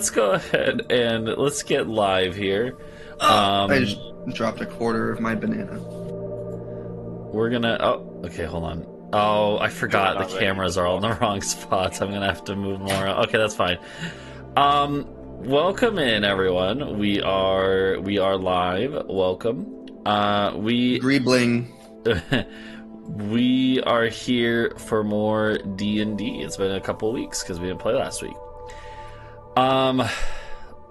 let's go ahead and let's get live here. I just dropped a quarter of my banana. We're gonna. Oh, okay, hold on. Oh, I forgot the cameras are all in the wrong spots. I'm gonna have to move more. Okay, that's fine. Welcome in, everyone. We are live. Welcome. Greebling. We are here for more D&D. It's been a couple of weeks because we didn't play last week.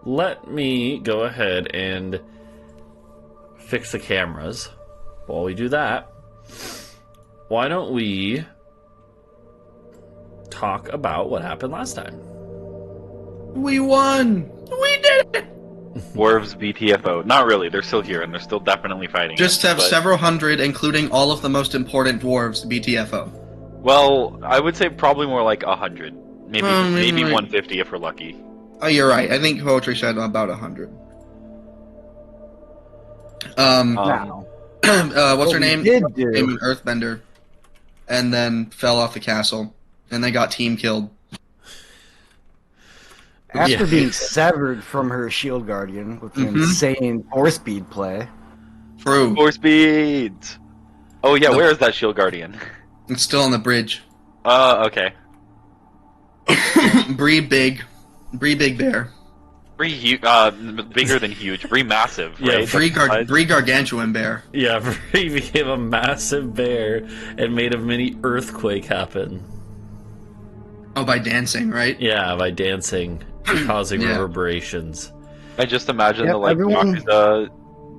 Let me go ahead and fix the cameras. While we do that, why don't we talk about what happened last time? We won! We did it! Dwarves BTFO. Not really, they're still here and they're still definitely fighting. Just have several hundred, including all of the most important dwarves, BTFO. Well, I would say probably more like 100. Maybe maybe 150 if we're lucky. Oh, you're right. I think poetry said about 100. What's her name? Came an earthbender, and then fell off the castle, and they got team killed. After being severed from her shield guardian with an insane 4-speed play. True. 4 speeds! Oh yeah, where is that shield guardian? It's still on the bridge. Okay. Bree big bear. Bree bigger than huge. Bree massive, right? Bree gargantuan bear. Yeah, Bree became a massive bear and made a mini earthquake happen. Oh, by dancing, right? Yeah, by dancing, causing reverberations. I just imagine the Yakuza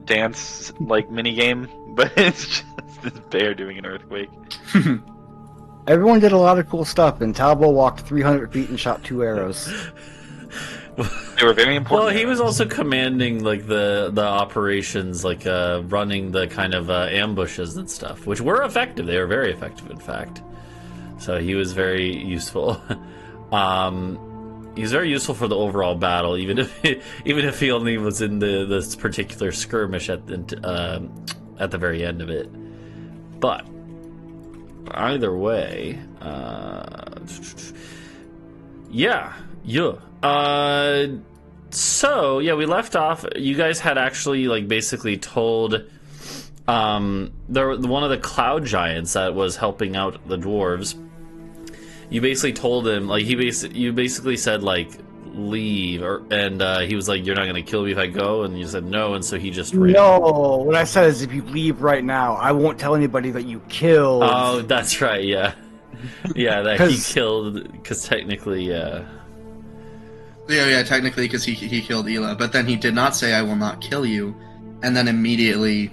dance mini game, but it's just this bear doing an earthquake. Everyone did a lot of cool stuff, and Talvo walked 300 feet and shot 2 arrows. They were very important. Well, he was also commanding the operations, running the kind of ambushes and stuff, which were effective. They were very effective, in fact. So he was very useful. He was very useful for the overall battle, even if he only was in this particular skirmish at the very end of it. But either way, so we left off. You guys had actually basically told one of the cloud giants that was helping out the dwarves. You basically told him you basically said leave, and he was like, "You're not gonna kill me if I go," and you said no, and so he just ran. No, what I said is if you leave right now, I won't tell anybody that you killed. Oh, that's right, yeah. Yeah, that he killed, because technically, yeah. Yeah, technically, because he killed Ela, but then he did not say, "I will not kill you," and then immediately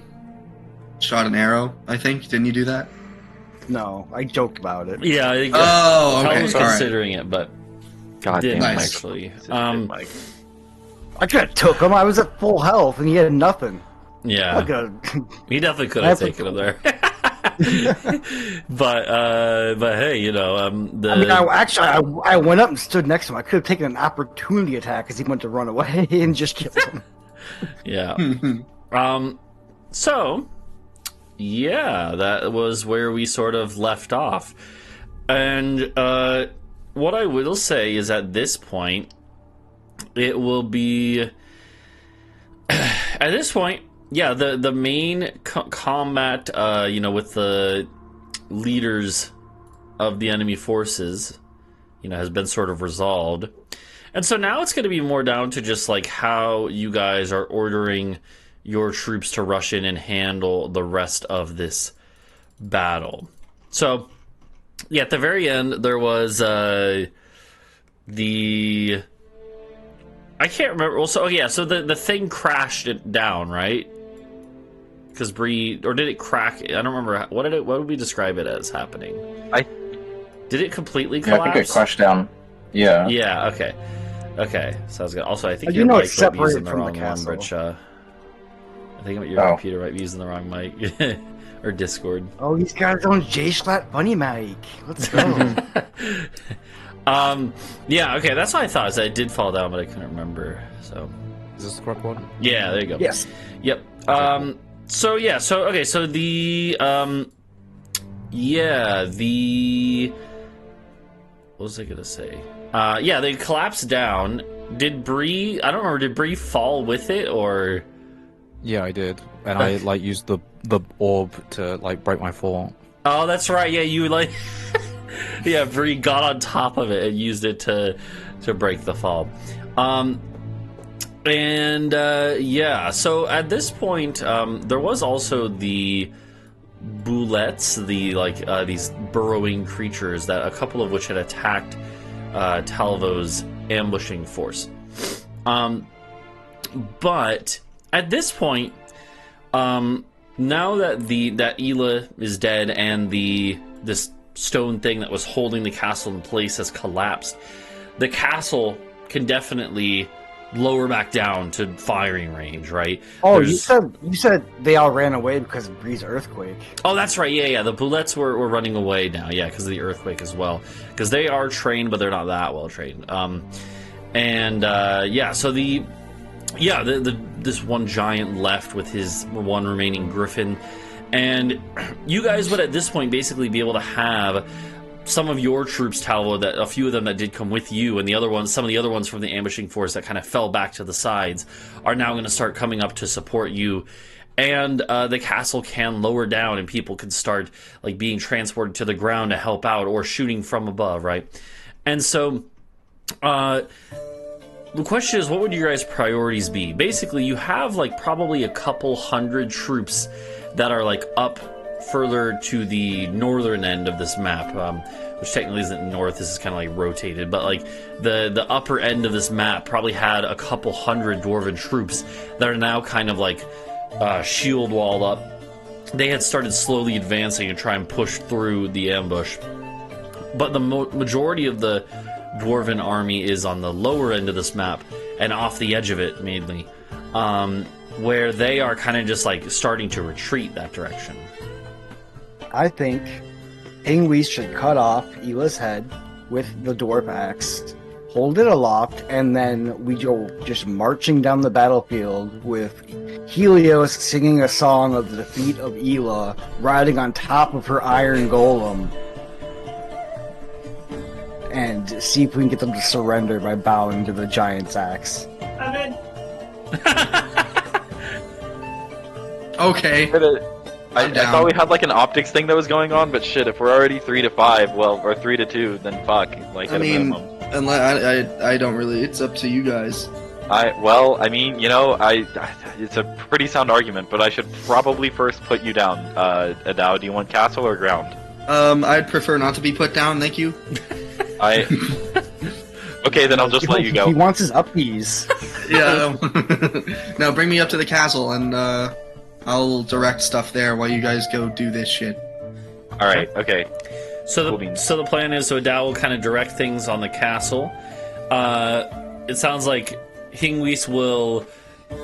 shot an arrow, I think. Didn't you do that? No, I joked about it. Yeah, I think okay. I was considering it, but God didn't damn, actually. I could have took him. I was at full health, and he had nothing. Yeah, he definitely could have taken him there. but hey, I went up and stood next to him. I could have taken an opportunity attack as he went to run away and just killed him. Yeah. So, yeah, that was where we sort of left off. And what I will say is at this point, it will be... At this point, yeah, the main combat, with the leaders of the enemy forces, has been sort of resolved. And so now it's going to be more down to just how you guys are ordering your troops to rush in and handle the rest of this battle. So, yeah, at the very end, there was I can't remember. So the thing crashed it down, right? Because Bree, or did it crack? I don't remember. What did we describe it as happening? Did it completely collapse? I think it crashed down. Yeah. Yeah. Okay. Sounds good. Also, I think your mic might be using the wrong one, Britsha. I think your computer might be using the wrong mic. Or Discord. Oh, he's got his own J-Slat funny mic. Let's go. Yeah, okay, that's what I thought. Is that it did fall down, but I couldn't remember. So, is this the correct one? Yeah, there you go. Yes. Yep. Okay. So what was I gonna say? Yeah, they collapsed down. Did Bree? I don't remember. Did Bree fall with it or? Yeah, I did, and I like used the orb to like break my fall. Oh, that's right. Yeah, you like. Yeah, Bree got on top of it and used it to break the fall. Yeah. So at this point, there was also the bullets, these burrowing creatures that a couple of which had attacked Talvo's ambushing force. But at this point, now that that Ela is dead and this stone thing that was holding the castle in place has collapsed, the castle can definitely lower back down to firing range, right? Oh, you said they all ran away because of Bree's earthquake. Oh, that's right. Yeah. The bullets were running away now. Yeah, because of the earthquake as well. Because they are trained, but they're not that well trained. So this one giant left with his one remaining griffin, and you guys would at this point basically be able to have some of your troops, Talvo, that a few of them that did come with you, and some of the other ones from the ambushing force that kind of fell back to the sides, are now going to start coming up to support you. And the castle can lower down, and people can start like being transported to the ground to help out, or shooting from above, right? And so, the question is, what would your guys' priorities be? Basically, you have like probably a couple hundred troops that are like up further to the northern end of this map, which technically isn't north. This is kind of like rotated, but like the upper end of this map probably had a couple hundred dwarven troops that are now kind of like shield walled up. They had started slowly advancing to try and push through the ambush, but the majority of the dwarven army is on the lower end of this map and off the edge of it mainly, where they are kind of just like starting to retreat that direction. I think Hingwis should cut off Ela's head with the dwarf axe, hold it aloft, and then we go just marching down the battlefield with Helios singing a song of the defeat of Ela, riding on top of her iron golem, and see if we can get them to surrender by bowing to the giant's axe. I'm in. Okay. I thought we had like an optics thing that was going on, but shit, if we're already 3-5, or 3-2, then fuck. Like, at a minimum. I don't really. It's up to you guys. It's a pretty sound argument, but I should probably first put you down. Adau, do you want castle or ground? I'd prefer not to be put down, thank you. Okay, then I'll just let you go. He wants his uppies. Yeah. No, bring me up to the castle, and I'll direct stuff there while you guys go do this shit. Alright, okay. So the plan is, Adau will kind of direct things on the castle. It sounds like Hingwis will...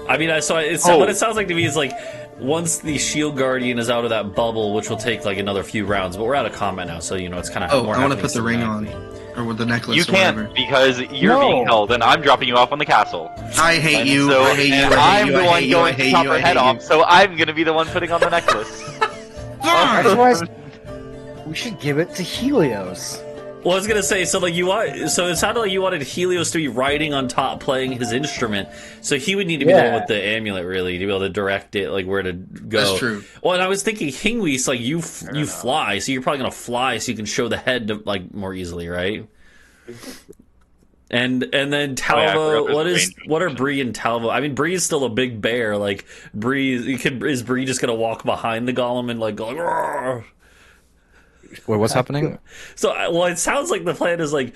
what it sounds like to me is like, once the Shield Guardian is out of that bubble, which will take like another few rounds, but we're out of combat now, so it's kind of more... I want to put the ring on. Or with the necklace. You can't, because you're being held, and I'm dropping you off on the castle. I hate you. So, I hate you. I'm the one going to chop her head off, so I'm going to be the one putting on the necklace. Otherwise, we should give it to Helios. Well, I was gonna say, so it sounded like you wanted Helios to be riding on top, playing his instrument. So he would need to be the one with the amulet, really, to be able to direct it, like where to go. That's true. Well, and I was thinking Hingwis, like you fly, so you're probably gonna fly, so you can show the head like more easily, right? And then Talvo, what are Bree and Talvo? I mean, Bree is still a big bear. Like is Bree just gonna walk behind the golem and like go? Roar? Wait, what's happening? So, it sounds like the plan is like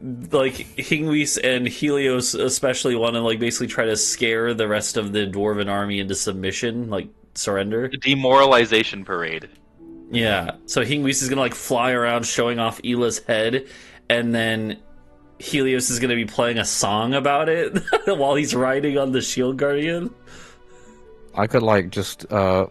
Hingwis and Helios especially want to like basically try to scare the rest of the dwarven army into submission, like surrender. The demoralization parade. Yeah. So Hingwis is gonna like fly around showing off Ela's head, and then Helios is gonna be playing a song about it while he's riding on the Shield Guardian. I could like just isn't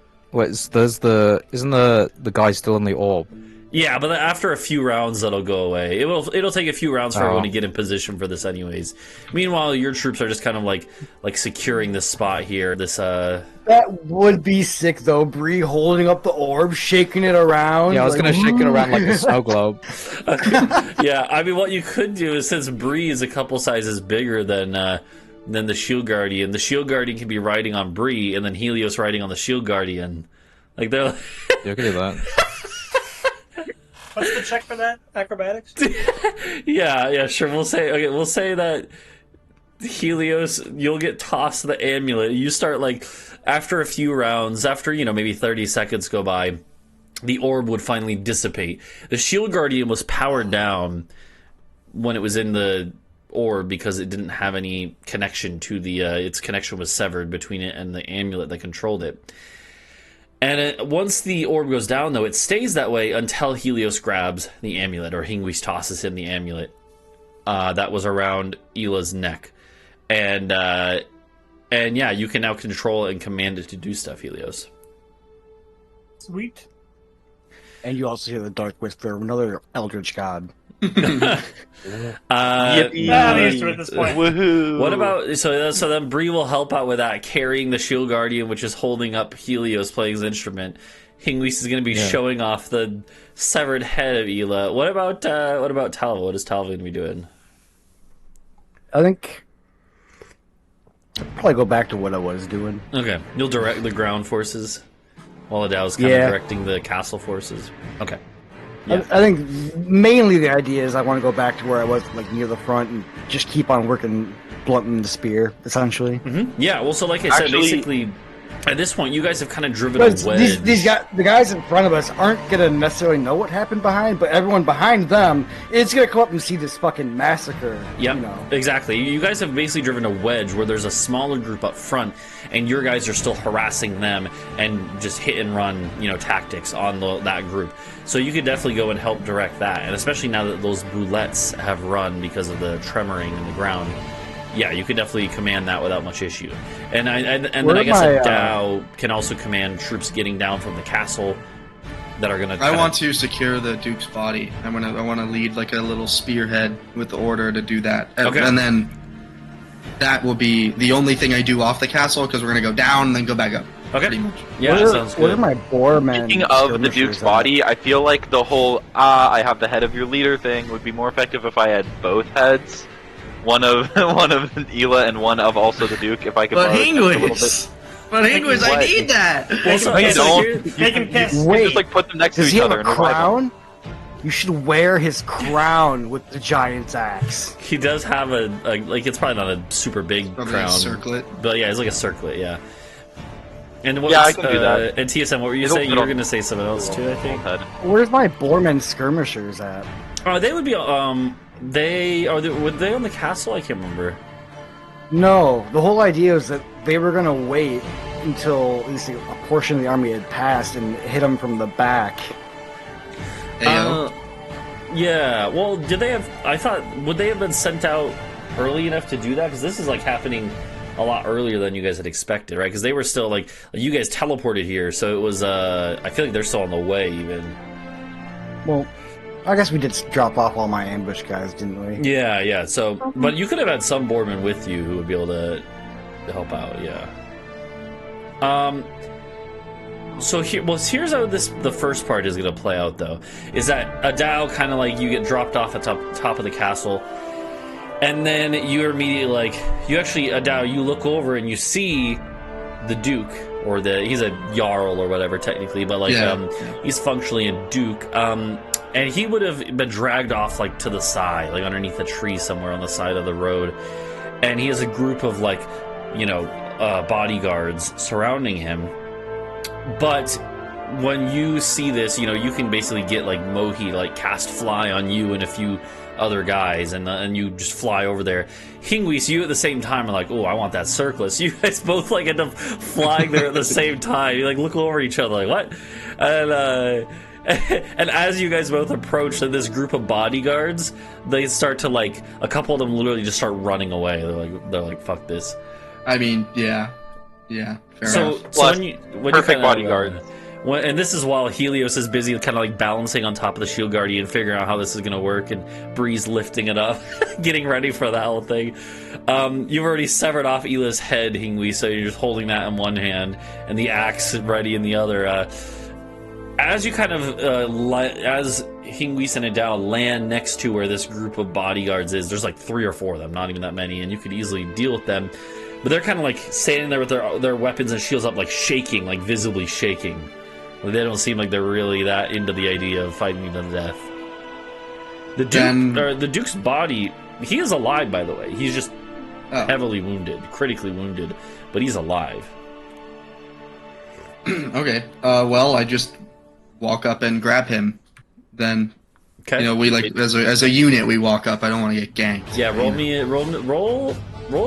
the guy still in the orb? Yeah, but after a few rounds, that'll go away. It'll take a few rounds for everyone to get in position for this, anyways. Meanwhile, your troops are just kind of like securing this spot here. That would be sick, though. Bree holding up the orb, shaking it around. Yeah, I was gonna shake it around like a snow globe. Yeah, I mean, what you could do is, since Bree is a couple sizes bigger than the Shield Guardian, the Shield Guardian can be riding on Bree, and then Helios riding on the Shield Guardian. Like they're. Yeah, I can do that. What's the check for that? Acrobatics? Yeah, sure. We'll say that Helios, you'll get tossed the amulet. You start like after a few rounds, after maybe 30 seconds go by, the orb would finally dissipate. The Shield Guardian was powered down when it was in the orb because it didn't have any connection to the its connection was severed between it and the amulet that controlled it. And once the orb goes down, though, it stays that way until Helios grabs the amulet, or Hingwis tosses him the amulet that was around Ela's neck. And yeah, you can now control it and command it to do stuff, Helios. Sweet. And you also hear the Dark Whisper of another Eldritch God. Yippee. I'm used to it at this point. Woohoo! What about so then Bree will help out with that, carrying the Shield Guardian, which is holding up Helios playing his instrument. Hingwis is going to be showing off the severed head of Ela. What about Talvo? What is Talvo going to be doing? I think I'll probably go back to what I was doing. Okay, you'll direct the ground forces while Adau's kind of directing the castle forces. Okay. Yeah. I think mainly the idea is I want to go back to where I was, like near the front, and just keep on working, blunting the spear, essentially. Mm-hmm. Yeah, well, so like I said, basically, at this point, you guys have kind of driven But a wedge. the guys in front of us aren't gonna necessarily know what happened behind, but everyone behind them is gonna come up and see this fucking massacre. Yep, you know. exactly. You guys have basically driven a wedge where there's a smaller group up front, and your guys are still harassing them and just hit and run, tactics on that group. So you could definitely go and help direct that, and especially now that those boulettes have run because of the tremoring in the ground. Yeah, you could definitely command that without much issue. And then I guess Adau can also command troops getting down from the castle that are going to... I want to secure the Duke's body. I want to lead like a little spearhead with the order to do that. Okay. And then that will be the only thing I do off the castle, because we're going to go down and then go back up. Okay. Pretty much. Yeah, that sounds good. What are my Boarman? Speaking of the Duke's body, I feel like the whole I have the head of your leader thing would be more effective if I had both heads. One of Ela and one of also the Duke, if I could. But borrow just a little bit. Hingwis! But Hingwis, I need that! Make him piss. You Wait, just like put them next to does each he have other a and revive them. crown? You should wear his crown with the giant's axe. He does have a like, it's probably not a super big Probably crown. a circlet. But yeah, it's like a circlet, yeah. And what, Yeah, I can do that. And TSM, what were you It'll saying? fit You were on- going to say something else too, I think. Head. Where's my Boarman skirmishers at? They would be were they on the castle? I can't remember. No, the whole idea is that they were gonna wait until at least a portion of the army had passed and hit them from the back. Ayo. Yeah. Well, did they have? I thought would they have been sent out early enough to do that? Because this is like happening a lot earlier than you guys had expected, right? Because they were still like you guys teleported here, so it was. I feel like they're still on the way even. Well, I guess we did drop off all my ambush guys, didn't we? Yeah. So, but you could have had some Boarman with you who would be able to help out. Yeah. So here's how the first part is going to play out, though, is that Adau kind of like you get dropped off at top of the castle, and then you're immediately like Adau, you look over and you see the Duke, or he's a Jarl or whatever technically, but like he's functionally a Duke, and he would have been dragged off like to the side, like underneath a tree somewhere on the side of the road, and he has a group of like bodyguards surrounding him. But when you see this, you can basically get like Mohi like cast fly on you and a few other guys, and you just fly over there. Hingwis, you at the same time are like, oh, I want that circlet. So you guys both like end up flying there at the same time. You like look over each other like, what? And as you guys both approach this group of bodyguards, they start to like a couple of them literally just start running away. They're like fuck this. I mean, yeah. Fair enough. So when you Perfect bodyguard. And this is while Helios is busy kind of like balancing on top of the Shield Guardian, figuring out how this is going to work, and Bree's lifting it up, getting ready for that whole thing. You've already severed off Ela's head, Hingwis, so you're just holding that in one hand and the axe ready in the other. As you kind of as Hingwis and Adau land next to where this group of bodyguards is. There's like 3 or 4 of them, not even that many, and you could easily deal with them. But they're kind of like standing there with their weapons and shields up, like shaking, like visibly shaking. Like, they don't seem like they're really that into the idea of fighting you to the death. The Duke's body, he is alive, by the way. He's just heavily wounded, critically wounded, but he's alive. Okay. Well, I just walk up and grab him. Then, Okay. you know, we like as a unit we walk up. I don't want to get ganked. Yeah, roll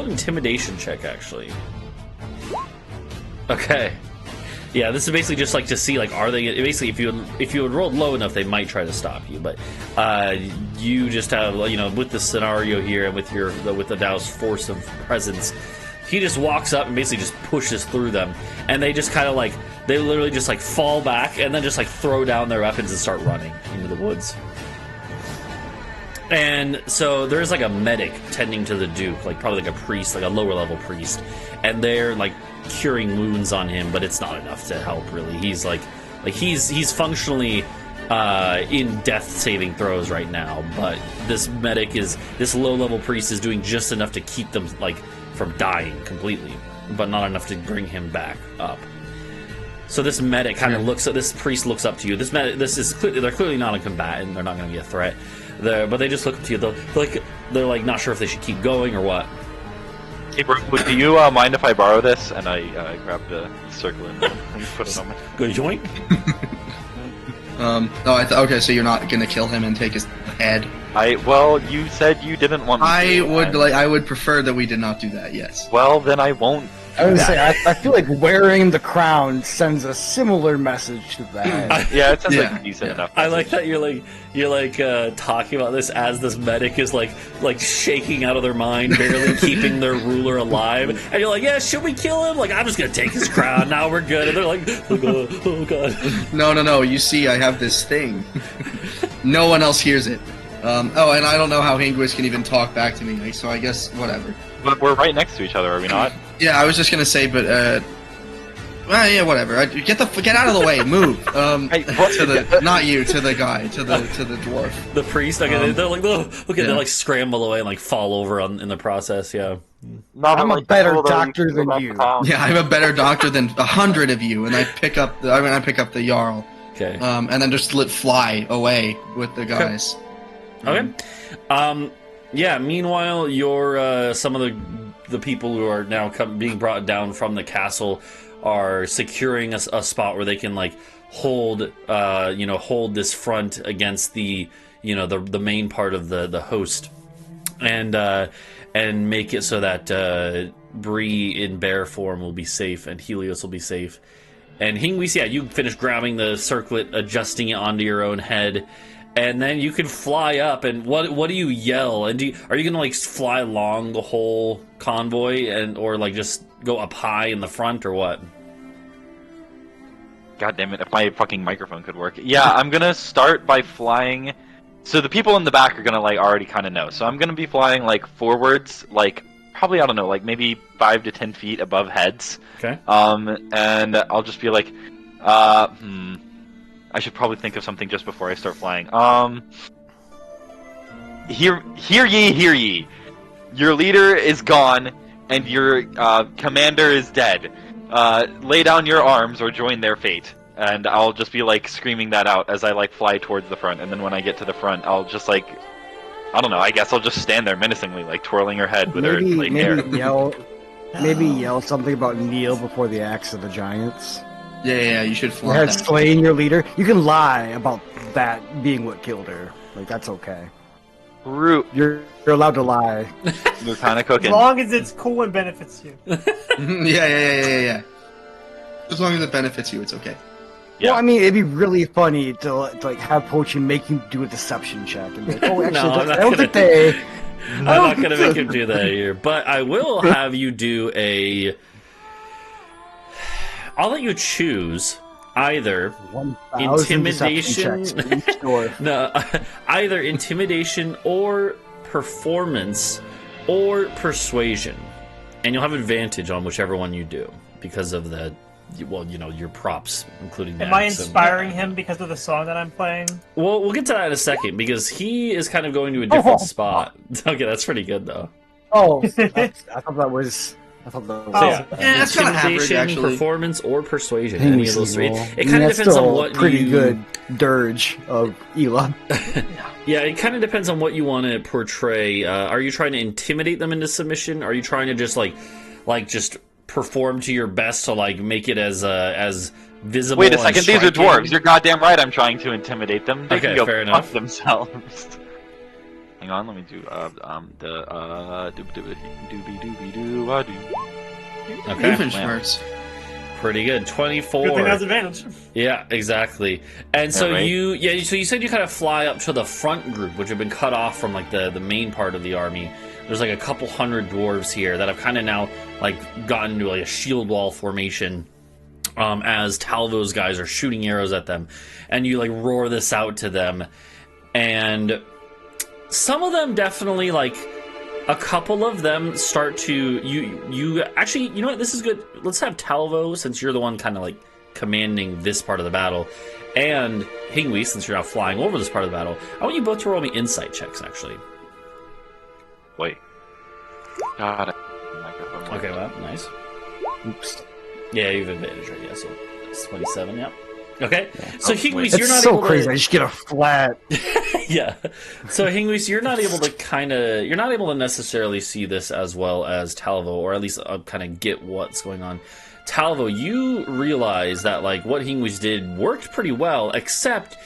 an intimidation check, actually. Okay. Yeah, this is basically just like to see, like, are they basically if you had rolled low enough, they might try to stop you. But you just have, you know, with the scenario here and with Adau's force of presence, he just walks up and basically just pushes through them, and they just kind of like they literally just like fall back and then just like throw down their weapons and start running into the woods. And so there's like a medic tending to the Duke, like probably like a priest, like a lower level priest, and they're like curing wounds on him, but it's not enough to help really. He's like he's functionally in death saving throws right now, but this low level priest is doing just enough to keep them like from dying completely, but not enough to bring him back up. So this medic kind of this priest looks up to you. They're clearly not a combatant. They're not going to be a threat. But they just look up to you. They're like not sure if they should keep going or what. Hey, bro, do you mind if I borrow this? And I grab the circle and put it on my... Go joint? Okay, so you're not gonna kill him and take his head. Well, you said you didn't want me to. I would prefer that we did not do that, yes. Well, then I won't. I would say I feel like wearing the crown sends a similar message to that. Yeah, it sounds like a decent enough I like that you're talking about this as this medic is like shaking out of their mind, barely keeping their ruler alive, and you're like, yeah, should we kill him? Like, I'm just gonna take his crown. Now we're good. And they're like, oh god. No. You see, I have this thing. No one else hears it. And I don't know how Hingwis can even talk back to me. So I guess whatever. But we're right next to each other, are we not? Yeah, I was just gonna say, but well, yeah, whatever. Get out of the way, move. Not you, to the guy, to the dwarf. The priest. Okay, they're like, oh, okay, they like scramble away and like fall over in the process. Yeah. I'm a better doctor than you. Yeah, I'm a better doctor than 100 of you, and I pick up the Jarl. Okay. And then just fly away with the guys. Okay. Yeah. Meanwhile, you're some of the people who are now being brought down from the castle are securing a spot where they can like hold this front against the main part of the host, and make it so that Bree in bear form will be safe and Helios will be safe. And Hingwis, yeah, you finish grabbing the circlet, adjusting it onto your own head. And then you can fly up, and what do you yell? And are you gonna like fly along the whole convoy, or like just go up high in the front, or what? God damn it! If my fucking microphone could work, yeah, I'm gonna start by flying. So the people in the back are gonna like already kind of know. So I'm gonna be flying like forwards, like probably I don't know, like maybe 5 to 10 feet above heads. Okay. And I'll just be like, I should probably think of something just before I start flying. Hear ye. Your leader is gone, and your commander is dead. Lay down your arms or join their fate. And I'll just be like screaming that out as I like fly towards the front. And then when I get to the front, I'll just like, I don't know. I guess I'll just stand there menacingly, like twirling her head with her like, hair. Maybe yell something about kneel before the axe of the giants. Yeah, you should fly. You had slain your leader. You can lie about that being what killed her. Like, that's okay. You're allowed to lie. You're kind of cooking. As long as it's cool and benefits you. Yeah. As long as it benefits you, it's okay. Yeah. Well, I mean, it'd be really funny to like have Poachy make you do a deception check and be like, oh, actually, I don't think they... I'm not going to make him do that here, but I will have you do a... I'll let you choose either intimidation, either intimidation or performance or persuasion, and you'll have advantage on whichever one you do because of the your props, including the Am I axe and- inspiring him because of the song that I'm playing? Well, we'll get to that in a second because he is kind of going to a different spot. Okay, that's pretty good though. Oh, I thought that was. So Yeah, that's kinda average, intimidation, actually. performance, or persuasion. Hingwis Any of those is three. roll. It kind of That's depends on still what pretty you. good dirge of Ela. Yeah, it kind of depends on what you want to portray. Are you trying to intimidate them into submission? Are you trying to just just perform to your best to like make it as visible? Wait a and second, these are striking? dwarves. You're goddamn right. I'm trying to intimidate them. They Okay, can go fair fuck enough. themselves. Hang on, let me do doobie doo Okay, Doofenshmirtz. pretty good. 24. Good thing has advantage. Yeah, exactly. And so Yeah, right? so you said you kind of fly up to the front group, which have been cut off from like the main part of the army. There's like a couple hundred dwarves here that have kind of now like gotten to like a shield wall formation. As Talvo's guys are shooting arrows at them, and you like roar this out to them, and some of them definitely like a couple of them start to you actually, you know what, this is good. Let's have Talvo, since you're the one kind of like commanding this part of the battle, and Hingwis, since you're now flying over this part of the battle. I want you both to roll me insight checks actually. Wait. God. Okay, well, nice. Oops. Yeah, you have advantage, right? Yeah, so it's 27. Yeah. Okay, so Hingwis, wait. you're It's not so able crazy. to. I just get a flat. Yeah. So Hingwis, you're not able to necessarily see this as well as Talvo, or at least kind of get what's going on. Talvo, you realize that like what Hingwis did worked pretty well, except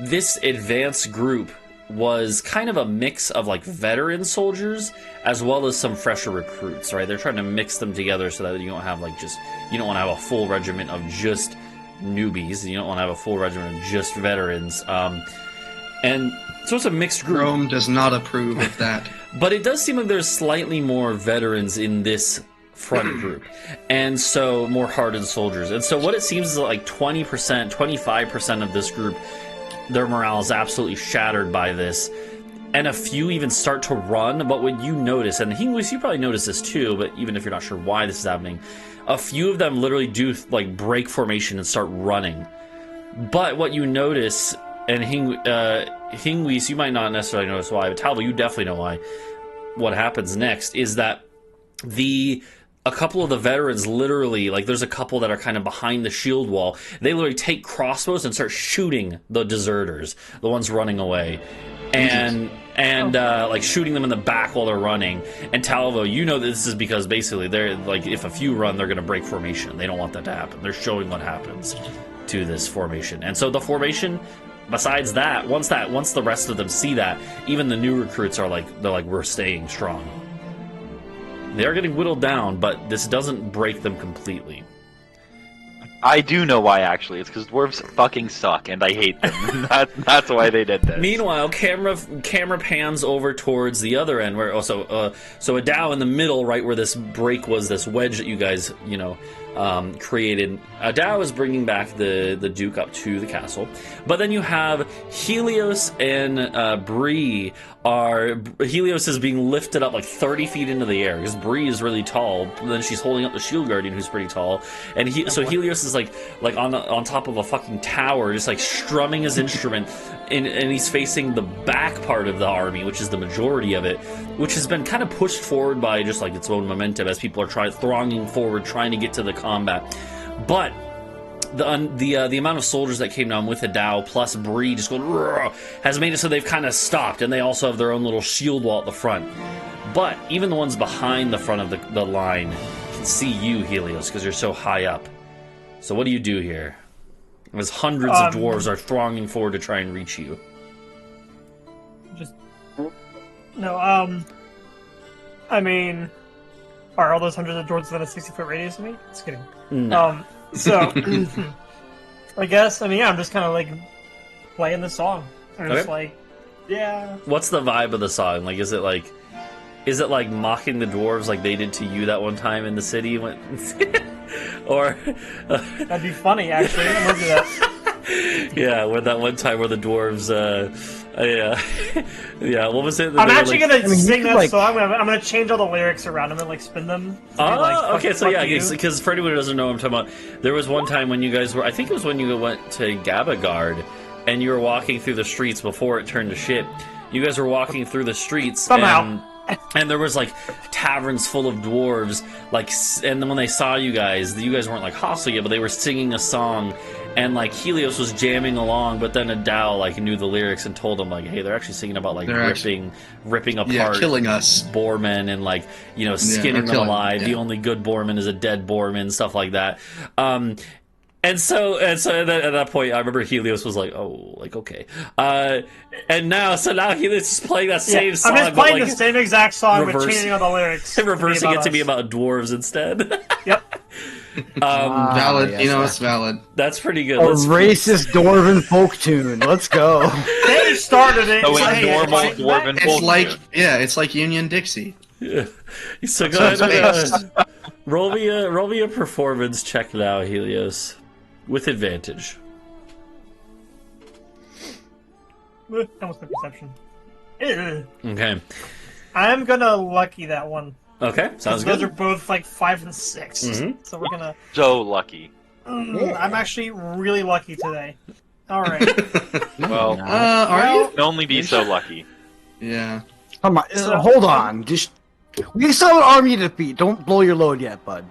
this advanced group was kind of a mix of like veteran soldiers as well as some fresher recruits, right? They're trying to mix them together so that you don't have you don't want to have a full regiment of just newbies. You don't want to have a full regiment of just veterans. And so it's a mixed group. Rome does not approve of that. But it does seem like there's slightly more veterans in this front group, and so more hardened soldiers. And so what it seems is like 20%, 25% of this group, their morale is absolutely shattered by this. And a few even start to run, but what you notice, and Hingwis, you probably notice this too, but even if you're not sure why this is happening, a few of them literally do like break formation and start running. But what you notice, and Hingwis, you might not necessarily notice why, but Talvo, you definitely know why. What happens next is that a couple of the veterans literally, like there's a couple that are kind of behind the shield wall, they literally take crossbows and start shooting the deserters, the ones running away. And like shooting them in the back while they're running. And Talvo, you know this is because basically they're like, if a few run, they're going to break formation. They don't want that to happen. They're showing what happens to this formation. And so the formation, besides that, once the rest of them see that, even the new recruits are like, we're staying strong. They are getting whittled down, but this doesn't break them completely. I do know why, actually. It's because dwarves fucking suck, and I hate them. That's why they did this. Meanwhile, camera pans over towards the other end, where so Adau in the middle, right where this break was, this wedge that you guys created. Adau is bringing back the Duke up to the castle, but then you have Helios and Bree. Helios is being lifted up like 30 feet into the air because Bree is really tall. And then she's holding up the shield guardian, who's pretty tall, and so Helios is like on top of a fucking tower, just like strumming his instrument, and he's facing the back part of the army, which is the majority of it, which has been kind of pushed forward by just like its own momentum as people are thronging forward, trying to get to the combat. But the amount of soldiers that came down with Adau plus Bree just going has made it so they've kind of stopped, and they also have their own little shield wall at the front. But even the ones behind the front of the line can see you, Helios, because you're so high up. So what do you do here? As hundreds of dwarves are thronging forward to try and reach you. I mean, are all those hundreds of dwarves within a 60-foot radius of me? Just kidding. No. So, I guess, I'm just kind of like playing the song. I'm just like, yeah. What's the vibe of the song? Like, is it like mocking the dwarves like they did to you that one time in the city? Or that'd be funny, actually. I'm into that. Yeah, when that one time where the dwarves, yeah, yeah. What was it? I'm actually gonna I mean, sing you that could, like- song. I'm gonna change all the lyrics around them and like spin them. To be like, Oh, okay. So fuck yeah, you. because for anyone who doesn't know what I'm talking about, there was one time when you guys were, I think it was when you went to Gabagard, and you were walking through the streets before it turned to shit. You guys were walking through the streets Somehow. and there was like taverns full of dwarves, like, and then when they saw you guys weren't like hostile yet, but they were singing a song, and like Helios was jamming along, but then Adau like knew the lyrics and told him like, hey, they're actually singing about like ripping apart, killing us. Boarman, and like, you know, skinning them alive. The only good Boarman is a dead Boarman, stuff like that. And so at that point, I remember Helios was like, "Oh, like okay." And now Helios is playing that same song. I'm just playing but, like, the same exact song, but changing all the lyrics, and reversing it to be us. about dwarves instead. Yep. Valid, yes, it's valid. That's pretty good. A racist dwarven folk tune. Let's go. They started it. So so in hey, normal it's dwarven It's folk like, music. it's like Union Dixie. Yeah. So go ahead and roll me a performance check now, Helios, with advantage. That was my perception. Ugh. Okay. I'm gonna lucky that one. Okay. Sounds Those good. are both like 5 and 6. Mhm. So we're gonna. So lucky. I'm actually really lucky today. All right. Well, Are you? can only be so lucky. Yeah. Come on, So- hold on. Just we still have an army to defeat. Don't blow your load yet, bud.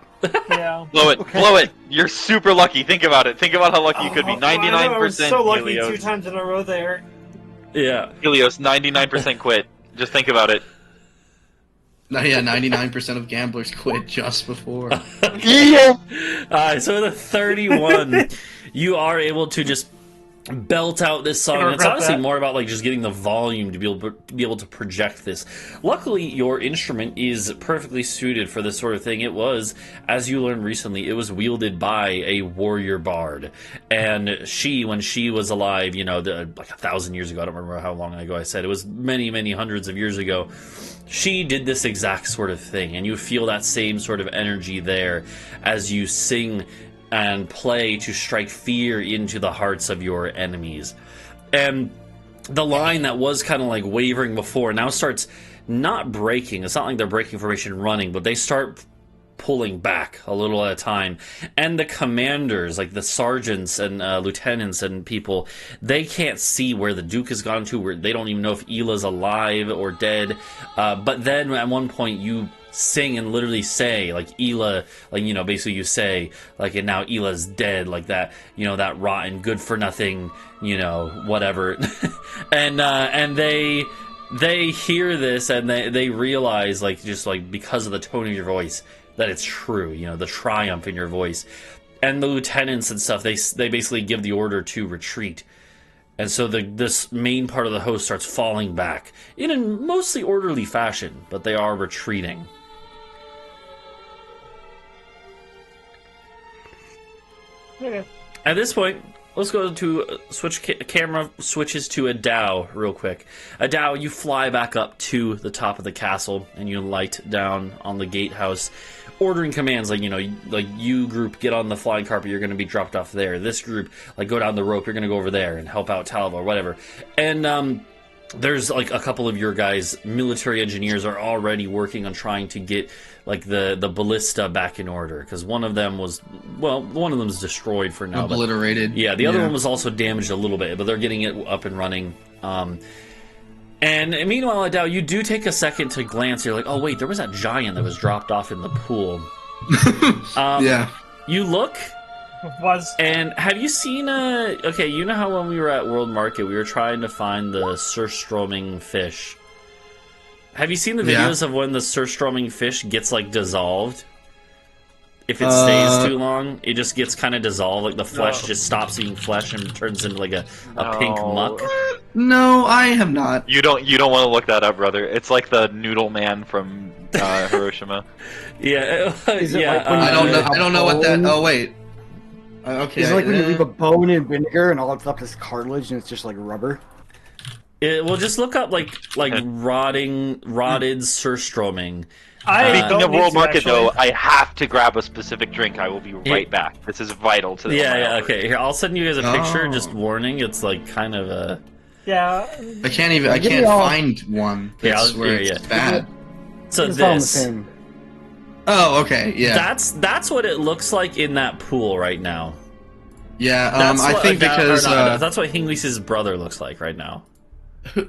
Yeah. Blow it, blow it. You're super lucky. Think about it. Think about how lucky you could be. Oh, I know, I was 99% so lucky Helios. 2 times in a row there. Yeah. Helios, 99% quit. Just think about it. No, yeah, 99% of gamblers quit just before. Yeah. So with a 31, you are able to just belt out this song. Gonna And it's regret honestly that. more about like just getting the volume to be able to project this. Luckily, your instrument is perfectly suited for this sort of thing. It was, as you learned recently, it was wielded by a warrior bard, and she, when she was alive, you know, like 1,000 years ago. I don't remember how long ago I said it was. Many hundreds of years ago. She did this exact sort of thing, and you feel that same sort of energy there as you sing and play to strike fear into the hearts of your enemies. And the line that was kind of like wavering before now starts not breaking. It's not like they're breaking formation running, but they start pulling back a little at a time. And the commanders, like the sergeants and lieutenants and people, they can't see where the Duke has gone to, where they don't even know if Ela's alive or dead. But then at one point you sing and literally say, like, Ela, like, you know, basically you say, like, and now Ela's dead, like that, you know, that rotten, good for nothing, you know, whatever. and they hear this and they realize, like, just like because of the tone of your voice, that it's true, you know, the triumph in your voice. And the lieutenants and stuff, they basically give the order to retreat. And so this main part of the host starts falling back in a mostly orderly fashion, but they are retreating. Okay. At this point, let's go to camera switches to Adau real quick. Adau, you fly back up to the top of the castle and you light down on the gatehouse, ordering commands like, you know, like you group get on the flying carpet, you're going to be dropped off there. This group, like, go down the rope, you're going to go over there and help out Talvo or whatever. And there's like a couple of your guys, military engineers, are already working on trying to get like the ballista back in order, because one of them was, well, one of them is destroyed for now. Obliterated. But, yeah, the other one was also damaged a little bit, but they're getting it up and running. And meanwhile, Adau, you do take a second to glance. You're like, oh wait, there was that giant that was dropped off in the pool. Yeah. You look. Was And have you seen okay, you know how when we were at World Market, we were trying to find the surstroming fish. Have you seen the Yeah. videos of when the surstroming fish gets, like, dissolved? If it stays too long, it just gets kind of dissolved, like the flesh just stops being flesh and turns into, like, a pink muck. No, I have not. You don't want to look that up, brother. It's like the Noodle Man from Hiroshima. Yeah, Is it yeah. like when you I don't know. a I don't know what that. bone? Oh wait. Okay. Is it like when you leave a bone in vinegar and all it's left is cartilage and it's just like rubber? Well, just look up like rotted surstroming. Speaking don't of need World to, Market, actually. though, I have to grab a specific drink. I will be right back. This is vital to the Yeah. Okay, here I'll send you guys a picture. Oh. Just warning, it's like kind of a. Yeah. I can't Give me all- find one Here, that's I'll- where here, it's yeah. bad. So It's all the this. same. Oh, okay, yeah. That's what it looks like in that pool right now. Yeah, That's I what think Adau- or because not, that's what Hingwis' brother looks like right now. whose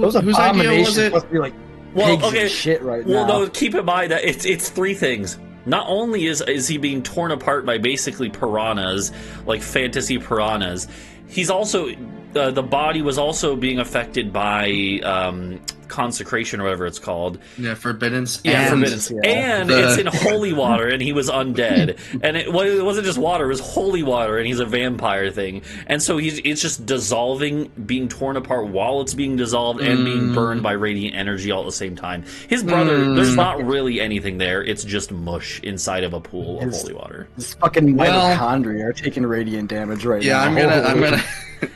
Those idea was abominations it? must be like Well, pigs okay. and shit right Well, now. no, keep in mind that it's three things. Not only is he being torn apart by basically piranhas, like fantasy piranhas, he's also the body was also being affected by consecration or whatever it's called. Yeah, forbidden. Yeah, and forbidden. And it's in holy water, and he was undead. And it wasn't just water; it was holy water, and he's a vampire thing. And so it's just dissolving, being torn apart while it's being dissolved, and being burned by radiant energy all at the same time. His brother, there's not really anything there; it's just mush inside of a pool of holy water. This fucking Well- mitochondria are taking radiant damage right Yeah, now. I'm gonna.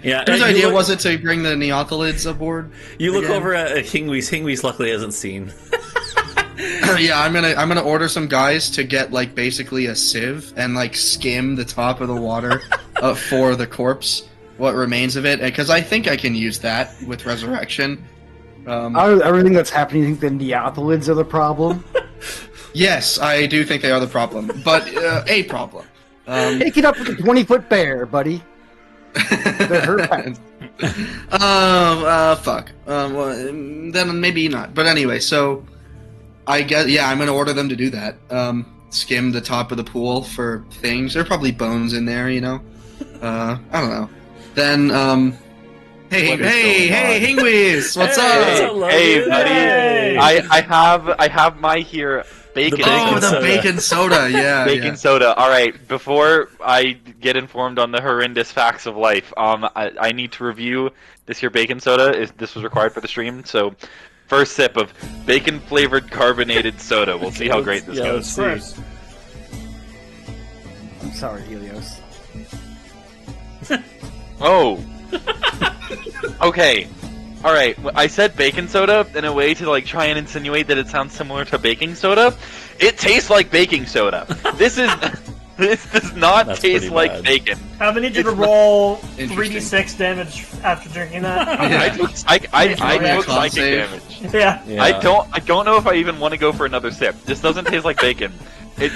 Yeah, Whose you idea look- was it to bring the Neothalids aboard? You look again? over at Hingwis. Hingwis luckily hasn't seen. Yeah, I'm gonna order some guys to get like basically a sieve and like skim the top of the water for the corpse, what remains of it, because I think I can use that with resurrection. Out of everything that's happening, you think the Neothalids are the problem? Yes, I do think they are the problem, but a problem. Take it up with a 20-foot bear, buddy. They're hurt pets. Fuck. Well, then maybe not. But anyway, so I guess I'm gonna order them to do that. Skim the top of the pool for things. There are probably bones in there, you know. I don't know. Then hey, What is going on? Hingwis, what's Hey, up? what's up? Hey, buddy. Hey! I have my here bacon. bacon Oh, the soda. bacon soda. Yeah, Bacon yeah. soda. All right. Before I get informed on the horrendous facts of life, I need to review this here bacon soda. This was required for the stream. So, first sip of bacon flavored carbonated soda. We'll see how great this goes. First. I'm sorry, Helios. Oh. Okay. All right. I said bacon soda in a way to like try and insinuate that it sounds similar to baking soda. It tastes like baking soda. This does not That's taste pretty like bad. bacon. I'm gonna need you to It's roll Interesting. 3d6 damage after drinking that. I took Yeah, psychic con save. damage. Yeah. Yeah. I don't know if I even want to go for another sip. This doesn't taste like bacon. It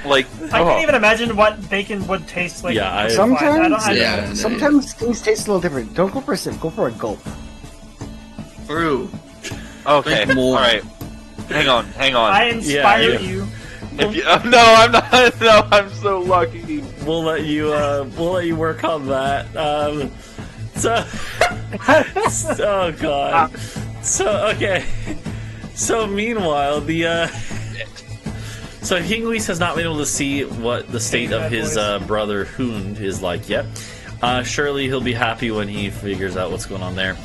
like I can't even imagine what bacon would taste like. Yeah, I- Sometimes, Yeah. sometimes things taste a little different. Don't go for a sip. Go for a gulp. True. okay. Drink more. All right. Hang on. I inspire Yeah. you. If you, no, I'm not. No, I'm so lucky. We'll let you work on that. So, oh god. So okay. So meanwhile, so Hingwis has not been able to see what the state of his brother Hund is like yet. Surely he'll be happy when he figures out what's going on there.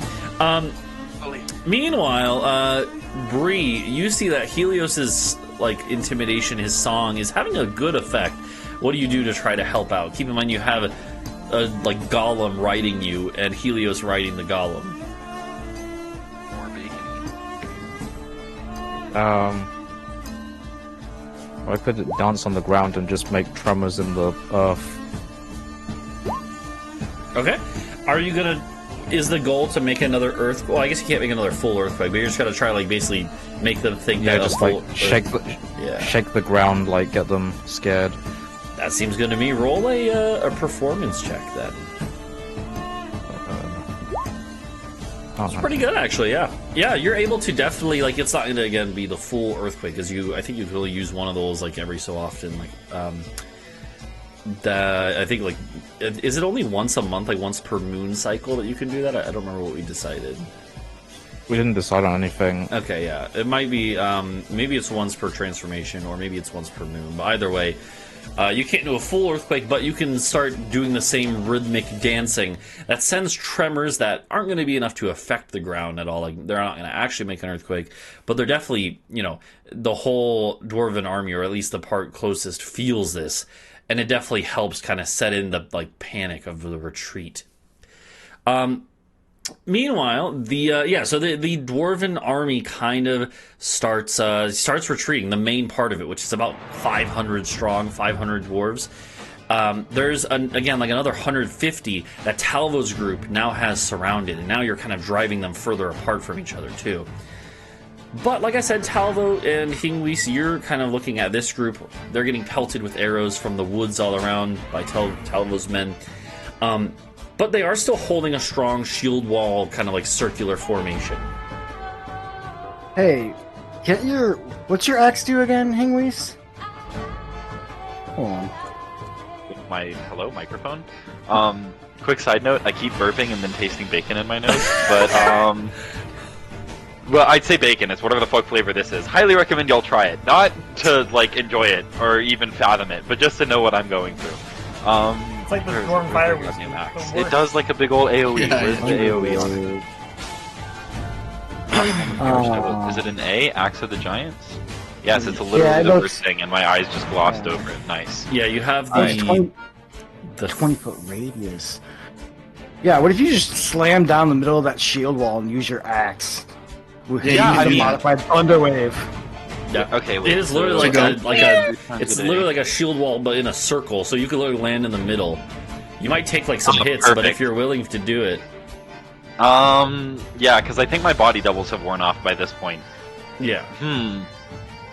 Meanwhile, Bree, you see that Helios's like intimidation, his song, is having a good effect. What do you do to try to help out? Keep in mind you have a like golem riding you, and Helios riding the golem. More bacon. I could dance on the ground and just make tremors in the earth. Okay. Are you gonna? Is the goal to make another earth? Well, I guess you can't make another full earthquake, but you're just gonna try like basically make them think Yeah, that just a full like shake Yeah. shake the ground, like get them scared. That seems good to me. Roll a performance check then. Oh, It's pretty good actually. Yeah. Yeah, you're able to definitely like. It's not gonna again be the full earthquake because I think you can only use one of those like every so often. Like I think like is it only once a month, like once per moon cycle that you can do that? I don't remember what we decided. We didn't decide on anything. Okay, yeah, it might be. Maybe it's once per transformation, or maybe it's once per moon. But either way, you can't do a full earthquake, but you can start doing the same rhythmic dancing that sends tremors that aren't going to be enough to affect the ground at all. Like they're not going to actually make an earthquake, but they're definitely, the whole dwarven army, or at least the part closest, feels this, and it definitely helps kind of set in the like panic of the retreat. Meanwhile, the dwarven army kind of starts retreating. The main part of it, which is about 500 strong, 500 dwarves. There's again like another 150 that Talvo's group now has surrounded, and now you're kind of driving them further apart from each other too. But like I said, Talvo and Hingwis, you're kind of looking at this group. They're getting pelted with arrows from the woods all around by Talvo's men. But they are still holding a strong shield wall, kind of like circular formation. Hey, what's your axe do again, Hingwis? Hold on. My hello microphone. Quick side note: I keep burping and then tasting bacon in my nose, but well, I'd say bacon. It's whatever the fuck flavor this is. Highly recommend y'all try it. Not to like enjoy it or even fathom it, but just to know what I'm going through. It's like the storm fire was It does like a big old AOE. Yeah, Where's the AOE on it? Is it an A? Axe of the Giants? Yes, it's literally the first thing, and my eyes just glossed over it. Nice. Yeah, you have the 20-foot radius. Yeah, what if you just slam down the middle of that shield wall and use your axe? Yeah, the modified Thunder Wave. Yeah. Okay. It is literally it's literally like a shield wall, but in a circle. So you could literally land in the middle. You might take like some hits, but if you're willing to do it, yeah, because I think my body doubles have worn off by this point. Yeah.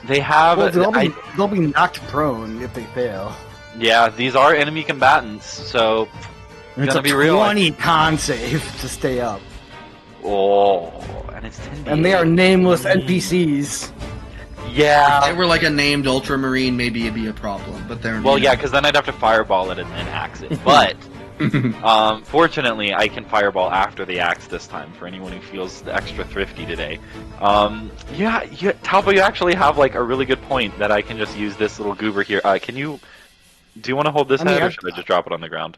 They have. Well, they'll be knocked prone if they fail. Yeah, these are enemy combatants, so It's gonna a be real. 20 con save to stay up. Oh, and it's 10. And they are nameless NPCs. Yeah. If they were like a named Ultramarine, maybe it'd be a problem. But they're Well, yeah, because then I'd have to fireball it and axe it. But fortunately, I can fireball after the axe this time. For anyone who feels extra thrifty today, yeah, Talvo, you actually have like a really good point that I can just use this little goober here. Do you want to hold this head, or should I just drop it on the ground?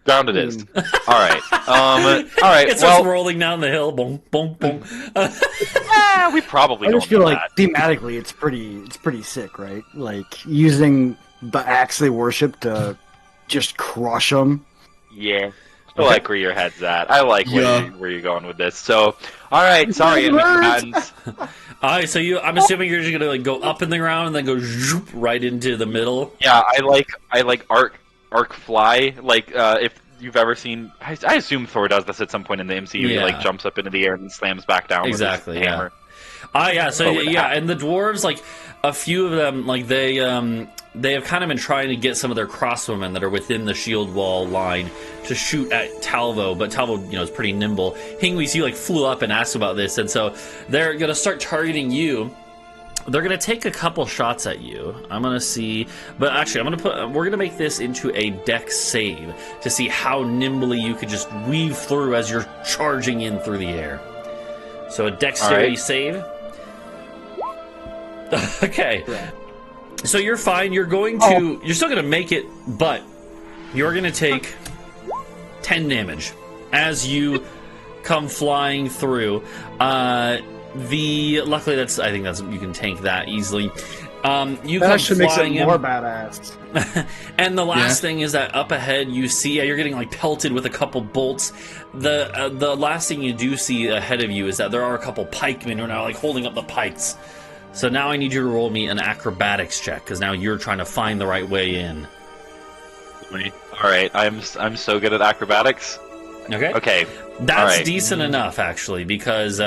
Ground it is. All right. All right. It's just rolling down the hill. Boom, boom, boom. We probably. I don't just feel do like that. thematically, it's pretty sick, right? Like using the axe they worship to just crush them. Yeah. I like where your head's at. I like where you're going with this. So, all right. Sorry, enemy combatants. All right, so I'm assuming you're just gonna like go up in the ground and then go zoop right into the middle. Yeah, I like arc fly. Like if you've ever seen, I assume Thor does this at some point in the MCU. He like jumps up into the air and slams back down Exactly, with his hammer. Yeah. So and the dwarves, like a few of them, like they have kind of been trying to get some of their crossbowmen that are within the shield wall line to shoot at Talvo, but Talvo, is pretty nimble. Hingwis, you like flew up and asked about this, and so they're gonna start targeting you. They're gonna take a couple shots at you. I'm gonna see, but actually, we're gonna make this into a dex save to see how nimbly you could just weave through as you're charging in through the air. So a dexterity save. Okay. So you're fine. You're still gonna make it, but you're gonna take 10 damage as you come flying through. Luckily I think you can tank that easily. That should make it more badass. And the last thing is that up ahead you see you're getting like pelted with a couple bolts. The last thing you do see ahead of you is that there are a couple pikemen who are now like holding up the pikes. So now I need you to roll me an acrobatics check because now you're trying to find the right way in. All right, I'm so good at acrobatics. Okay. That's decent enough, actually, because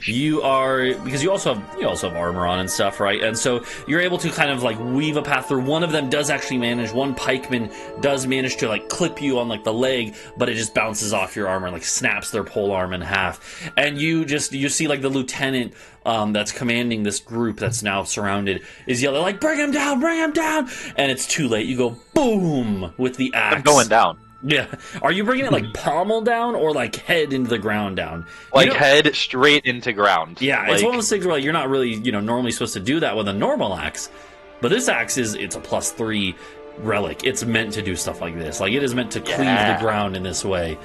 you also have armor on and stuff, right? And so you're able to kind of like weave a path through. One pikeman does manage to like clip you on like the leg, but it just bounces off your armor and like snaps their pole arm in half. And you see like the lieutenant that's commanding this group that's now surrounded is yelling like, bring him down, and it's too late. You go boom with the axe. I'm going down. Yeah. Are you bringing it like pommel down or like head into the ground down? Head straight into ground. Yeah, it's one of those things where you're not really, normally supposed to do that with a normal axe. But this axe it's a +3 relic. It's meant to do stuff like this. Like it is meant to cleave the ground in this way.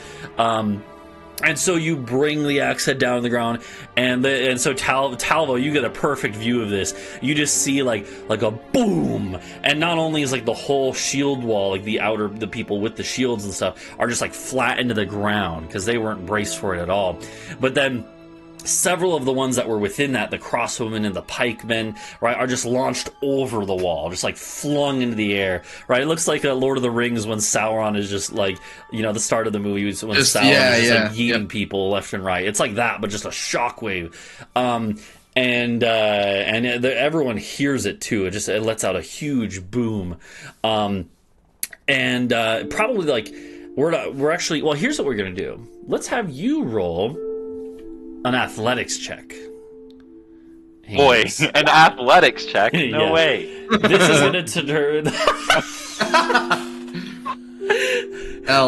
And so you bring the axe head down on the ground, and so Talvo, you get a perfect view of this. You just see like a boom, and not only is like the whole shield wall, like the people with the shields and stuff, are just like flat into the ground because they weren't braced for it at all. But then several of the ones that were within that, the crossbowmen and the pikemen, right, are just launched over the wall, just like flung into the air, right? It looks like a Lord of the Rings when Sauron is just like, the start of the movie when Sauron is just like yeeting people left and right. It's like that, but just a shockwave. And everyone hears it too. It lets out a huge boom. Probably like we're actually, well, here's what we're gonna do. Let's have you roll an athletics check. Boy, an athletics check? No way. This is going to turn...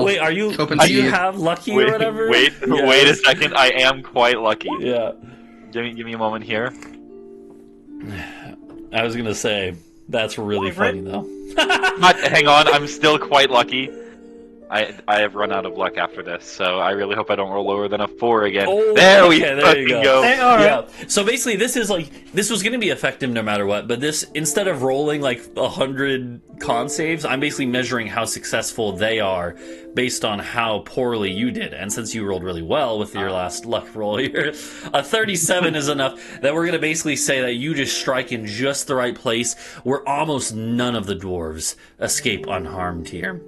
Wait, are you... Do you have lucky or whatever? Wait a second. I am quite lucky. Yeah. Give me a moment here. I was going to say, that's really funny, though. Hang on, I'm still quite lucky. I have run out of luck after this, so I really hope I don't roll lower than a 4 again. Oh, there you go. Hey, all right. Yeah. So basically, this was going to be effective no matter what. But this, instead of rolling like 100 con saves, I'm basically measuring how successful they are based on how poorly you did. And since you rolled really well with your last luck roll here, a 37 is enough that we're going to basically say that you just strike in just the right place where almost none of the dwarves escape unharmed here.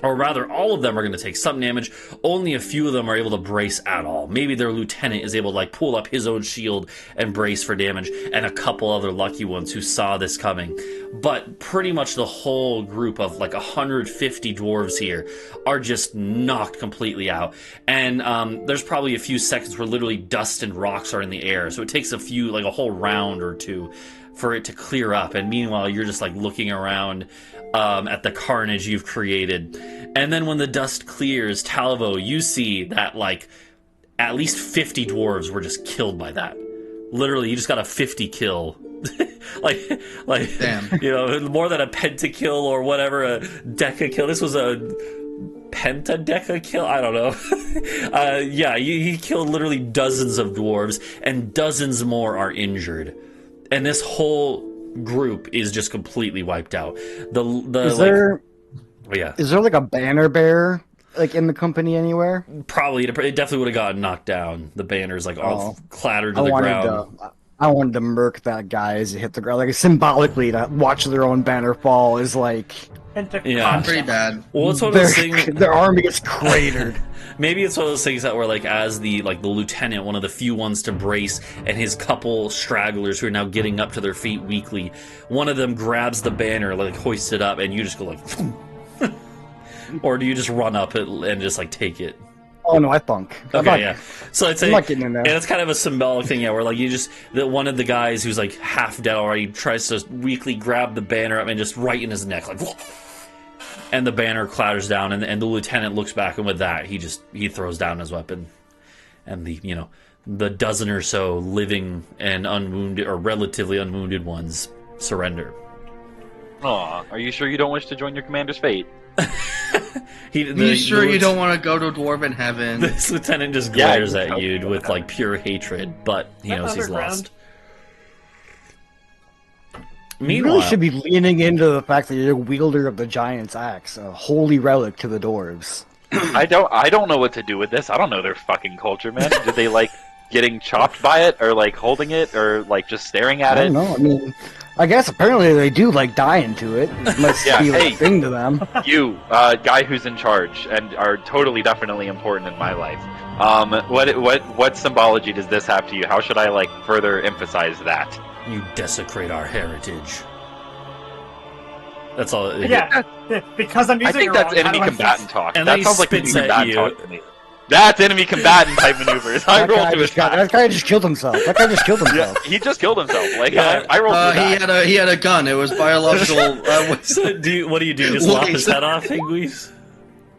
Or rather, all of them are going to take some damage. Only a few of them are able to brace at all. Maybe their lieutenant is able to pull up his own shield and brace for damage, and a couple other lucky ones who saw this coming. But pretty much the whole group of 150 dwarves here are just knocked completely out. And there's probably a few seconds where literally dust and rocks are in the air. So it takes a whole round or two for it to clear up. And meanwhile, you're just looking around at the carnage you've created. And then when the dust clears, Talvo, you see that at least 50 dwarves were just killed by that. Literally, you just got a 50 kill. Damn. More than a pentakill or whatever, a decakill. This was a pentadecakill? I don't know. He killed literally dozens of dwarves, and dozens more are injured. And this whole group is just completely wiped out. Is there a banner bearer in the company anywhere? Probably. It definitely would have gotten knocked down. The banner's all clattered to the ground. I wanted to murk that guy as he hit the ground. Symbolically to watch their own banner fall is pretty bad. Well, it's one of those things. Their army gets cratered. Maybe it's one of those things that were as the lieutenant, one of the few ones to brace, and his couple stragglers who are now getting up to their feet weakly. One of them grabs the banner, hoists it up, and you just go or do you just run up and just take it? Oh no, I thunk. Okay, So I'd say, I'm not getting in there. And it's kind of a symbolic thing, where you just one of the guys who's half dead already tries to weakly grab the banner up and just right in his neck, and the banner clatters down, and the lieutenant looks back, and with that, he throws down his weapon, and the dozen or so living and unwounded or relatively unwounded ones surrender. Aw, are you sure you don't wish to join your commander's fate? You sure you don't want to go to Dwarven Heaven? This lieutenant just glares at you with pure hatred, but he knows he's lost. Meanwhile, you really should be leaning into the fact that you're a wielder of the giant's axe, a holy relic to the dwarves. I don't know what to do with this. I don't know their fucking culture, man. Do they getting chopped by it, or holding it, or just staring at it? I don't know. I mean, I guess apparently they do dying to it. It must be a thing to them. You, guy who's in charge and are totally definitely important in my life. What symbology does this have to you? How should I further emphasize that? You desecrate our heritage. That's all. Because I'm using. I think that's enemy combatant talk. And that sounds like enemy combatant talk to me. That's enemy combatant type maneuvers. I rolled to his back. That guy just killed himself. Yeah, he just killed himself. I rolled to his back. He had a gun. It was biological. So what do you do? Just lop his head off, Hingwis?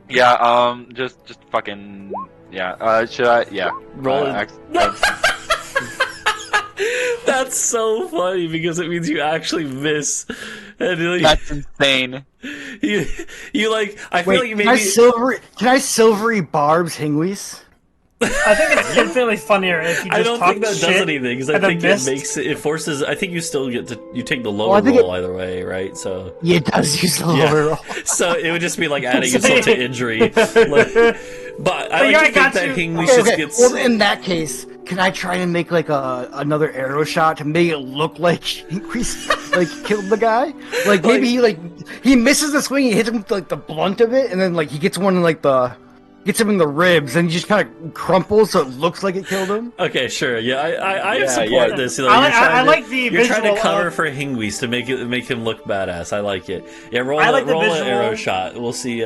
Yeah. Just fucking. Yeah. Should I? Yeah. Roll it. That's so funny because it means you actually miss. And that's insane. You I feel like maybe can I silvery barbs Hingwis? I think it's infinitely funnier if you just I don't talk think that shit does anything because I and then think it missed. makes it forces. I think you still get to take the I lower think roll either way, right? So Yeah, it does use the Yeah. lower roll. so it would just be like adding insult to injury. Like, but I But yeah, I like to think got that you. Hingwis Okay, just okay. gets. Well, in that case, can I try and make like another arrow shot to make it look like Hingwis like killed the guy? Like maybe he misses the swing, he hits him with like the blunt of it, and then like he gets one in like gets him in the ribs, and he just kind of crumples so it looks like it killed him. Okay, sure. Yeah, I Yeah, support yeah. this. You I like the You're trying to visual cover of- for Hingwis to make him look badass. I like it. Yeah, roll I like the roll an visual- arrow shot. We'll see.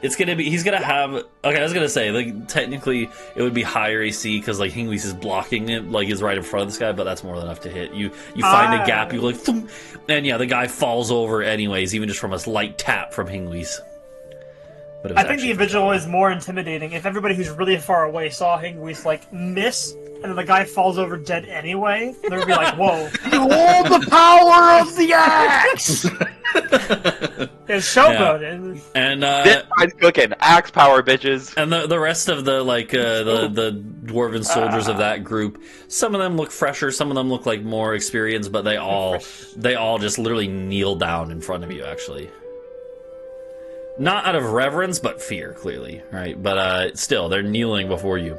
It's gonna be. He's gonna have. Okay, I was gonna say like technically it would be higher AC because like Hingwis is blocking it, like is right in front of this guy, but that's more than enough to hit. You find a gap. You like, thump, and yeah, the guy falls over anyways, even just from a light tap from Hingwis. But it was I think the actually- visual is more intimidating if everybody who's really far away saw Hingwis like miss, and then the guy falls over dead anyway. They would be like, "Whoa!" You hold the power of the axe. It's showboat. And This guy's cooking. Axe power, bitches. And the rest of the the dwarven soldiers of that group, some of them look fresher, some of them look like more experienced, but they all just literally kneel down in front of you, actually. Not out of reverence, but fear, clearly, right? But still, they're kneeling before you.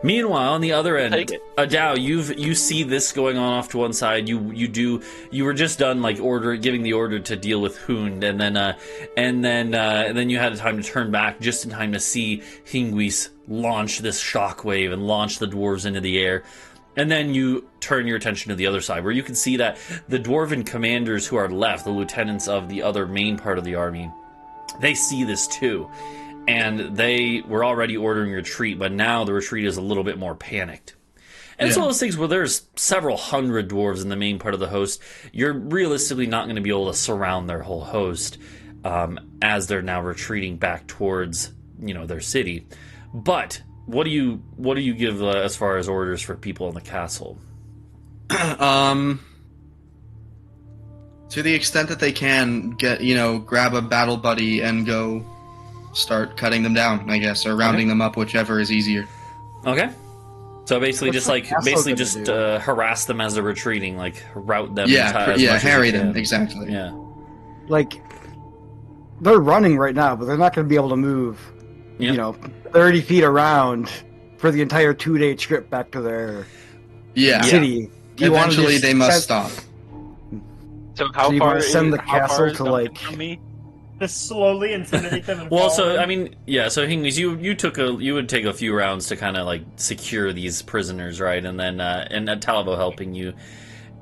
Meanwhile, on the other end, Take it. Adau, you see this going on off to one side. You were just done like giving the order to deal with Hund, and then you had time to turn back just in time to see Hingwis launch this shockwave and launch the dwarves into the air. And then you turn your attention to the other side, where you can see that the dwarven commanders who are left, the lieutenants of the other main part of the army, they see this too. And they were already ordering retreat, but now the retreat is a little bit more panicked. And it's one of those things where there's several hundred dwarves in the main part of the host. You're realistically not going to be able to surround their whole host as they're now retreating back towards, their city. But what do you give as far as orders for people in the castle? To the extent that they can get, grab a battle buddy and go start cutting them down, I guess, or rounding them up, whichever is easier. Okay. So basically, What's the castle gonna do? harass them as they're retreating, like route them. Yeah, as much as harry you them, can. exactly. Yeah. Like they're running right now, but they're not going to be able to move. Yep. 30 feet around for the entire 2-day trip back to their Yeah. city. Do you wanna Eventually, just they must send- stop. So how So you far wanna is send the how castle far is to, Duncan like- from me? Just slowly intimidate them. And Well, follow so them. I mean, yeah. So Hingwis, you would take a few rounds to kind of like secure these prisoners, right? And then and Talvo helping you,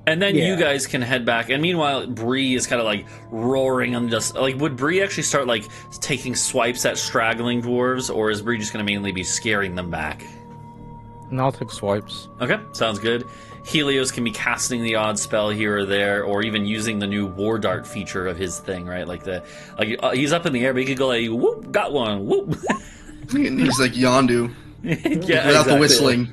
and then you Yeah. guys can head back. And meanwhile, Bree is kind of like roaring and just like, would Bree actually start like taking swipes at straggling dwarves, or is Bree just going to mainly be scaring them back? And I'll take swipes. Okay, sounds good. Helios can be casting the odd spell here or there, or even using the new war dart feature of his thing, right? Like he's up in the air, but he could go like, whoop, got one, whoop. He's like Yondu, Yeah, without exactly. the whistling.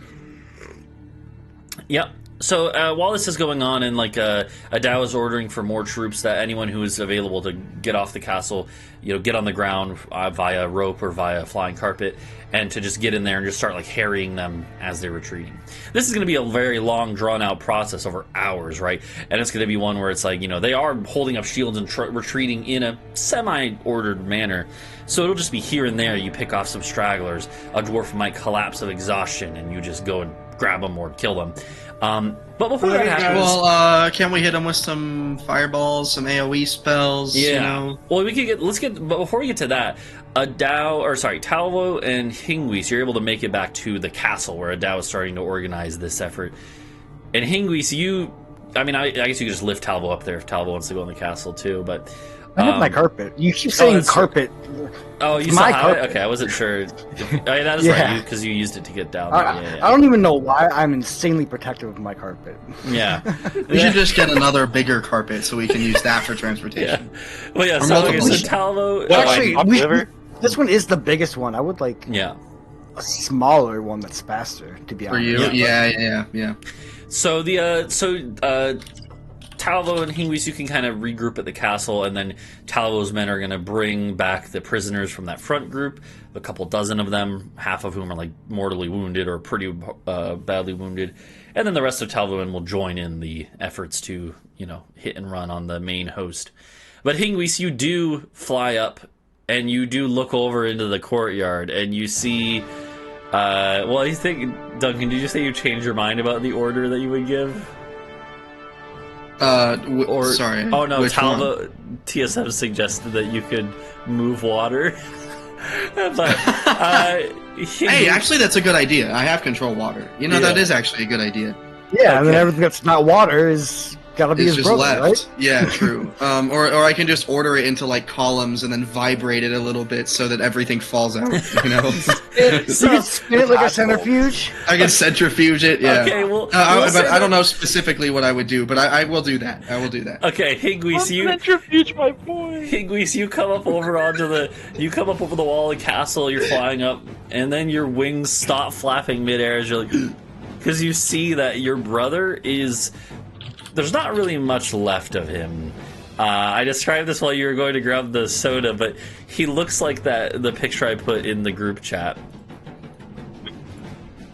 Yep. So while this is going on, and like Adau is ordering for more troops, that anyone who is available to get off the castle, get on the ground via rope or via flying carpet, and to just get in there and just start like harrying them as they're retreating. This is going to be a very long, drawn-out process over hours, right? And it's going to be one where it's like, they are holding up shields and retreating in a semi-ordered manner. So it'll just be here and there. You pick off some stragglers. A dwarf might collapse of exhaustion, and you just go and grab them or kill them. But before that happens, Well, can we hit them with some fireballs, some AoE spells? yeah. Well, but before we get to that, Talvo and Hingwis, you're able to make it back to the castle where Adau is starting to organize this effort. And Hingwis, I guess you could just lift Talvo up there if Talvo wants to go in the castle too, but I have my carpet. You keep saying that's carpet. Oh, you It's still my have carpet. it? Okay, I wasn't sure. That is Yeah. right, because you used it to get down there. I don't even know why I'm insanely protective of my carpet. Yeah. We should just get another bigger carpet so we can use that for transportation. Well, yeah, Or so multiple. Talvo... Well, Actually, like, liver? this one is the biggest one. I would like yeah. a smaller one that's faster, to be For honest. you? Yeah. So Talvo and Hingwis, you can kind of regroup at the castle, and then Talvo's men are going to bring back the prisoners from that front group, a couple dozen of them, half of whom are like mortally wounded or pretty badly wounded, and then the rest of Talvoin will join in the efforts to, hit and run on the main host. But Hingwis, you do fly up, and you do look over into the courtyard, and you see... I think, Duncan, did you say you changed your mind about the order that you would give? Sorry. Oh no, which Talvo one? TSM suggested that you could move water. But, Hey, actually, that's a good idea. I have control water. That is actually a good idea. Yeah, and then everything that's not water is gotta be It's his just brother, left. right? Yeah, true. Or I can just order it into like columns and then vibrate it a little bit so that everything falls out. You can spin it like a centrifuge. I can centrifuge it. Yeah. Okay, well, but I don't know specifically what I would do, but I will do that. I will do that. Okay, Hingwis, Centrifuge, my boy. Hingwis, you come up over the wall of the castle. You're flying up, and then your wings stop flapping midair as you're like, because you see that your brother is. There's not really much left of him. I described this while you were going to grab the soda, but he looks like the picture I put in the group chat.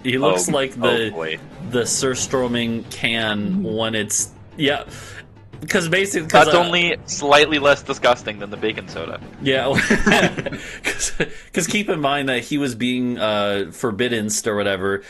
He looks like the Surstroming can when it's... Yeah, because basically... That's only slightly less disgusting than the bacon soda. Yeah, because keep in mind that he was being forbiddenced or whatever,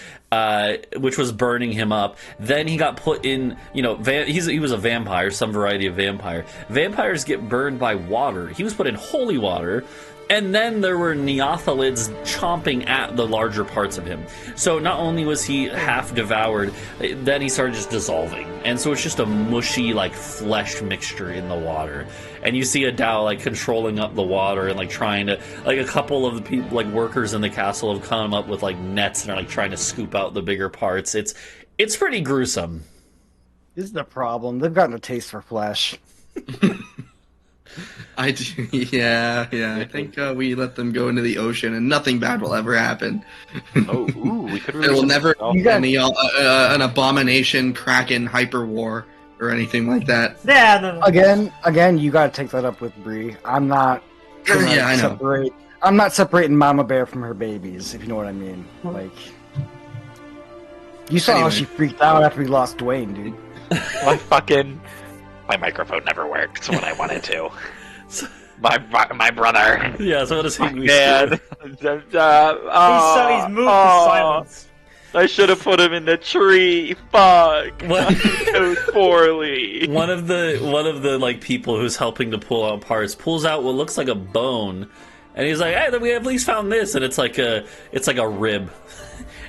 which was burning him up. Then he got put in, he was a vampire, some variety of vampire. Vampires get burned by water. He was put in holy water, and then there were neothalids chomping at the larger parts of him. So not only was he half devoured, then he started just dissolving. And so it's just a mushy, like, flesh mixture in the water. And you see Adau, like, controlling up the water and, like, trying to... Like, a couple of the people, like, workers in the castle have come up with, like, nets and are, like, trying to scoop out the bigger parts. It's pretty gruesome. This is the problem. They've gotten a taste for flesh. I do, yeah. I think we let them go into the ocean, and nothing bad will ever happen. We could really... There will never be be an abomination, kraken, hyper war, or anything like that. Yeah, no. Again, you gotta take that up with Bree. I'm not. Yeah, I know. I'm not separating Mama Bear from her babies, if you know what I mean. Like, you saw how she freaked out after we lost Dwayne, dude. My microphone never worked when I wanted to. My brother. Yeah, so what does Hingwis Man. He's moved to silence. I should have put him in the tree. Fuck. Goes poorly. One of the like people who's helping to pull out parts pulls out what looks like a bone, and he's like, "Hey, then we at least found this," and it's like a rib.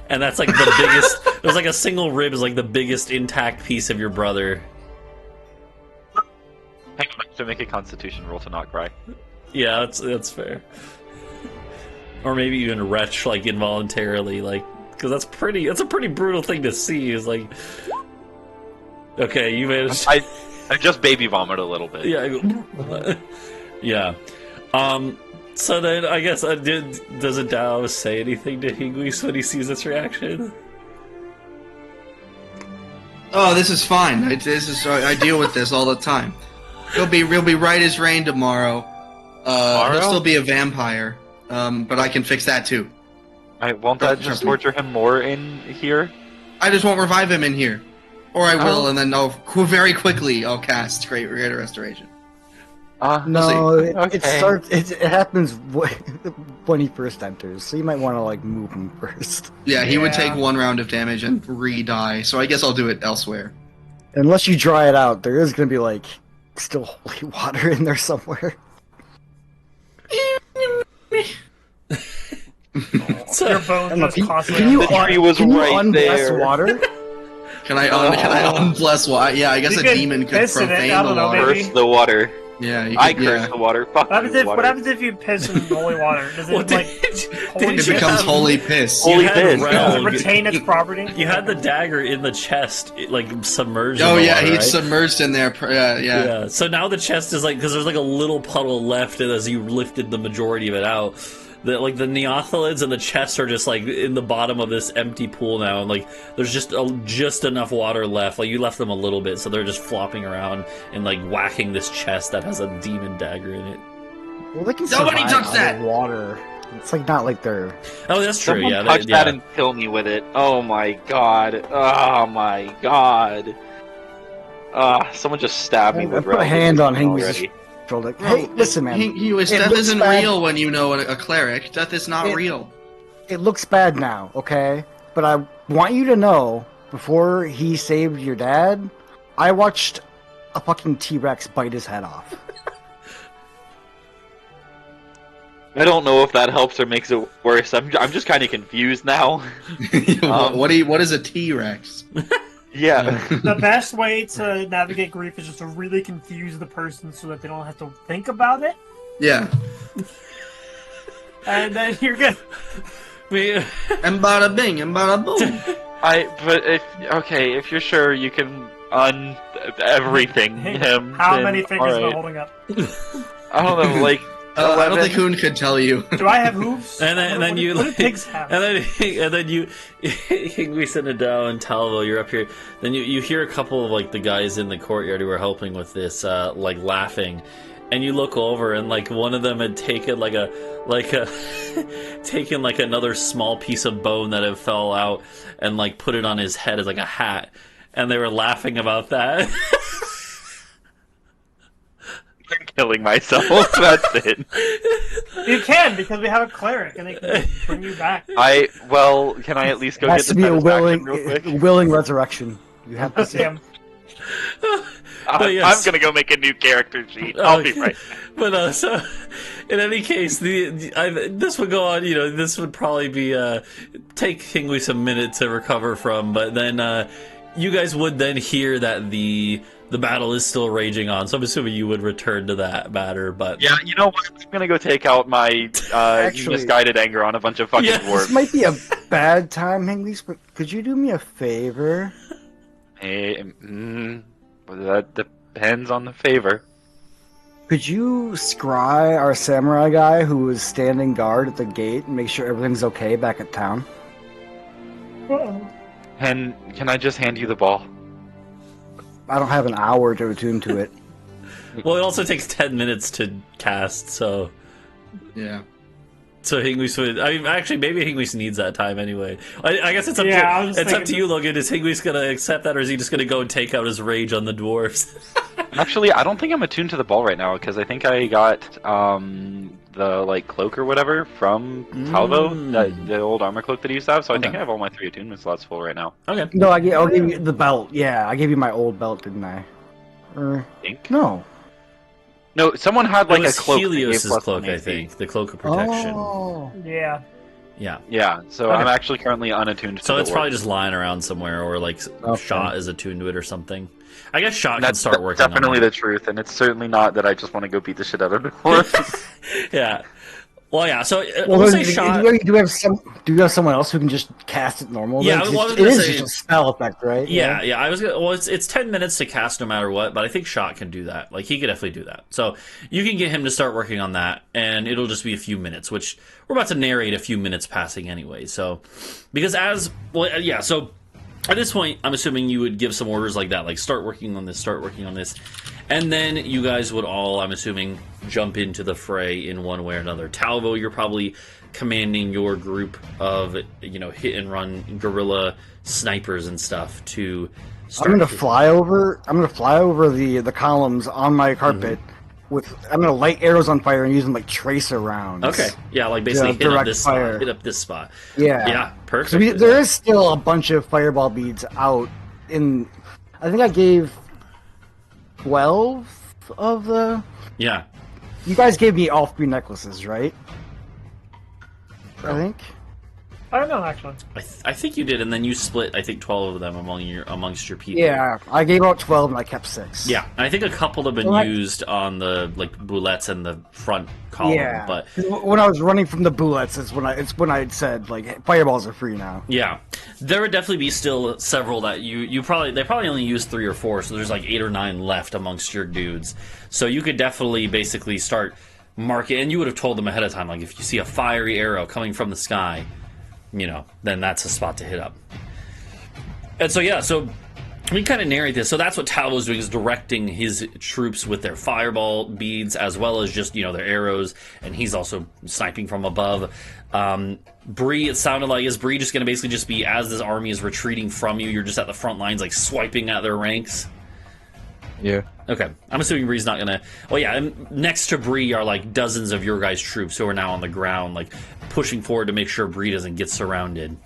And that's like the biggest. There's like a single rib is like the biggest intact piece of your brother. To make a Constitution roll to not cry. Yeah, that's fair. Or maybe even retch like involuntarily, like because that's a pretty brutal thing to see. Is like, okay, you managed. I just baby vomit a little bit. Yeah, yeah. So then I guess does Adau say anything to Hingwis when he sees this reaction? Oh, this is fine. I deal with this all the time. He'll be right as rain tomorrow. He'll still be a vampire, but I can fix that too. Won't that just torture him more in here? I just won't revive him in here, or I will, and then very quickly I'll cast Greater Restoration. No, it starts. It happens when he first enters, so you might want to like move him first. Yeah, he would take 1 round of damage and re-die. So I guess I'll do it elsewhere. Unless you dry it out, there is going to be like still holy water in there somewhere. So, your bones just constantly. The tree was right there. Water? Can I unbless water? Yeah, I guess You a could demon could piss in it, profane I the don't know, water. maybe. Curse the water. Yeah, I curse the water. Fuck What water. happens if you piss in holy water? Does it Well, It becomes holy piss. Holy you had piss. Does it Relg. retain its property? You had the dagger in the chest, like submerged. Oh in the yeah, water, he's right? submerged in there. Yeah. So now the chest is like because there's like a little puddle left as you lifted the majority of it out. the neothalids and the chests are just like in the bottom of this empty pool now, and like there's just enough water left. Like you left them a little bit, so they're just flopping around and like whacking this chest that has a demon dagger in it. Well, they can Nobody survive touch out that! of water. It's like not like they're. Oh, that's true. Someone Yeah, touch that and kill me with it. Oh my god. Oh my god. Someone just stabbed me I with put a hand on Hingwis' already. shoulder. Hey, listen, man. Hingwis, It death looks isn't bad. real when you know a cleric. Death is not real. It looks bad now, okay? But I want you to know, before he saved your dad, I watched a fucking T-Rex bite his head off. I don't know if that helps or makes it worse. I'm just kind of confused now. What is a T-Rex? Yeah. The best way to navigate grief is just to really confuse the person so that they don't have to think about it, Yeah. and then you're good. And bada bing and bada boom. But if you're sure you can everything him. How then many fingers am I alright. holding up? I don't know, like I don't think Hoon could tell you. Do I have hooves? And then what you what do like, pigs have? and then you Hingwis and Adau and Talvo, you're up here. Then you hear a couple of like the guys in the courtyard who are helping with this like laughing, and you look over and like one of them had taken like a taken like another small piece of bone that had fell out and like put it on his head as like a hat, and they were laughing about that. I'm killing myself. That's it. You can, because we have a cleric and they can bring you back. Can I at least go It get has the to be a satisfaction real quick? willing resurrection. You have to say. Damn. yes. I'm gonna go make a new character sheet. I'll be right back. But so, in any case, this would go on. You know, this would probably be take Hingwis a minute to recover from. But then you guys would then hear that the battle is still raging on. So I'm assuming you would return to that matter. But Yeah, you know what? I'm gonna go take out my Actually- misguided anger on a bunch of fucking Yeah. This dwarves. might be a bad time, Hingwis, but could you do me a favor? Hey, well, that depends on the favor. Could you scry our samurai guy who was standing guard at the gate and make sure everything's okay back at town? And can I just hand you the ball? I don't have an hour to attune to it. well, it also takes 10 minutes to cast. So Yeah. Hingwis would. I mean, actually, maybe Hingwis needs that time anyway. I guess it's up Yeah, I to was it's up to thinking you, Logan. Is Hingwis gonna accept that, or is he just gonna go and take out his rage on the dwarves? Actually, I don't think I'm attuned to the ball right now because I think I got the like cloak or whatever from Talvo, the old armor cloak that he used to have. So I think I have all my 3 attunement slots full right now. Okay. No, I'll give you the belt. Yeah, I gave you my old belt, didn't I? I think. No. No, someone had like it a was cloak. that gave Helios' plus cloak, 1 I AC. think. The cloak of protection. Oh. Yeah. Yeah. Yeah, so Okay. I'm actually currently unattuned to So the it's orb. probably just lying around somewhere, or like Okay. Shot is attuned to it or something. I guess Shot can That's start working on definitely it. the truth, and it's certainly not that I just want to go beat the shit out of the horse. Yeah. Well, yeah. So Well, we'll say do, Shot. do you have someone else who can just cast it normal? Yeah, then? 'Cause well, I was it gonna is say- just a spell effect, right? Yeah, yeah. I was gonna. Well, it's 10 minutes to cast no matter what, but I think Shot can do that. Like he could definitely do that. So you can get him to start working on that, and it'll just be a few minutes. Which we're about to narrate a few minutes passing anyway. So because yeah. So at this point, I'm assuming you would give some orders like that, like start working on this, and then you guys would all, I'm assuming, jump into the fray in one way or another. Talvo, you're probably commanding your group of hit and run guerrilla snipers and stuff to start. I'm gonna fly over the columns on my carpet I'm gonna light arrows on fire and use them like tracer rounds. Okay, yeah, like basically hit up direct this fire. spot, hit up this spot. Yeah. Yeah, perfect. So there is still a bunch of fireball beads out in. I think I gave 12 of the. Yeah, You guys gave me all 3 necklaces, right? I think. I don't know, actually. I think you did, and then you split, I think, 12 of them amongst your people. Yeah, I gave out 12 and I kept 6. Yeah, and I think a couple have been Well, used on the like boulettes and the front column. Yeah, But when I was running from the bullets, it's when I said like fireballs are free now. yeah, there would definitely be still several that they probably only used 3 or 4, so there's like 8 or 9 left amongst your dudes. So you could definitely basically start mark it, and you would have told them ahead of time, like if you see a fiery arrow coming from the sky, then that's a spot to hit up. And so so we kind of narrate this. So that's what Talvo's doing, is directing his troops with their fireball beads as well as just their arrows, and he's also sniping from above. Bree, it sounded like, is Bree just going to basically just be, as this army is retreating from you, you're just at the front lines, like swiping at their ranks? Yeah. Okay, I'm assuming Bree's not gonna. Well, yeah, and next to Bree are like dozens of your guys' troops who are now on the ground, like pushing forward to make sure Bree doesn't get surrounded.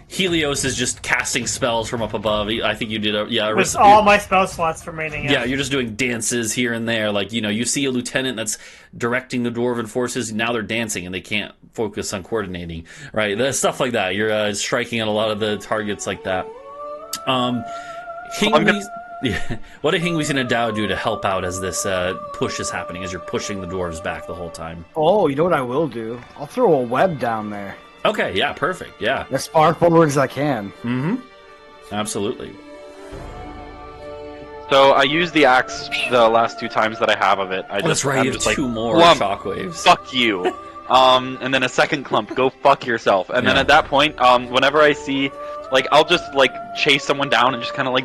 Helios is just casting spells from up above. I think you did with all my spell slots remaining. Yeah, you're just doing dances here and there. Like you see a lieutenant that's directing the dwarven forces. Now they're dancing and they can't focus on coordinating. Right, stuff like that. You're striking at a lot of the targets like that. Hingwis. Yeah. What did Hingwis and Adau do to help out as this push is happening, as you're pushing the dwarves back the whole time? Oh, you know what I will do? I'll throw a web down there. Okay, yeah, perfect, yeah. As far forward as I can. Mm-hmm. Absolutely. So I used the axe the last 2 times that I have of it. That's right, you have 2 more clump, shockwaves. Fuck you. And then a second clump, go fuck yourself. And then at that point, whenever I see, I'll just, chase someone down and just kind of,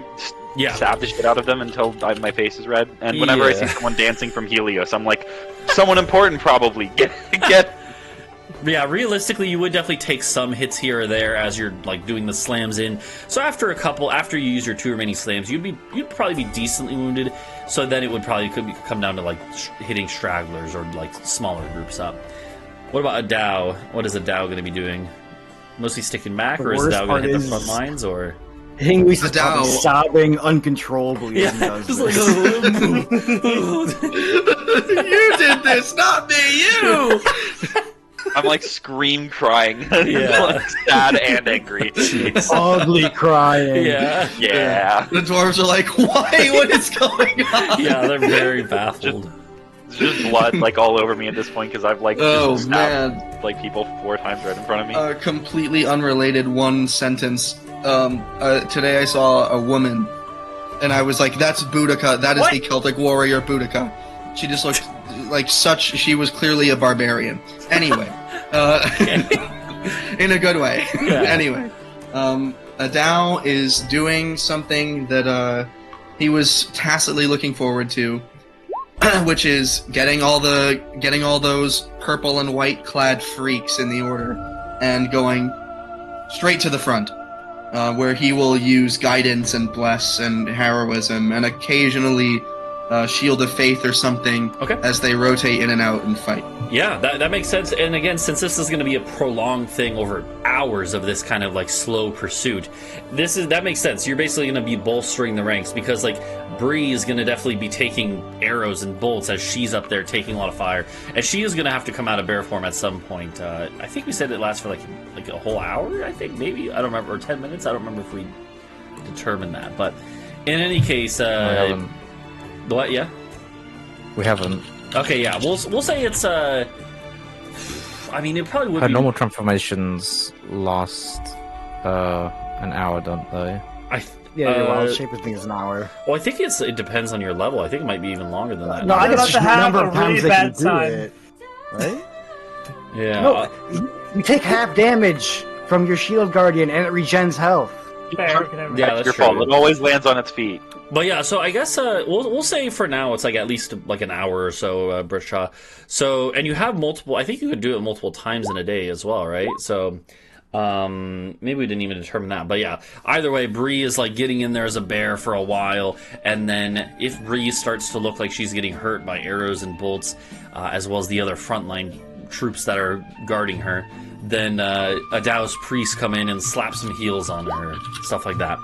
stab the shit out of them until my face is red. And whenever I see someone dancing from Helios, I'm like, someone important probably. Get. Yeah, realistically, you would definitely take some hits here or there as you're doing the slams in. So after you use your 2 remaining slams, you'd probably be decently wounded. So then it would probably come down to hitting stragglers or smaller groups up. What about Adau? What is Adau going to be doing? Mostly sticking back, or is Adau going to hit the front lines, or? Hingwis is probably sobbing uncontrollably as he does this. You did this, not me, you! I'm scream crying. Sad and angry. Ugly crying. Yeah. The dwarves are like, why? What is going on? Yeah, they're very baffled. Just blood all over me at this point because I've oh just man, stabbed people 4 times right in front of me. Completely unrelated one sentence. Today I saw a woman, and I was like, "That's Boudica. That is the Celtic warrior Boudica." She just looked like such. She was clearly a barbarian. Anyway, in a good way. Yeah. Anyway, Adau is doing something that he was tacitly looking forward to. Which is getting all those purple and white clad freaks in the order and going straight to the front, where he will use guidance and bless and heroism and occasionally shield of faith or something as they rotate in and out and fight. Yeah, that makes sense. And again, since this is going to be a prolonged thing over hours of this kind of slow pursuit, that makes sense. You're basically going to be bolstering the ranks because Bree is going to definitely be taking arrows and bolts as she's up there taking a lot of fire, and she is going to have to come out of bear form at some point. I think we said it lasts for a whole hour. I think maybe, I don't remember, or 10 minutes. I don't remember if we determined that, but in any case, what? Yeah, we haven't. Okay, yeah, we'll say it's I mean, it probably would. Her be... normal transformations last an hour, don't they? Yeah, your wild shape thing is an hour. Well, I think it depends on your level. I think it might be even longer than that. No, I guess just to have number a of times really they can bad do time. it, right? Yeah. No, you take half damage from your shield guardian, and it regens health. Fair, yeah, that's your true. fault. It always lands on its feet. But yeah, so I guess we'll say for now it's at least an hour or so, Britsha. So, and you have multiple. I think you could do it multiple times in a day as well, right? So, maybe we didn't even determine that. But yeah, either way, Bree is getting in there as a bear for a while, and then if Bree starts to look like she's getting hurt by arrows and bolts, as well as the other frontline troops that are guarding her, then Adau's priests come in and slap some heals on her, stuff like that.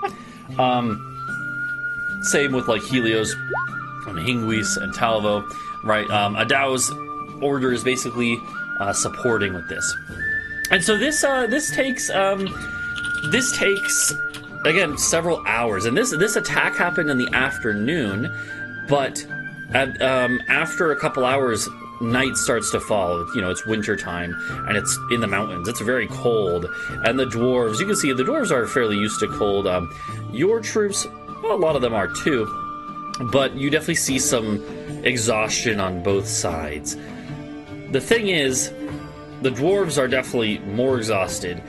Same with Helios and Hingwis and Talvo, right? Adau's order is basically supporting with this, and so this takes again several hours, and this attack happened in the afternoon, but after a couple hours, night starts to fall. It's winter time, and it's in the mountains. It's very cold, and the dwarves, you can see the dwarves are fairly used to cold. Your troops, well, a lot of them are too, but you definitely see some exhaustion on both sides. the thing is, the dwarves are definitely more exhausted,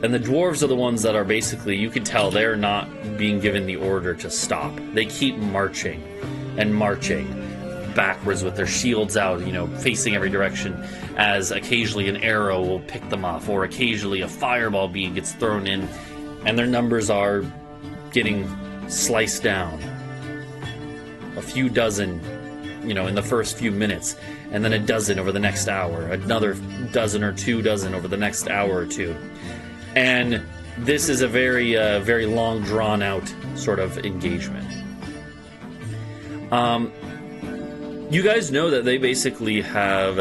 and the dwarves are the ones that are basically, you can tell they're not being given the order to stop. They keep marching and marching backwards with their shields out, facing every direction, as occasionally an arrow will pick them off, or occasionally a fireball beam gets thrown in, and their numbers are getting sliced down. A few dozen, in the first few minutes, and then a dozen over the next hour, another dozen or 2 dozen over the next hour or two. And this is a very, very long, drawn-out sort of engagement. You guys know that they basically have,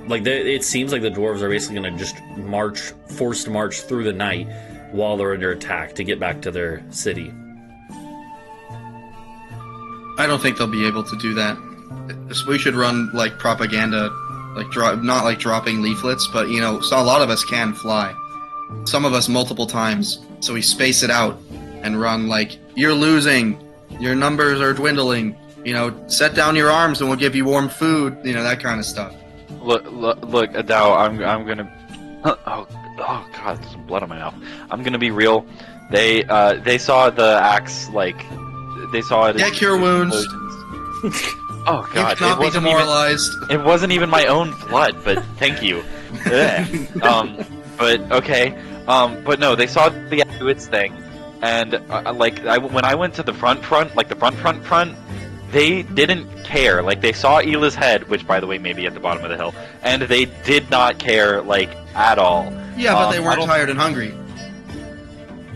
it seems like the dwarves are basically going to just forced march through the night while they're under attack to get back to their city. I don't think they'll be able to do that. We should run propaganda, not like dropping leaflets, but so a lot of us can fly. Some of us multiple times, so we space it out and run you're losing, your numbers are dwindling. Set down your arms and we'll give you warm food. That kind of stuff. Look, Adau, I'm gonna. Oh God, there's some blood on my mouth. I'm gonna be real. They saw the axe they saw it. Get cure wounds. Oh God, you cannot be demoralized. It wasn't even my own blood, but thank you. But okay. But no, they saw the Druid's thing, and when I went to the front, the front. They didn't care. They saw Ela's head, which, by the way, may be at the bottom of the hill, and they did not care, at all. Yeah, but they weren't tired and hungry.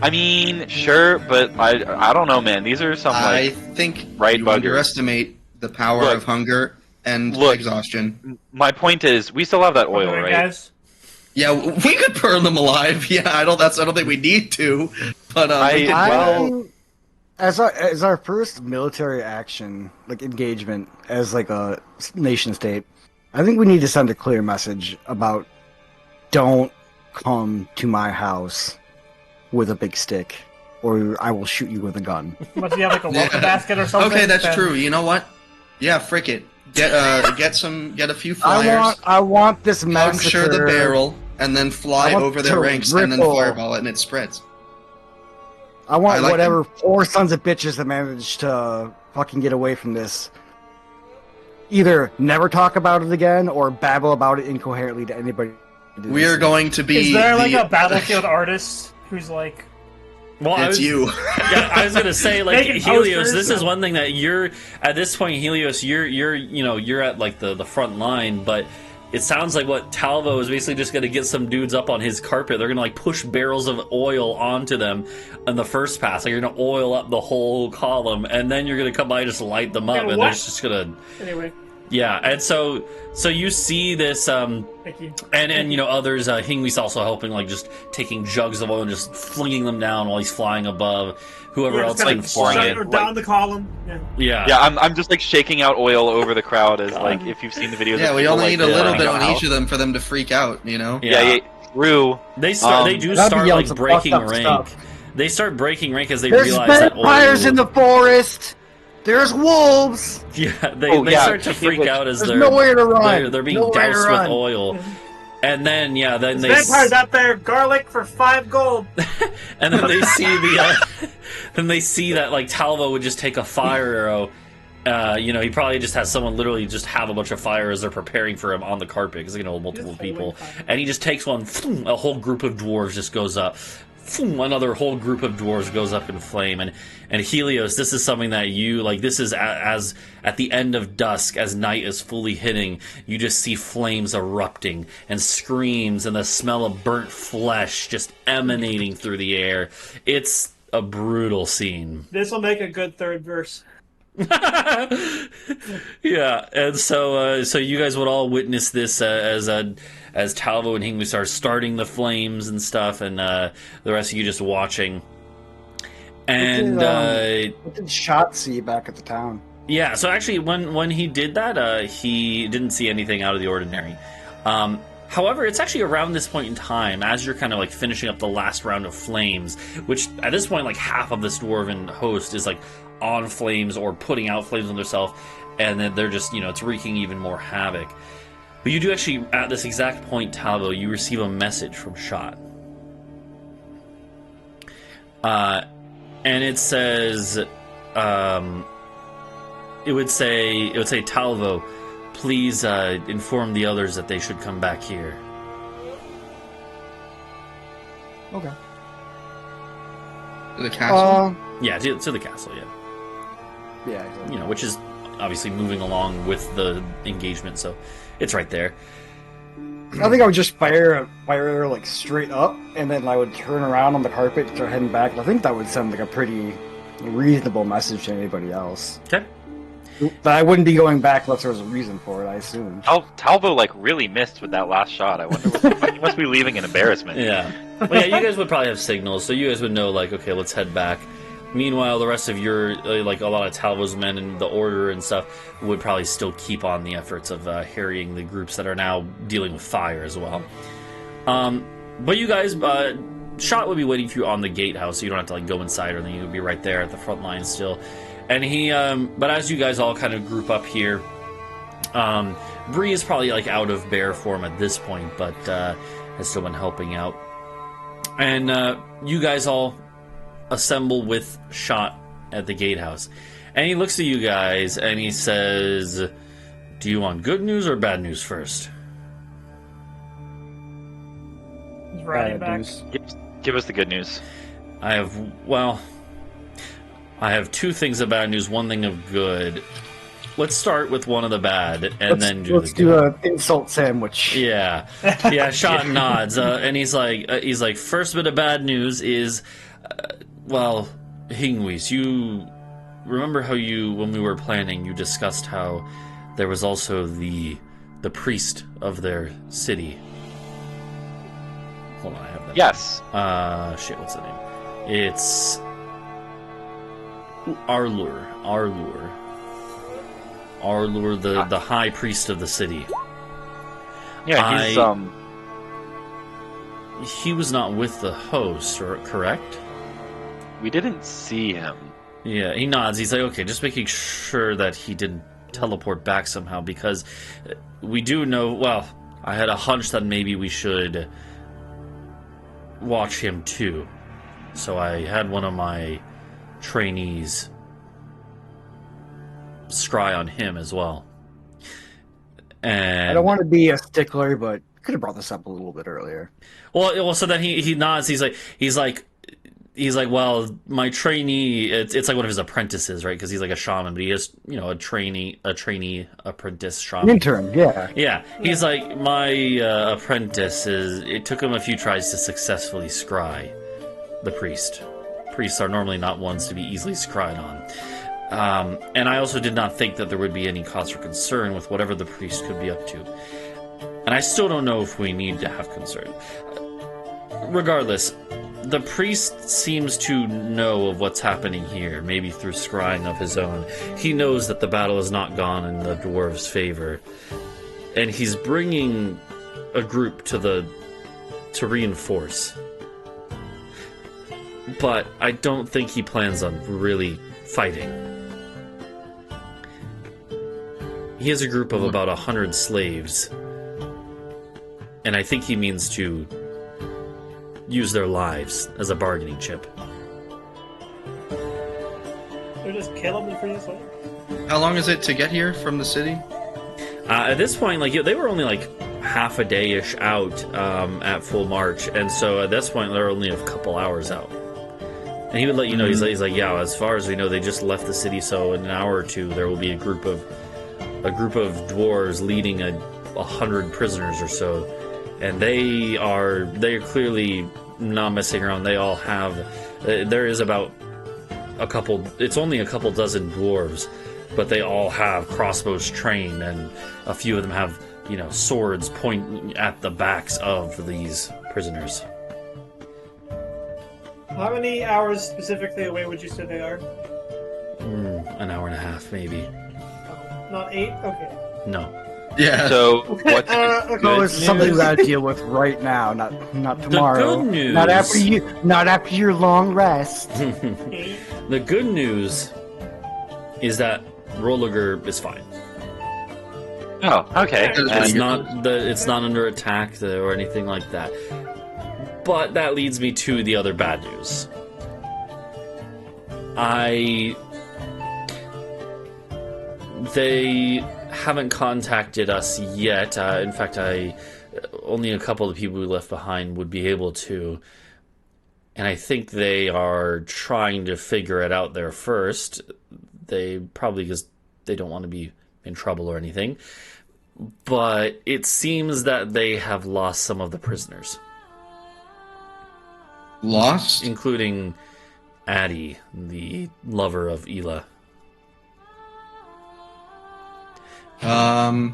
I mean, sure, but I don't know, man. These are some, I think right you buggers. Underestimate the power of hunger and exhaustion. My point is, we still have that oil, right? Guys? Yeah, we could burn them alive. Yeah, I don't think we need to, but As our first military action, engagement as a nation state, I think we need to send a clear message about don't come to my house with a big stick, or I will shoot you with a gun. Must you have a welcome basket or something? Okay, that's true. You know what? Yeah, frick it. Get a few flyers. I want this massacre. Puncture the barrel and then fly over their ranks and then fireball it and it spreads. I want whatever 4 sons of bitches that managed to fucking get away from this. Either never talk about it again or babble about it incoherently to anybody. We are going to be. Is there a battlefield artist who's like? Well, it's you. Yeah, I was gonna say Helios. This is one thing that you're at this point, Helios. You're at the front line, but. It sounds like what Talvo is basically just going to get some dudes up on his carpet. They're going to push barrels of oil onto them in the first pass. You're going to oil up the whole column, and then you're going to come by and just light them up, and they're just going to. Anyway. Yeah, and so you see this, Thank you. and others. Hingwis also helping, just taking jugs of oil and just flinging them down while he's flying above. Whoever else can fly it. Or down the column. Yeah. Yeah, I'm just shaking out oil over the crowd as if you've seen the videos. Yeah, of we people, only need a little bit on out. each of them for them to freak out. Yeah, true. They start breaking rank. They start breaking rank as they There's realize that vampires in the forest. There's wolves. Yeah, they start to freak out as there's nowhere to run. They're being doused with oil. And then There's vampires out there, garlic for 5 gold. And then they see that Talvo would just take a fire arrow. He probably just has someone literally just have a bunch of fire as they're preparing for him on the carpet because multiple people, and he just takes one. A whole group of dwarves just goes up. Another whole group of dwarves goes up in flame, and Helios, this is something that you this is as at the end of dusk, as night is fully hitting, you just see flames erupting and screams and the smell of burnt flesh just emanating through the air. It's a brutal scene. This will make a good third verse. Yeah, and so you guys would all witness this as Talvo and Hingwis are starting the flames and stuff, and the rest of you just watching. And what did Shot see back at the town? Yeah, so actually, when he did that, he didn't see anything out of the ordinary. However, it's actually around this point in time, as you're kind of finishing up the last round of flames, which at this point, half of this dwarven host is on flames or putting out flames on themselves, and then they're just, it's wreaking even more havoc. But you do actually, at this exact point, Talvo, you receive a message from Shot. And it says, it would say, Talvo, please inform the others that they should come back here. Okay. To the castle? Yeah, to the castle, yeah. Yeah, exactly. Which is obviously moving along with the engagement, so it's right there. I think I would just fire like straight up, and then I would turn around on the carpet and start heading back. I think that would sound like a pretty reasonable message to anybody else. Okay. But I wouldn't be going back unless there was a reason for it, I assume. Talvo like really missed with that last shot. I wonder he must be leaving in embarrassment. Yeah. Well, yeah, you guys would probably have signals, so you guys would know, like, okay, let's head back. Meanwhile, the rest of your, like, a lot of Talvo's men and the Order and stuff would probably still keep on the efforts of harrying the groups that are now dealing with fire as well. But you guys, Shot would be waiting for you on the gatehouse, so you don't have to, like, go inside or anything. You would be right there at the front line still. And he, but as you guys all kind of group up here, Bree is probably, like, out of bear form at this point, but has still been helping out. And you guys all assemble with Shot at the gatehouse. And he looks at you guys and he says, do you want good news or bad news first? He's riding back. Give us the good news. I have two things of bad news, one thing of good. Let's start with one of the bad, and then do let's the do good. an insult sandwich. Yeah, Shot nods, and he's like, first bit of bad news is, Hingwis, you remember how when we were planning, you discussed how there was also the priest of their city. Hold on, I have that. Yes. What's the name? It's Arlur, the high priest of the city. Yeah, he was not with the host, correct? We didn't see him. Yeah, he nods. He's like, okay, just making sure that he didn't teleport back somehow, because we do know, I had a hunch that maybe we should watch him too. So I had one of my trainees scry on him as well. And I don't want to be a stickler, but could have brought this up a little bit earlier. Well, so then he nods. He's like, well, my trainee, it's like one of his apprentices, right? Because he's like a shaman, but he is, a trainee apprentice shaman. Intern, yeah. Yeah, he's like, my apprentice it took him a few tries to successfully scry the priest. Priests are normally not ones to be easily scried on. And I also did not think that there would be any cause for concern with whatever the priest could be up to. And I still don't know if we need to have concern. Regardless, the priest seems to know of what's happening here, maybe through scrying of his own. He knows that the battle has not gone in the dwarves' favor, and he's bringing a group to reinforce. But I don't think he plans on really fighting. He has a group of about 100 slaves, and I think he means to use their lives as a bargaining chip. They're just kill them for you. How long is it to get here from the city? At this point, they were only like half a day-ish out at full march, and so at this point they're only a couple hours out. And he would let you know, he's like, yeah, as far as we know, they just left the city, so in an hour or two there will be a group of dwarves leading 100 prisoners or so. And they're clearly not messing around. They all have, there is about it's only a couple dozen dwarves, but they all have crossbows trained, and a few of them have, swords pointing at the backs of these prisoners. How many hours specifically away would you say they are? An hour and a half, maybe. Not 8? Okay. No. Yeah. So what's Okay. So it's something we gotta deal with right now, not tomorrow. The good news. Not after your long rest. The good news is that Rolager is fine. Oh, okay. That is It's pretty good. it's not under attack or anything like that. But that leads me to the other bad news. They haven't contacted us yet. In fact, only a couple of the people we left behind would be able to. And I think they are trying to figure it out there first. They probably because they don't want to be in trouble or anything. But it seems that they have lost some of the prisoners. Lost? Including Addy, the lover of Ela. When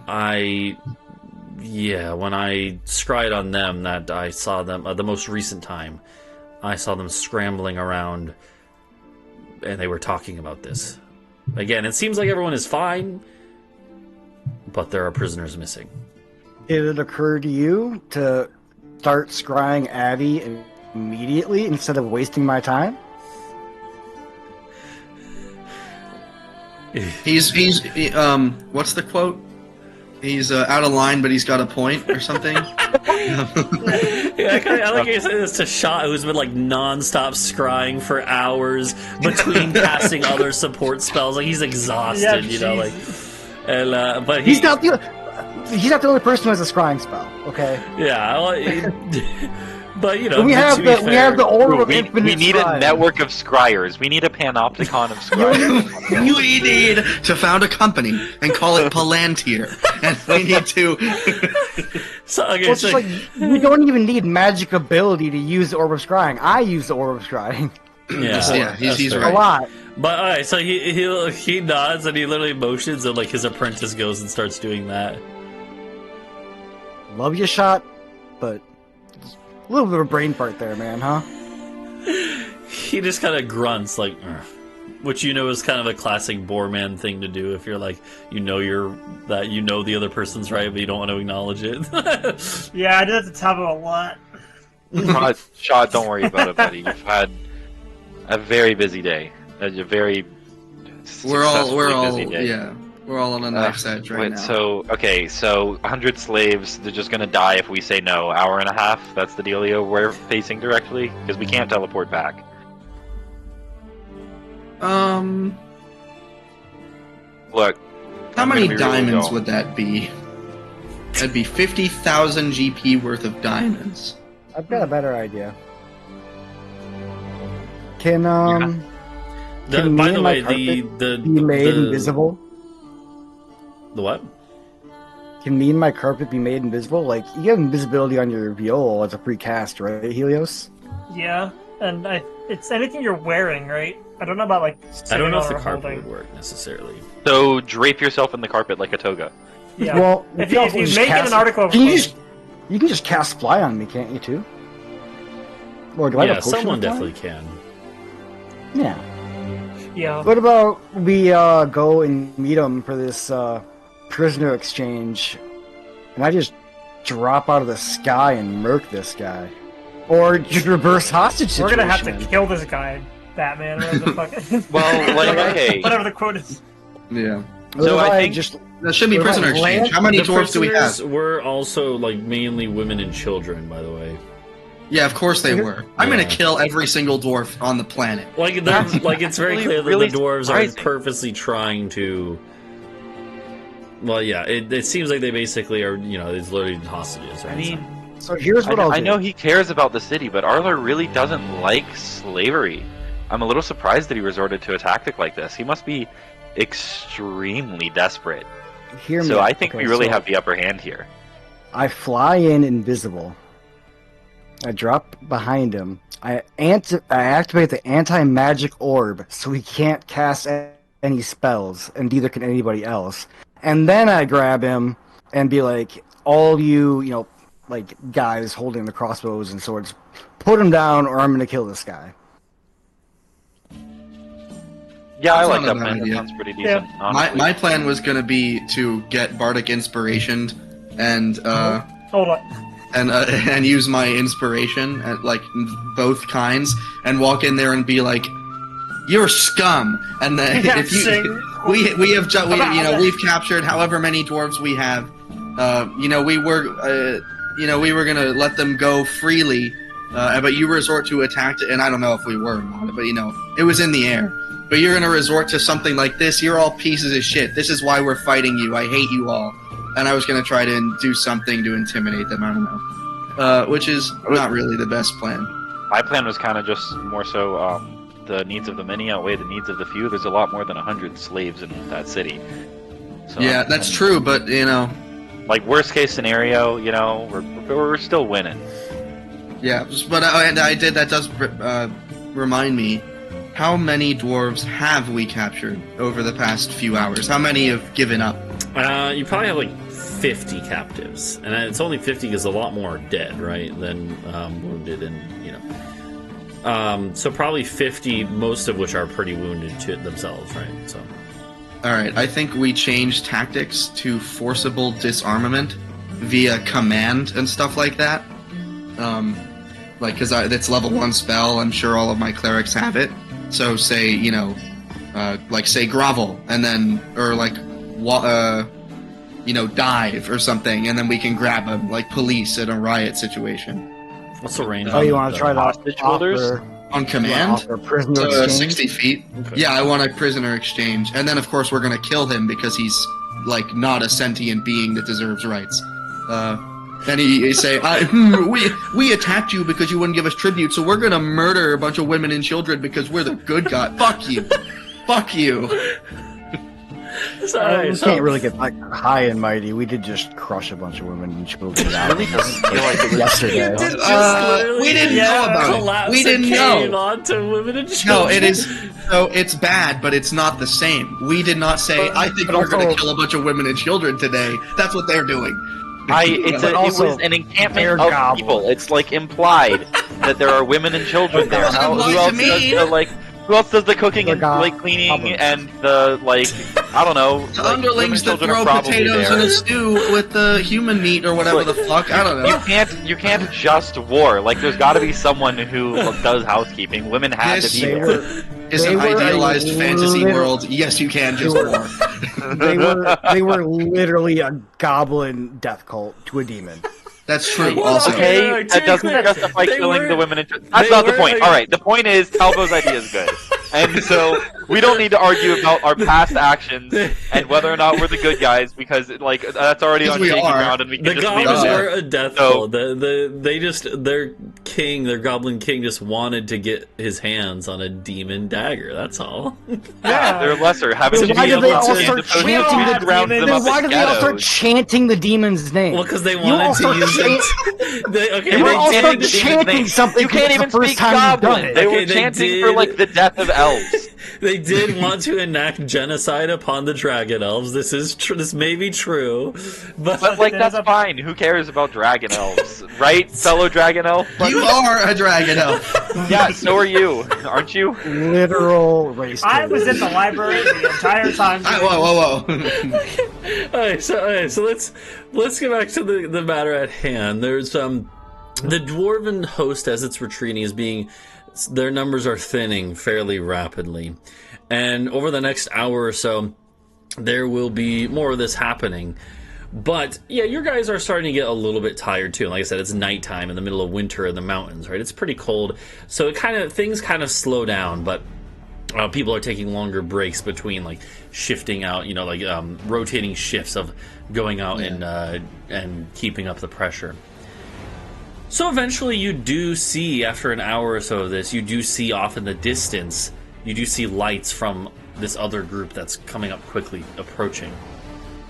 I scryed on them, that I saw them, the most recent time, I saw them scrambling around, and they were talking about this. Again, it seems like everyone is fine, but there are prisoners missing. Did it occur to you to start scrying Addy immediately instead of wasting my time? What's the quote? He's out of line, but he's got a point, or something. Yeah, I like you said this to Shot, who's been like non-stop scrying for hours between casting other support spells. Like he's exhausted, you know. Like, and but He's not the only person who has a scrying spell. Okay. Yeah, well, but you know, we have the order of we infinite. need a network of scryers. We need a panopticon of scryers. We need to found a company and call it Palantir, and we need to. So, okay, Well, it's so, just like you don't even need magic ability to use the orb of scrying. I use the orb of scrying Yeah, he's fair. right. a lot. But alright, so he nods and he literally motions, and like his apprentice goes and starts doing that. Love your shot, but a little bit of a brain fart there, man, huh? He just kind of grunts like, "Ugh," which you know is kind of a classic Boarman thing to do if you're like, you know the other person's right, but you don't want to acknowledge it. Yeah, I did that to Talvo a lot. Shot, don't worry about it, buddy. You've had a very busy day. A very We're all busy day. yeah. We're all on a knife's edge right now. So 100 slaves, they're just gonna die if we say no. Hour and a half, that's the dealio we're facing directly, because we can't teleport back. Look, How I'm many gonna be really diamonds dull. would that be? That'd be 50,000 GP worth of diamonds. I've got a better idea. Can Can me by and the my way, carpet the be made invisible? The what? Can me and my carpet be made invisible? Like, you have invisibility on your viol as a free cast, right, Helios? Yeah, and it's anything you're wearing, right? I don't know about like. I don't know if sitting the or carpet holding. would work necessarily. So drape yourself in the carpet like a toga. Yeah. Well, if you you also just make it cast- an article of Can you clothing. you can just cast fly on me, can't you, too? Or do I have Yeah, a potion someone of fly? definitely can. Yeah. Yeah. What about we go and meet him for this prisoner exchange, and I just drop out of the sky and murk this guy? Or just reverse hostage We're situation. gonna have to kill this guy, Batman, whatever the fuck. Well, like, okay. Whatever the quote is. Yeah. What So if I think- just That should be What prisoner about exchange. land? How many The dwarves do we have? prisoners were also like mainly women and children, by the way. Yeah, of course they were. I'm gonna Yeah. kill every single dwarf on the planet. Like, That's like it's very really, clear that really the dwarves surprising. are purposely trying to. Well, yeah, it seems like they basically are, you know, it's literally hostages. Right? I mean, so here's what I'll do. I know he cares about the city, but Arler really doesn't like slavery. I'm a little surprised that he resorted to a tactic like this. He must be extremely desperate. Hear me So out. I think Okay, we really so have the upper hand here. I fly in invisible. I drop behind him. I activate the anti-magic orb, so he can't cast any spells, and neither can anybody else. And then I grab him and be like, all you know, like guys holding the crossbows and swords, put him down, or I'm gonna kill this guy. Yeah, I That's like not a that bad plan. That idea. sounds pretty decent. Yeah. Honestly. My plan was gonna be to get bardic inspiration and Hold on. and use my inspiration at like both kinds and walk in there and be like, "You're scum," and then Yeah, if you sing we have we've captured however many dwarves we have. We were gonna let them go freely, but you resort to attack, and I don't know if we were or not, but it was in the air. But you're gonna resort to something like this. You're all pieces of shit. This is why we're fighting you. I hate you all. And I was gonna try to do something to intimidate them. I don't know, which is not really the best plan. My plan was kind of just more so the needs of the many outweigh the needs of the few. There's a lot more than 100 slaves in that city. So, yeah, that's true, but like worst case scenario, we're still winning. Yeah, but I did. That does remind me. How many dwarves have we captured over the past few hours? How many have given up? You probably have like 50 captives, and it's only 50 because a lot more are dead, right? Than wounded, and so probably 50, most of which are pretty wounded to themselves, right? So, all right, I think we change tactics to forcible disarmament via command and stuff like that. Because it's level 1 spell. I'm sure all of my clerics have it. So say say grovel, and then dive or something, and then we can grab them like police in a riot situation. What's the range? Oh, you want to try to hostage holders on command? Prisoner exchange? 60 feet. Okay. Yeah, I want a prisoner exchange, and then of course we're gonna kill him because he's not a sentient being that deserves rights. Then he say, we attacked you because you wouldn't give us tribute, so we're gonna murder a bunch of women and children because we're the good guy. Fuck you. Fuck you. Sorry, We can't really get high and mighty. We did just crush a bunch of women and children out Really doesn't feel like it was yesterday. We didn't know about it. We didn't know. Onto women and No, children. it is. So it's bad, but it's not the same. We did not say, I think we're going to kill a bunch of women and children today. That's what they're doing. It was an encampment of people. It's like implied that there are women and children there. Who else does the cooking and cleaning and the I don't know. The underlings that throw potatoes in a stew with the human meat or whatever the fuck. I don't know. You can't just war. There's got to be someone who does housekeeping. Women have to be there. It's an idealized fantasy world. Yes, you can just war. They were literally a goblin death cult to a demon. That's true. Also, okay, that doesn't justify killing the women and children. That's not the point. All right, the point is Talvo's idea is good, and so we don't need to argue about our past actions and whether or not we're the good guys because that's already on shaky ground, and we can just leave it goblins there. are a death cult. Their goblin king just wanted to get his hands on a demon dagger. That's all. Yeah, they're lesser. Why did they all start chanting the demon's name? Well, because they wanted to use they were also chanting something. You can't even speak Goblin. They were chanting for the death of elves. They did want to enact genocide upon the dragon elves. This is this may be true, but that's fine. Who cares about dragon elves, right, fellow dragon elf? You are a dragon elf. Yeah, so are you, aren't you? Literal race. I was in the library the entire time. Whoa. Alright, so let's get back to the matter at hand. There's the dwarven host, as it's retreating, their numbers are thinning fairly rapidly, and over the next hour or so there will be more of this happening. But yeah, your guys are starting to get a little bit tired too. Like I said, it's nighttime in the middle of winter in the mountains, right? It's pretty cold, so things kind of slow down, but people are taking longer breaks between shifting out, rotating shifts of going out and keeping up the pressure. So eventually you do see, after an hour or so of this, you do see off in the distance, you do see lights from this other group that's coming up quickly, approaching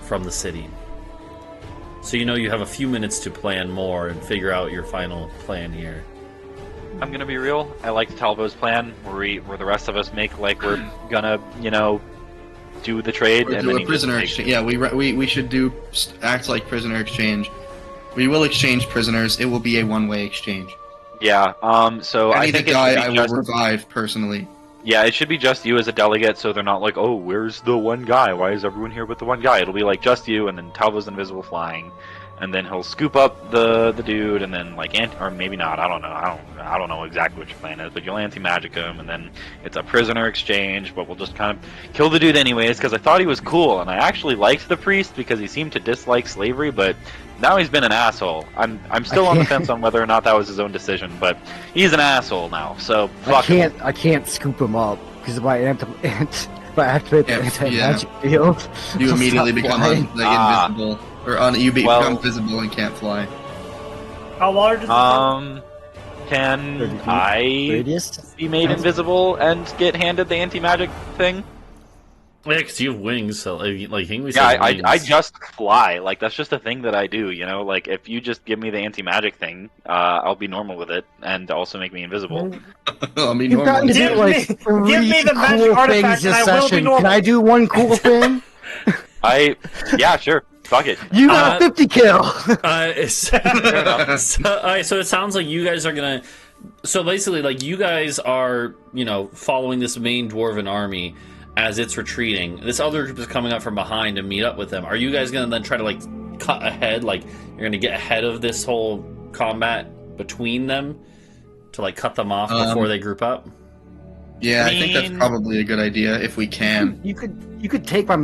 from the city. So you have a few minutes to plan more and figure out your final plan here. I'm gonna be real. I liked Talvo's plan, where the rest of us make we're gonna, do the trade and do then a prisoner exchange. Yeah, we should act like prisoner exchange. We will exchange prisoners. It will be a one-way exchange. Yeah. So I think I will revive personally. Yeah, it should be just you as a delegate, so they're not oh, where's the one guy? Why is everyone here but the one guy? It'll be just you, and then Talvo's invisible flying, and then he'll scoop up the dude, and then like or maybe not. I don't know. I don't know exactly what your plan is, but you'll anti-magic him, and then it's a prisoner exchange. But we'll just kind of kill the dude anyways because I thought he was cool, and I actually liked the priest because he seemed to dislike slavery, but now he's been an asshole. I'm still on the fence on whether or not that was his own decision, but he's an asshole now. So fuck him. I can't scoop him up because if I activate the anti-magic field, You he'll immediately stop become flying. invisible, or you become visible and can't fly. How large is the Can 30 feet I radius? be made invisible and get handed the anti-magic thing? Yeah, because you have wings, so like Hingwis Yeah, has wings. I just fly. Like, that's just a thing that I do, you know? Like, if you just give me the anti-magic thing, I'll be normal with it, and also make me invisible. I mean, You've gotten to Give do like me- three give me the magic cool artifact things and this I will be session. normal. Can I do one cool thing? Yeah, sure. Fuck it. You got a 50 kill. So it sounds like you guys are gonna. So basically, like you guys are, following this main dwarven army as it's retreating. This other group is coming up from behind to meet up with them. Are you guys gonna then try to like cut ahead? Like you're gonna get ahead of this whole combat between them to like cut them off before they group up? Yeah, I I think that's mean- probably a good idea if we can. You could take my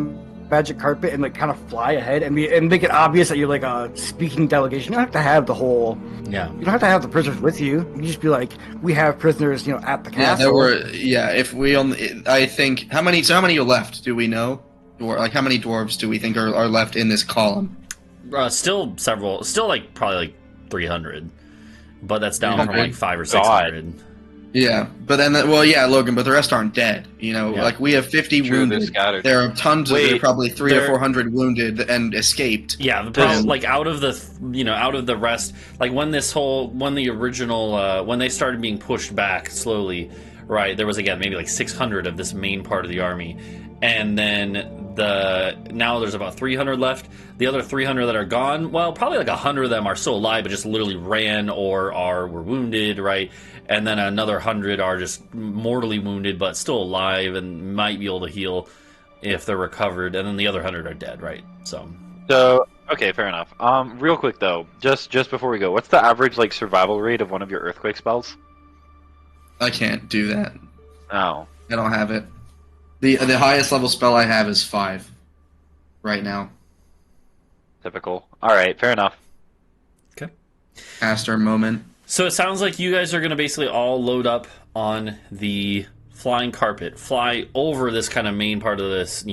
magic carpet and like kind of fly ahead and make it obvious that you're like a speaking delegation. You don't have to have the whole. Yeah. You don't have to have the prisoners with you. You can just be like, we have prisoners, at the Yeah, castle. there were. Yeah, if we only, I think how many are left? Do we know? Or like how many dwarves do we think are left in this column? Still several. Still like probably like 300, but that's down from 300? like 500 or God. 600. Yeah, but then Logan, but the rest aren't dead. Like we have 50 True, they're wounded. scattered. There are tons of. There are Wait, probably 300 or there- 400 wounded and escaped. Yeah, the problem, like out of the rest, like when the original, when they started being pushed back slowly, right? There was again maybe like 600 of this main part of the army, and then now there's about 300 left. The other 300 that are gone, well, probably like 100 of them are still alive, but just literally ran or were wounded, right? And then another 100 are just mortally wounded, but still alive and might be able to heal if they're recovered. And then the other 100 are dead, right? So Okay, fair enough. Real quick though, just before we go, what's the average like survival rate of one of your earthquake spells? I can't do that. Oh, I don't have it. The highest level spell I have is 5 right now. typical. All right, fair enough. Caster moment. So it sounds like you guys are going to basically all load up on the flying carpet, fly over this kind of main part of this,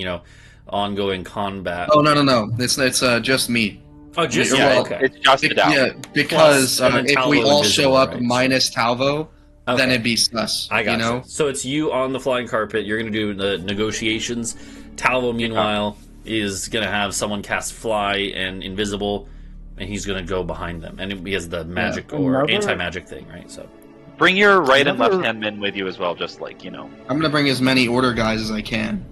ongoing combat. Oh no! It's just me. Oh, just Yeah, okay. It's just Adau. Yeah, because Plus, and then if we Talvo all invisible, show up right? minus Talvo, then Okay. it'd be sus. I got you know. So it's you on the flying carpet. You're going to do the negotiations. Talvo, meanwhile, is going to have someone cast fly and invisible, and he's going to go behind them. And he has the magic or Another- anti-magic thing, right? So Bring your right and Another- left hand men with you as well, just like I'm gonna bring as many order guys as I can.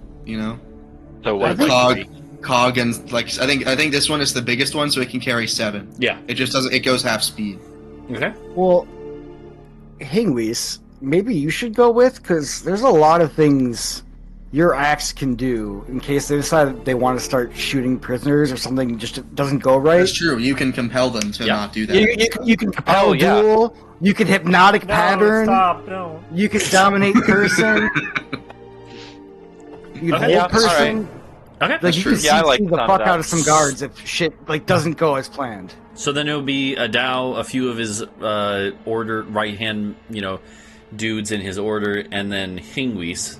So what? Like like, Cog and like I think this one is the biggest one, so it can carry 7. yeah, It just doesn't. It goes half speed. okay. Well, Hingwis, maybe you should go with, because there's a lot of things your axe can do in case they decide they want to start shooting prisoners or something just doesn't go right. That's true. You can compel them to Yeah. not do that. You can compel Oh, yeah. duel. You can hypnotic No, pattern. stop, no. You can dominate person. You can Okay, hold yeah, person. Okay. Like you true. can Yeah, I see like the the sound fuck of out that. of some guards if shit doesn't go as planned. So then it'll be Adau, a few of his order right hand, dudes in his order, and then Hingwis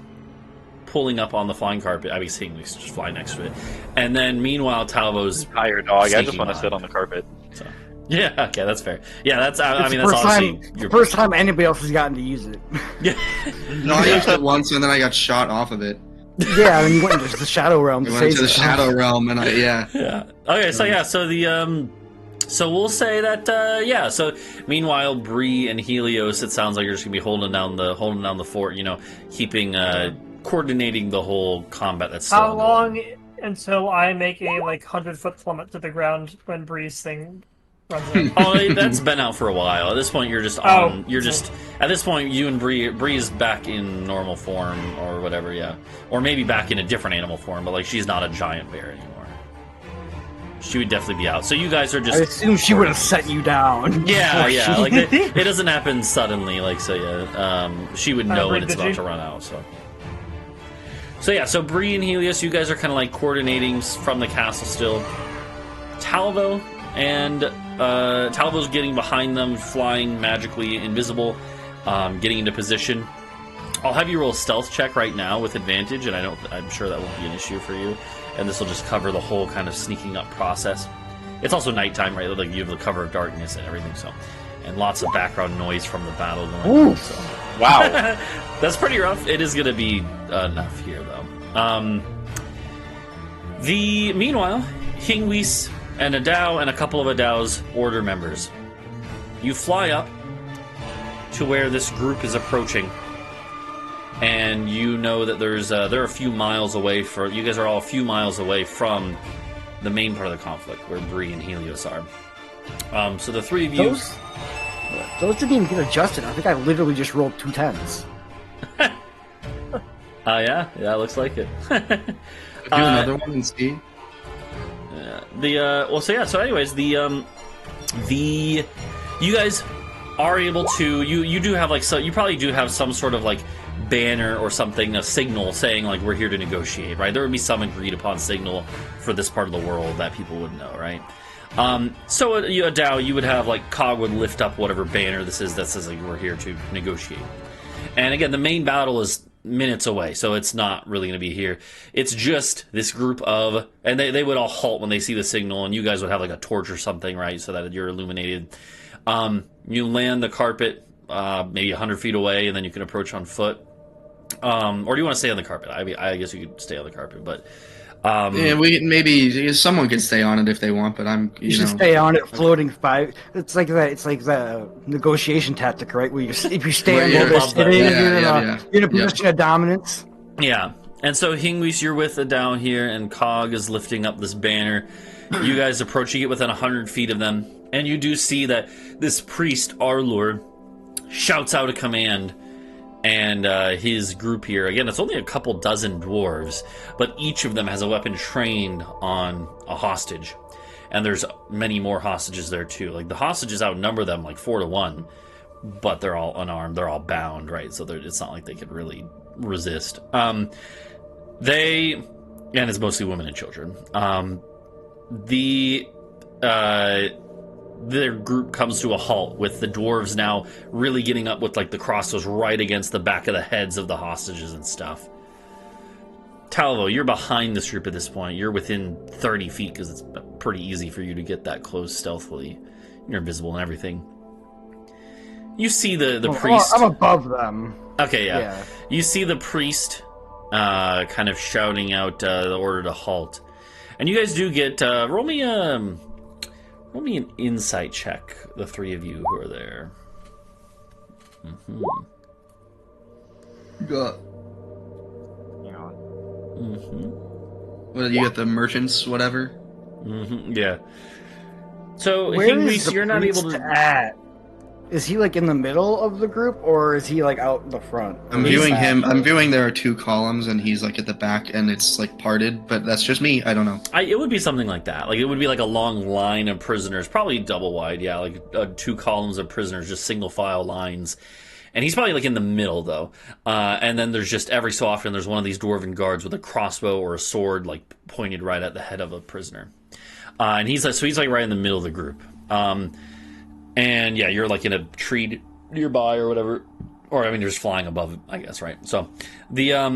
pulling up on the flying carpet. I mean, Hingwis just fly next to it, and then meanwhile Talvo's. Higher dog. I just Sneaking want to by. sit on the carpet. So. Yeah, okay, that's fair. Yeah, that's. I It's mean, the that's first honestly time, your first time anybody else has gotten to use it. Yeah. No, I used it once and then I got shot off of it. Yeah, and then you went into the Shadow Realm to I went save into the yourself. Shadow Realm and Yeah. Okay. So the So we'll say that. So meanwhile, Bree and Helios, it sounds like you're just gonna be holding down the fort. Keeping coordinating the whole combat. That's still How ongoing. long until I make a 100-foot plummet to the ground when Bree's thing runs in? Oh, that's been out for a while. At this point, you're just on. You're just at this point. You and Bree's back in normal form or whatever. Yeah, or maybe back in a different animal form. But she's not a giant bear anymore. She would definitely be out. So you guys are I just... assume she would have set you down. Yeah, before yeah. she- Like it doesn't happen suddenly. Like so, yeah. She would know when it's about to run out. So yeah. So Bree and Helios, you guys are kind of like coordinating from the castle still. Talvo and Talvo's getting behind them, flying magically invisible, getting into position. I'll have you roll a stealth check right now with advantage, and I'm sure that won't be an issue for you. And this will just cover the whole kind of sneaking up process. It's also nighttime, right? Like you have the cover of darkness and everything, so, and lots of background noise from the battle going on. So. Wow. That's pretty rough. It is going to be enough here, though. Meanwhile, Hingwis and Adau and a couple of Adau's order members, you fly up to where this group is approaching. And you know that they're a few miles away you guys are all a few miles away from the main part of the conflict where Bree and Helios are. So the three of you... Those didn't even get adjusted. I think I literally just rolled 2 10s. Yeah, it looks like it. Do another one and see. So anyways, you guys are able to, you do have you probably do have some sort of like banner or something, a signal saying like we're here to negotiate, right? There would be some agreed upon signal for this part of the world that people would know, right? So Adau, you would have like Cog would lift up whatever banner this is that says like we're here to negotiate. And again, the main battle is minutes away, so it's not really going to be here. It's just this group of, and they would all halt when they see the signal, and you guys would have like a torch or something, right, so that you're illuminated. You land the carpet maybe 100 feet away, and then you can approach on foot. Or do you want to stay on the carpet? I guess you could stay on the carpet, but yeah, maybe someone can stay on it if they want, but you should stay on it, floating 5. It's like that. It's like the negotiation tactic, right? Where if you stay on there sitting, you're in a position of dominance. Yeah, and so Hingwis, you're with Adau here, and Cog is lifting up this banner. You guys approaching it within 100 feet of them, and you do see that this priest Arlor shouts out a command. And his group here, again, it's only a couple dozen dwarves, but each of them has a weapon trained on a hostage. And there's many more hostages there, too. Like, the hostages outnumber them, like, 4 to 1, but they're all unarmed, they're all bound, right? So it's not like they could really resist. And it's mostly women and children. Their group comes to a halt with the dwarves now really getting up with like the crossbows right against the back of the heads of the hostages and stuff. Talvo, you're behind this group at this point. You're within 30 feet because it's pretty easy for you to get that close stealthily. You're invisible and everything. You see the priest. I'm above them. Okay, yeah. You see the priest kind of shouting out the order to halt. And you guys do get... roll me an insight check, the three of you who are there. Mm-hmm. Got. Mm-hmm. What, you got the merchants, whatever? Mm-hmm. Yeah. So, Where Hingwis, is the you're not able priest to... at? Is he like in the middle of the group, or is he like out in the front? I'm viewing him. I'm viewing there are 2 columns, and he's like at the back, and it's like parted. But that's just me. I don't know. It would be something like that. Like it would be like a long line of prisoners, probably double wide. Yeah, like 2 columns of prisoners, just single file lines. And he's probably like in the middle though. And then there's just every so often there's one of these dwarven guards with a crossbow or a sword like pointed right at the head of a prisoner. And he's like right in the middle of the group. And yeah, you're like in a tree nearby or whatever, or I mean, you're just flying above, I guess, right? So he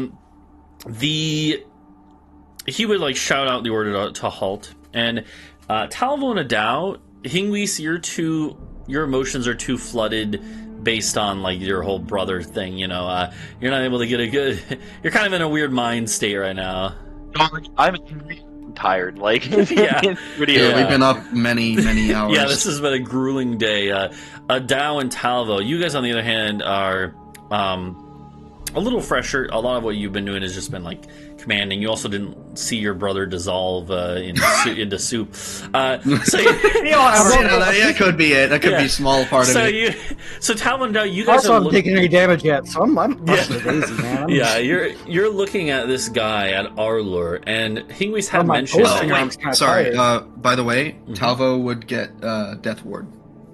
would like shout out the order to halt, and Talvo and Adau, Hingwis, your emotions are too flooded based on like your whole brother thing, you know. You're not able to get a good. You're kind of in a weird mind state right now. I'm tired. Like, yeah, we've been up many hours. Yeah, this has been a grueling day. Adau and Talvo, you guys on the other hand are a little fresher. A lot of what you've been doing has just been like commanding. You also didn't see your brother dissolve into soup. So That could be it. That could be a small part of it. So Talvo, now you guys Also, are I'm taking any damage yet, so I'm busting daisy, man. you're looking at this guy at Arlor, and Hingwis had my mentioned. posting arm's kinda Sorry. tired. By the way, Talvo would get Death Ward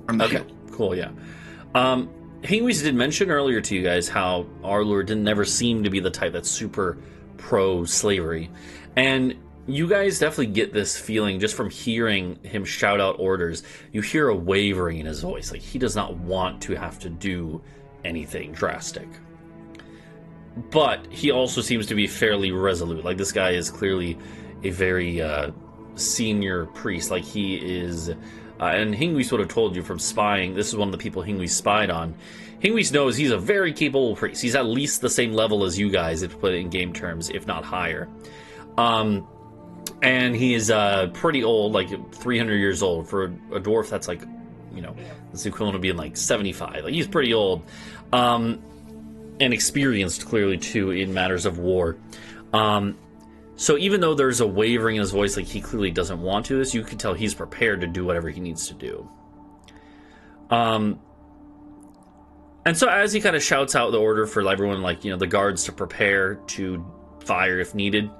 from the Okay, cool, yeah. Hingwis did mention earlier to you guys how Arlor didn't never seem to be the type that's super pro-slavery. And you guys definitely get this feeling just from hearing him shout out orders. You hear a wavering in his voice, like he does not want to have to do anything drastic. But he also seems to be fairly resolute. Like this guy is clearly a very senior priest. Like he is... and Hingwis would have told you from spying, this is one of the people Hingwis spied on. Hingwis knows he's a very capable priest. He's at least the same level as you guys, if you put it in game terms, if not higher. And he is pretty old, like 300 years old. For a dwarf, that's like, it's the equivalent of being like 75. Like he's pretty old. And experienced, clearly, too, in matters of war. So even though there's a wavering in his voice, like he clearly doesn't want to this, you can tell he's prepared to do whatever he needs to do. And so as he kind of shouts out the order for everyone, like, the guards to prepare to fire if needed,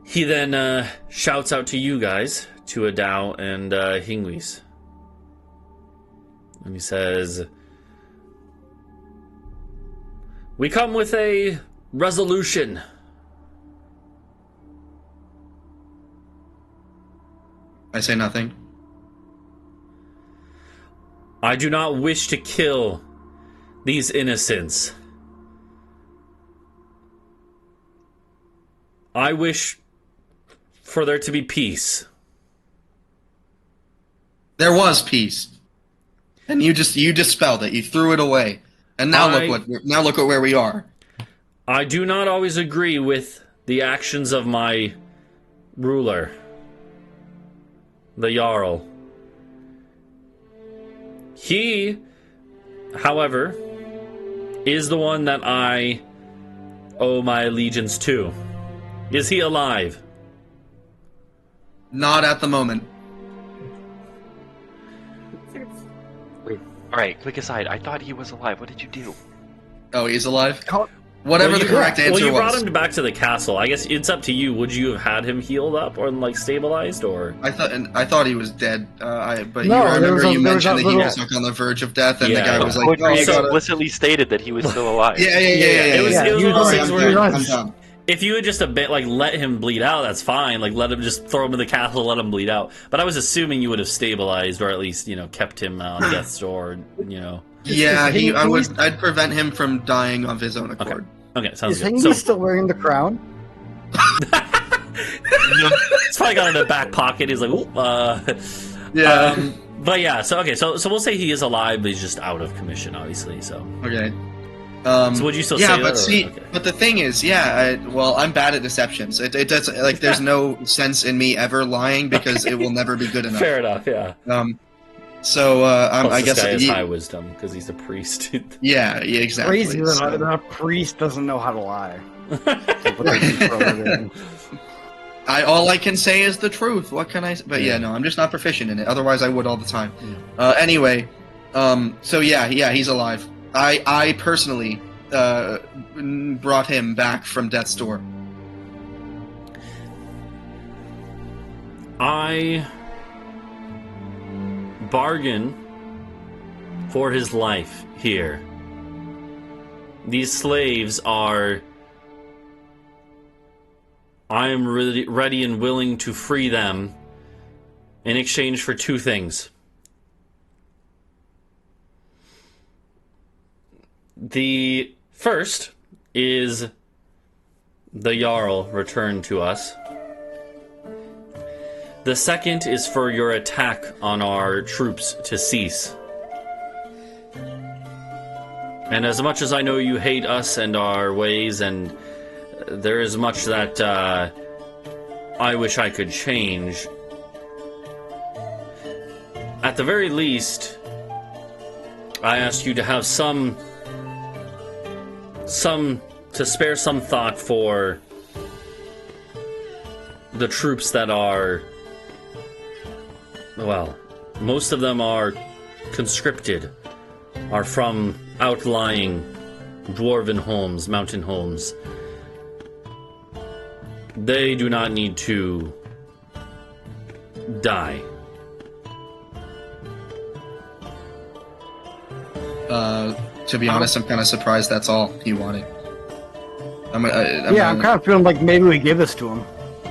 he then shouts out to you guys, to Adau and Hingwis. And he says, "We come with a resolution." I say nothing. I do not wish to kill these innocents. I wish for there to be peace. There was peace, and you dispelled it. You threw it away, and now look at where we are. I do not always agree with the actions of my ruler, the Jarl. He, however, is the one that I owe my allegiance to. Is he alive? Not at the moment. Alright, quick aside. I thought he was alive. What did you do? Oh, he's alive? Whatever the correct answer was. Well, you brought him back to the castle. I guess it's up to you. Would you have had him healed up or like stabilized, or? I thought he was dead. But No, I remember you mentioned that he little- was like on the verge of death, and Yeah. the guy was like, Poetry "Oh, you gotta-" explicitly stated that he was still alive. Yeah. It was one of those Sorry, things I'm where done. I'm done. if you had just let him bleed out, that's fine. Like let him just throw him in the castle, let him bleed out. But I was assuming you would have stabilized or at least kept him on death's door. Yeah, I'd prevent him from dying of his own accord. Okay, sounds Is good. Hingwis still wearing the crown? It's probably got it in the back pocket. He's like, "Ooh, Yeah. but yeah, so we'll say he is alive, but he's just out of commission, obviously. So Okay. So would you still say yeah, that? but or- see, okay. but the thing is, I'm bad at deceptions. It does like there's no sense in me ever lying because it will never be good enough. Fair enough, yeah. So Plus, I this guess guy has high wisdom because he's a priest. yeah, exactly. Crazy that a priest doesn't know how to lie. Like, what they do for a living. All I can say is the truth. What can I? But yeah, no, I'm just not proficient in it. Otherwise, I would all the time. Anyway, so yeah, he's alive. I personally brought him back from death's door. I bargain for his life here. These slaves are... I am really ready and willing to free them in exchange for two things. The first is the Jarl returned to us. The second is for your attack on our troops to cease. And as much as I know you hate us and our ways, and there is much that I wish I could change, at the very least, I ask you to have some spare some thought for the troops that are, well, most of them are conscripted, are from outlying dwarven homes, mountain homes. They do not need to die. To be honest, I'm kind of surprised that's all he wanted. I'm kind of feeling like maybe we give this to him.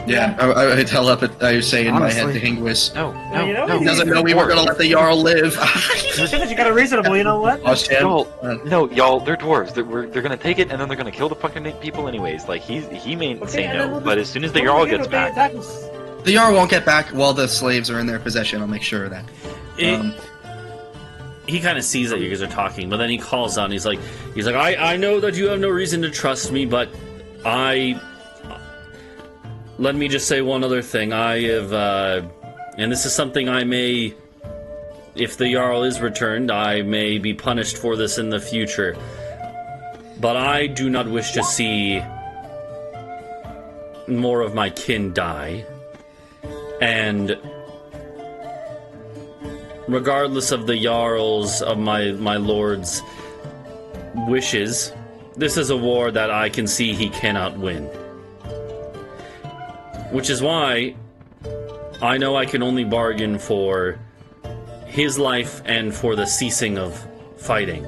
Yeah, I tell up. I say in my head to Hingwis. No, You know, no. He doesn't know we were gonna let the Jarl live. You got a reasonable, you know what? Oh, shit. No, y'all, they're dwarves. They're gonna take it and then they're gonna kill the fucking people anyways. Like he may say no, but as soon as the Jarl gets back, The Jarl won't get back while the slaves are in their possession. I'll make sure of that. He kind of sees that you guys are talking, but then he calls out and he's like, I know that you have no reason to trust me, but let me just say one other thing. I have, and this is something I may, if the Jarl is returned, I may be punished for this in the future. But I do not wish to see more of my kin die. And regardless of the Jarl's, of my lord's wishes, this is a war that I can see he cannot win. Which is why I know I can only bargain for his life and for the ceasing of fighting.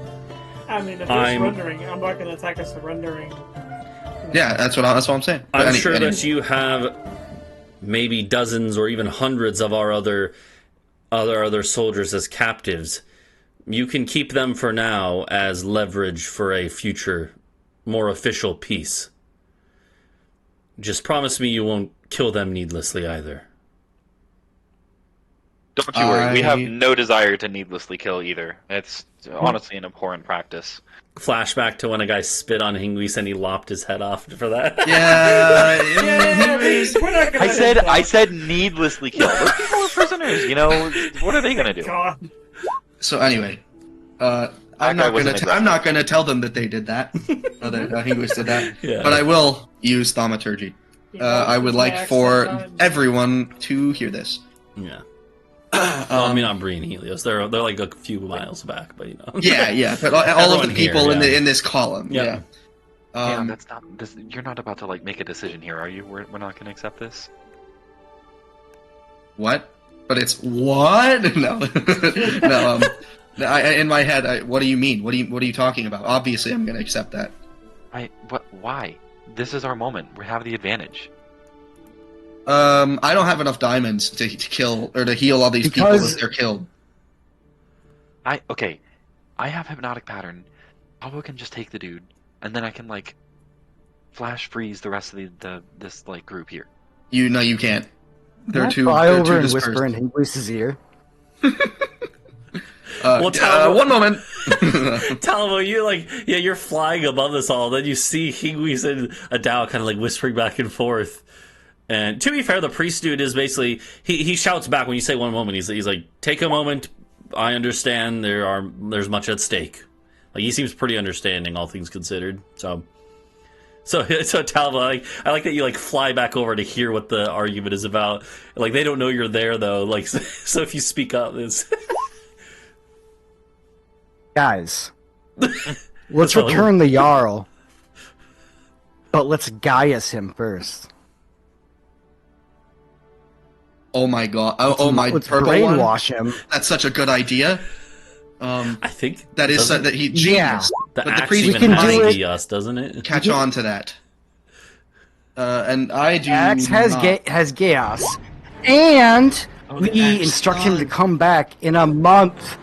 I mean, if you're surrendering, I'm not going to attack a surrendering. Yeah, that's what I'm saying. I'm sure that you have maybe dozens or even hundreds of our other soldiers as captives. You can keep them for now as leverage for a future, more official peace. Just promise me you won't kill them needlessly either. don't you worry. We have no desire to needlessly kill either. It's honestly an abhorrent practice. Flashback to when a guy spit on Hingwis and he lopped his head off for that. Yeah, We're not gonna I said needlessly kill. Those people are prisoners. You know, what are they gonna do? God. So anyway, I'm not gonna tell them that they did that. That Hingwis did that. Yeah. But I will use thaumaturgy. I would like for everyone to hear this. Yeah. Well, I mean, not Bree and Helios. They're like a few miles back, but you know. Yeah. But all of Everyone the people here, in this column. Yeah. Yeah. That's not. You're not about to like make a decision here, are you? We're not going to accept this. What? But it's what? No. No. In my head, what do you mean? What are you talking about? Obviously, I'm going to accept that. What? Why? This is our moment. We have the advantage. I don't have enough diamonds to kill or to heal all these people if they're killed. Okay. I have hypnotic pattern. Talvo can just take the dude, and then I can like flash freeze the rest of this like group here. You can't. They're too. Fly they're over too and dispersed. whisper in Hingwis' ear. One moment. Talvo, you're flying above us all. Then you see Hingwis and Adau kind of like whispering back and forth. And to be fair, the priest dude is basically he shouts back when you say one moment. He's like, take a moment. I understand there's much at stake. Like he seems pretty understanding, all things considered. So Talvo, I like that you like fly back over to hear what the argument is about. Like they don't know you're there though. Like so if you speak up, it's Guys, let's return the Jarl, but let's Gaius him first. Oh my god! My let's purple brainwash one. him. That's such a good idea. I think that is that he genius. Yeah. the But the axe priest even can has do it. Gios, doesn't it? Catch on to that. And I do. Axe not. has Gaius, and we Axe instruct him to dog. come back in a month.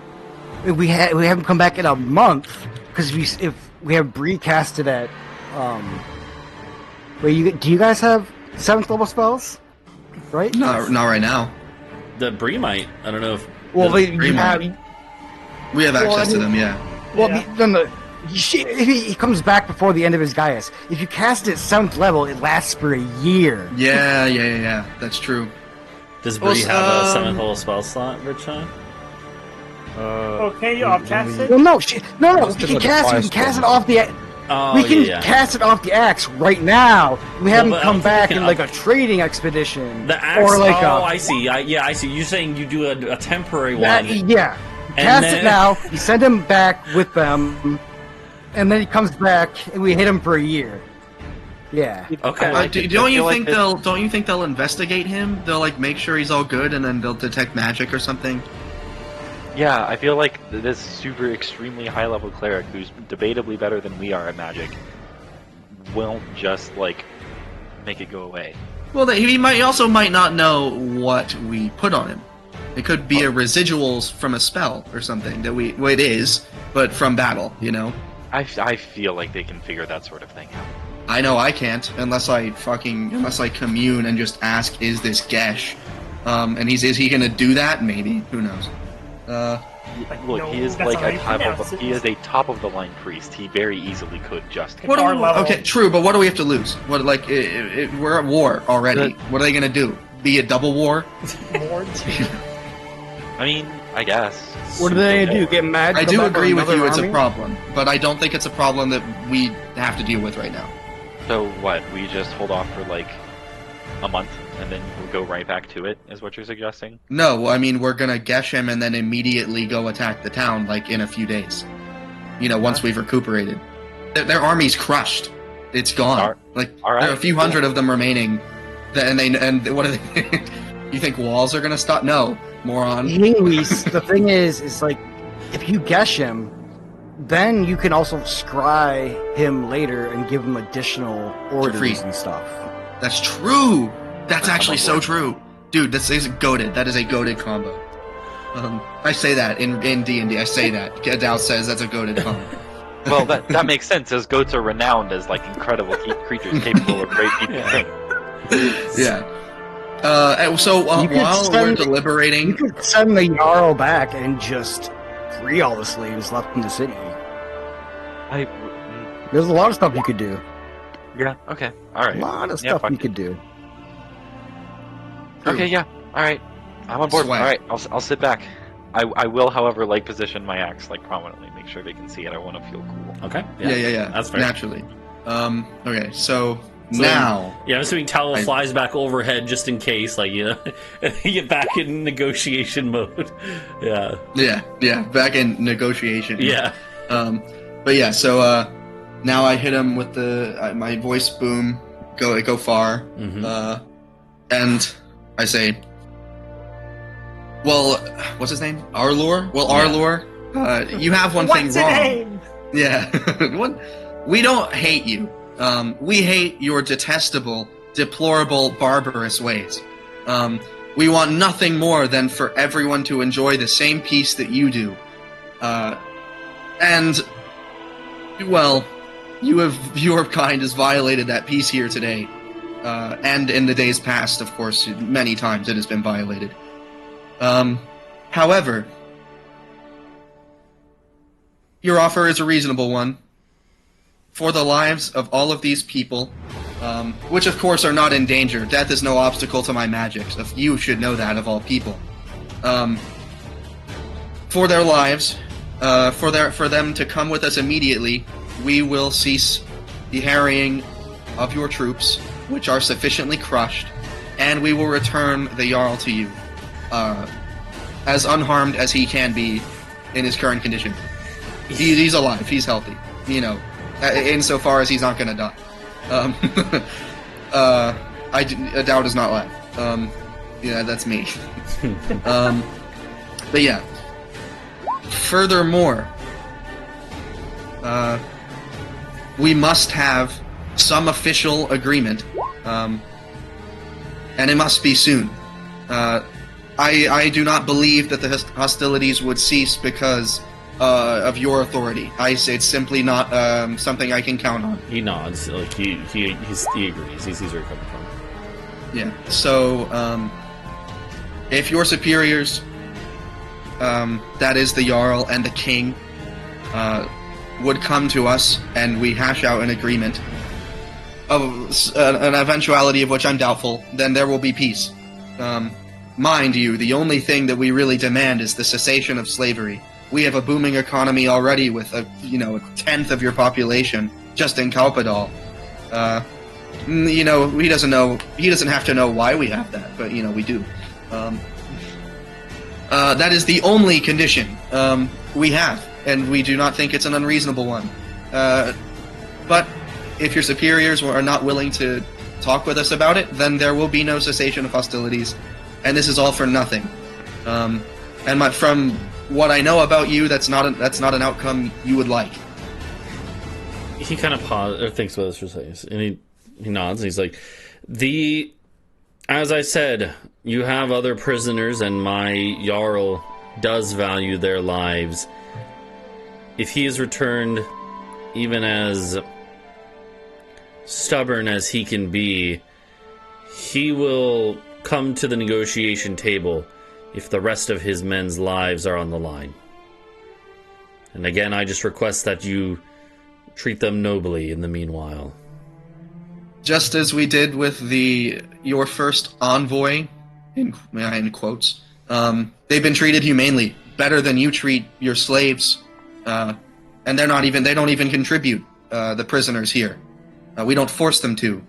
We have him come back in a month because if we have Bree casted at do you guys have 7th level spells? Right? Not right now. The Bree might. I don't know if. Well, Bree you might. have. We have access Well, I to mean- them. Yeah. Well, Yeah. then he comes back before the end of his Gaius. If you cast it at 7th level, it lasts for a year. Yeah. That's true. Does Bree have a 7th level spell slot, Britsha? Okay, you offcast it? Well, no, no. Just You do can like a cast it. You can cast it firestorm. off the. Oh, we can yeah. cast it off the axe right now. We have him but come I'm back thinking in like a trading expedition, The axe. or like I see. I see. You're saying you do a temporary one. yeah. Cast then- it now. We send him back with them, and then he comes back, and we hit him for a year. Yeah. Okay. Don't you think they'll investigate him? They'll like make sure he's all good, and then they'll detect magic or something. Yeah, I feel like this super extremely high level cleric who's debatably better than we are at magic won't just like make it go away. Well, he also might not know what we put on him. It could be a residuals from a spell or something it is, but from battle, you know. I feel like they can figure that sort of thing out. I know I can't unless I commune and just ask, is this Gesh? And is he gonna do that? Maybe. Who knows? Look, No, he is that's like not how you pronounce it. he is a top of the line priest. He very easily could just. What do Our we, level. okay, true, but what do we have to lose? What we're at war already. What are they gonna do? Be a double war? More I mean, I guess. What are they gonna do? Get mad? I come do back agree with another you. It's a army? problem, but I don't think it's a problem that we have to deal with right now. So what? We just hold off for like a month and then we'll go right back to it. Is what you're suggesting? No, I mean we're gonna Gesh him and then immediately go attack the town like in a few days. You know, once we've recuperated. Their army's crushed. It's gone. All right, There are a few cool. hundred of them remaining. And what are they? You think walls are gonna stop? No, moron. Hingwis, the thing is like, if you guess him, then you can also scry him later and give him additional orders free. and stuff. That's true. That's I'm actually on so board. true, dude. This is goated. That is a goated combo. I say that in D&D. I say that. Adau says that's a goated combo. Well, that makes sense, as goats are renowned as like incredible creatures capable of great feats of things. Yeah. So You could while we're send- deliberating, You could send the Jarl back and just free all the slaves left in the city. There's a lot of stuff you could do. Yeah. Okay. All right. A lot of Yeah, stuff fuck you it. could do. Okay. Yeah. All right. I'm on board. Swag. All right. I'll sit back. I will, however, like position my axe like prominently, make sure they can see it. I want to feel cool. Okay. yeah. That's fair. Naturally. Okay, so So- now Yeah, I'm assuming Talvo I- flies back overhead just in case, like, you know, you get back in negotiation mode. Yeah. yeah, back in negotiation. Yeah. But yeah, so now I hit him with the my voice boom, go far, Mhm. and I say, well, what's his name? Arlor? Well, Yeah. Arlor, you have one What's thing wrong. your name? Yeah. We don't hate you. We hate your detestable, deplorable, barbarous ways. We want nothing more than for everyone to enjoy the same peace that you do. And, well, your kind has violated that peace here today. And in the days past, of course, many times it has been violated. However, your offer is a reasonable one. For the lives of all of these people, which of course are not in danger. Death is no obstacle to my magics. You should know that of all people. For their lives, for them to come with us immediately, we will cease the harrying of your troops, which are sufficiently crushed, and we will return the Jarl to you, as unharmed as he can be in his current condition. He's alive. He's healthy. You know, insofar as he's not going to die. Adau does not laugh. Yeah, that's me. But yeah. Furthermore, we must have some official agreement, and it must be soon. I do not believe that the hostilities would cease because of your authority. I say it's simply not something I can count on. He nods, like, he agrees. He sees where you're coming from. Yeah. So, if your superiors, that is the Jarl and the King, would come to us and we hash out an agreement of an eventuality of which I'm doubtful, then there will be peace. Mind you, the only thing that we really demand is the cessation of slavery. We have a booming economy already with a tenth of your population just in Kalpadal. You know, he doesn't know. He doesn't have to know why we have that, but you know, we do. That is the only condition we have, and we do not think it's an unreasonable one. But if your superiors are not willing to talk with us about it, then there will be no cessation of hostilities, and this is all for nothing. From what I know about you, that's not an outcome you would like. He kind of pauses or thinks about this for a second, and he nods. And he's like, as I said, you have other prisoners, and my Jarl does value their lives. If he is returned, even as stubborn as he can be, he will come to the negotiation table if the rest of his men's lives are on the line. And again, I just request that you treat them nobly in the meanwhile. Just as we did with your first envoy, in quotes, they've been treated humanely, better than you treat your slaves, and they don't even contribute the prisoners here. We don't force them to.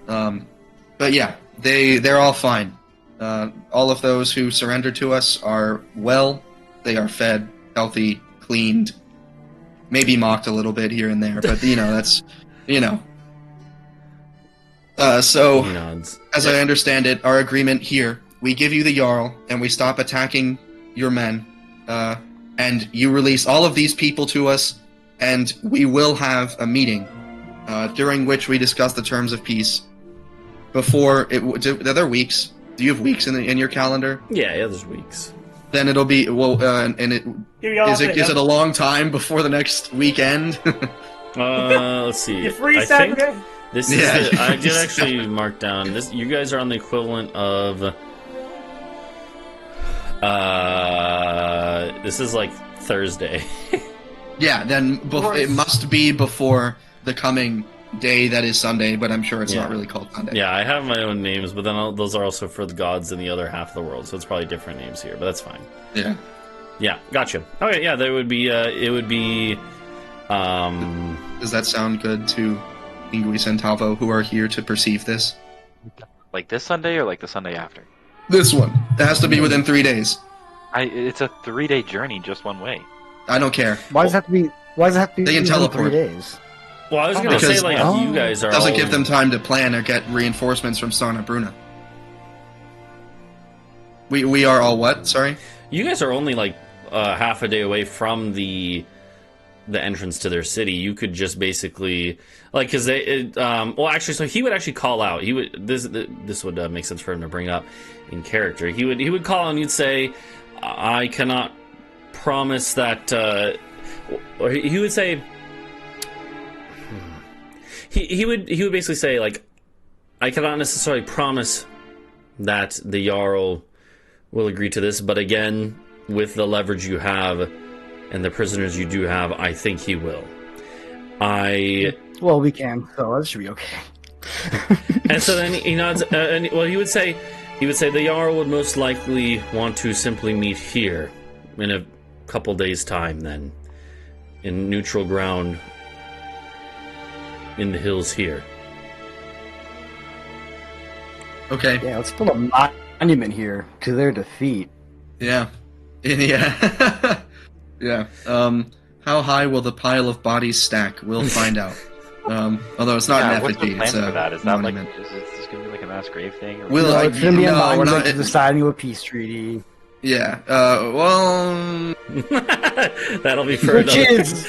But yeah, they're all fine. All of those who surrender to us are well. They are fed, healthy, cleaned, maybe mocked a little bit here and there, but that's. So, as I understand it, our agreement here, we give you the Jarl, and we stop attacking your men, and you release all of these people to us, and we will have a meeting, during which we discuss the terms of peace. Before, are there weeks? Do you have weeks in your calendar? Yeah, there's weeks. Then it'll be, is it a long time before the next weekend? Let's see. You free Saturday? This is I did actually mark down this. You guys are on the equivalent of. This is like Thursday. Yeah, then it must be before the coming day that is Sunday, but I'm sure it's not really called Sunday. Yeah, I have my own names, but then those are also for the gods in the other half of the world, so it's probably different names here, but that's fine. Yeah. Yeah, gotcha. Okay, yeah, there would be. It would be. Does that sound good to Hingwis and Talvo, who are here to perceive this? Like this Sunday or like the Sunday after? This one. It has to be within 3 days. It's a 3-day journey just one way. I don't care. Why does it have to be? Why does it have to be? They can within teleport. 3 days? Well, I was going to say, like, you guys are. Doesn't give them time to plan or get reinforcements from Sarna Bruna. We are all what? Sorry. You guys are only like half a day away from the entrance to their city. You could just basically because so he would actually call out. He would this would make sense for him to bring up in character. He would call and he'd say, "I cannot promise that," or he would say. He would basically say, like, I cannot necessarily promise that the Jarl will agree to this, but again, with the leverage you have and the prisoners you do have, I think he will. Well, we can, so that should be okay. And so then he nods, he would say the Jarl would most likely want to simply meet here in a couple days' time, then, in neutral ground. In the hills here. Okay. Yeah, let's put a monument here to their defeat. Yeah. Yeah. Yeah. How high will the pile of bodies stack? We'll find out. Although it's not an what's effigy, the plan it's for a that? Is that monument. is this going to be like a mass grave thing? Or We'll, It's going to be a we're monument not, to the signing of a peace treaty. Yeah. Well. That'll be for Which another. is.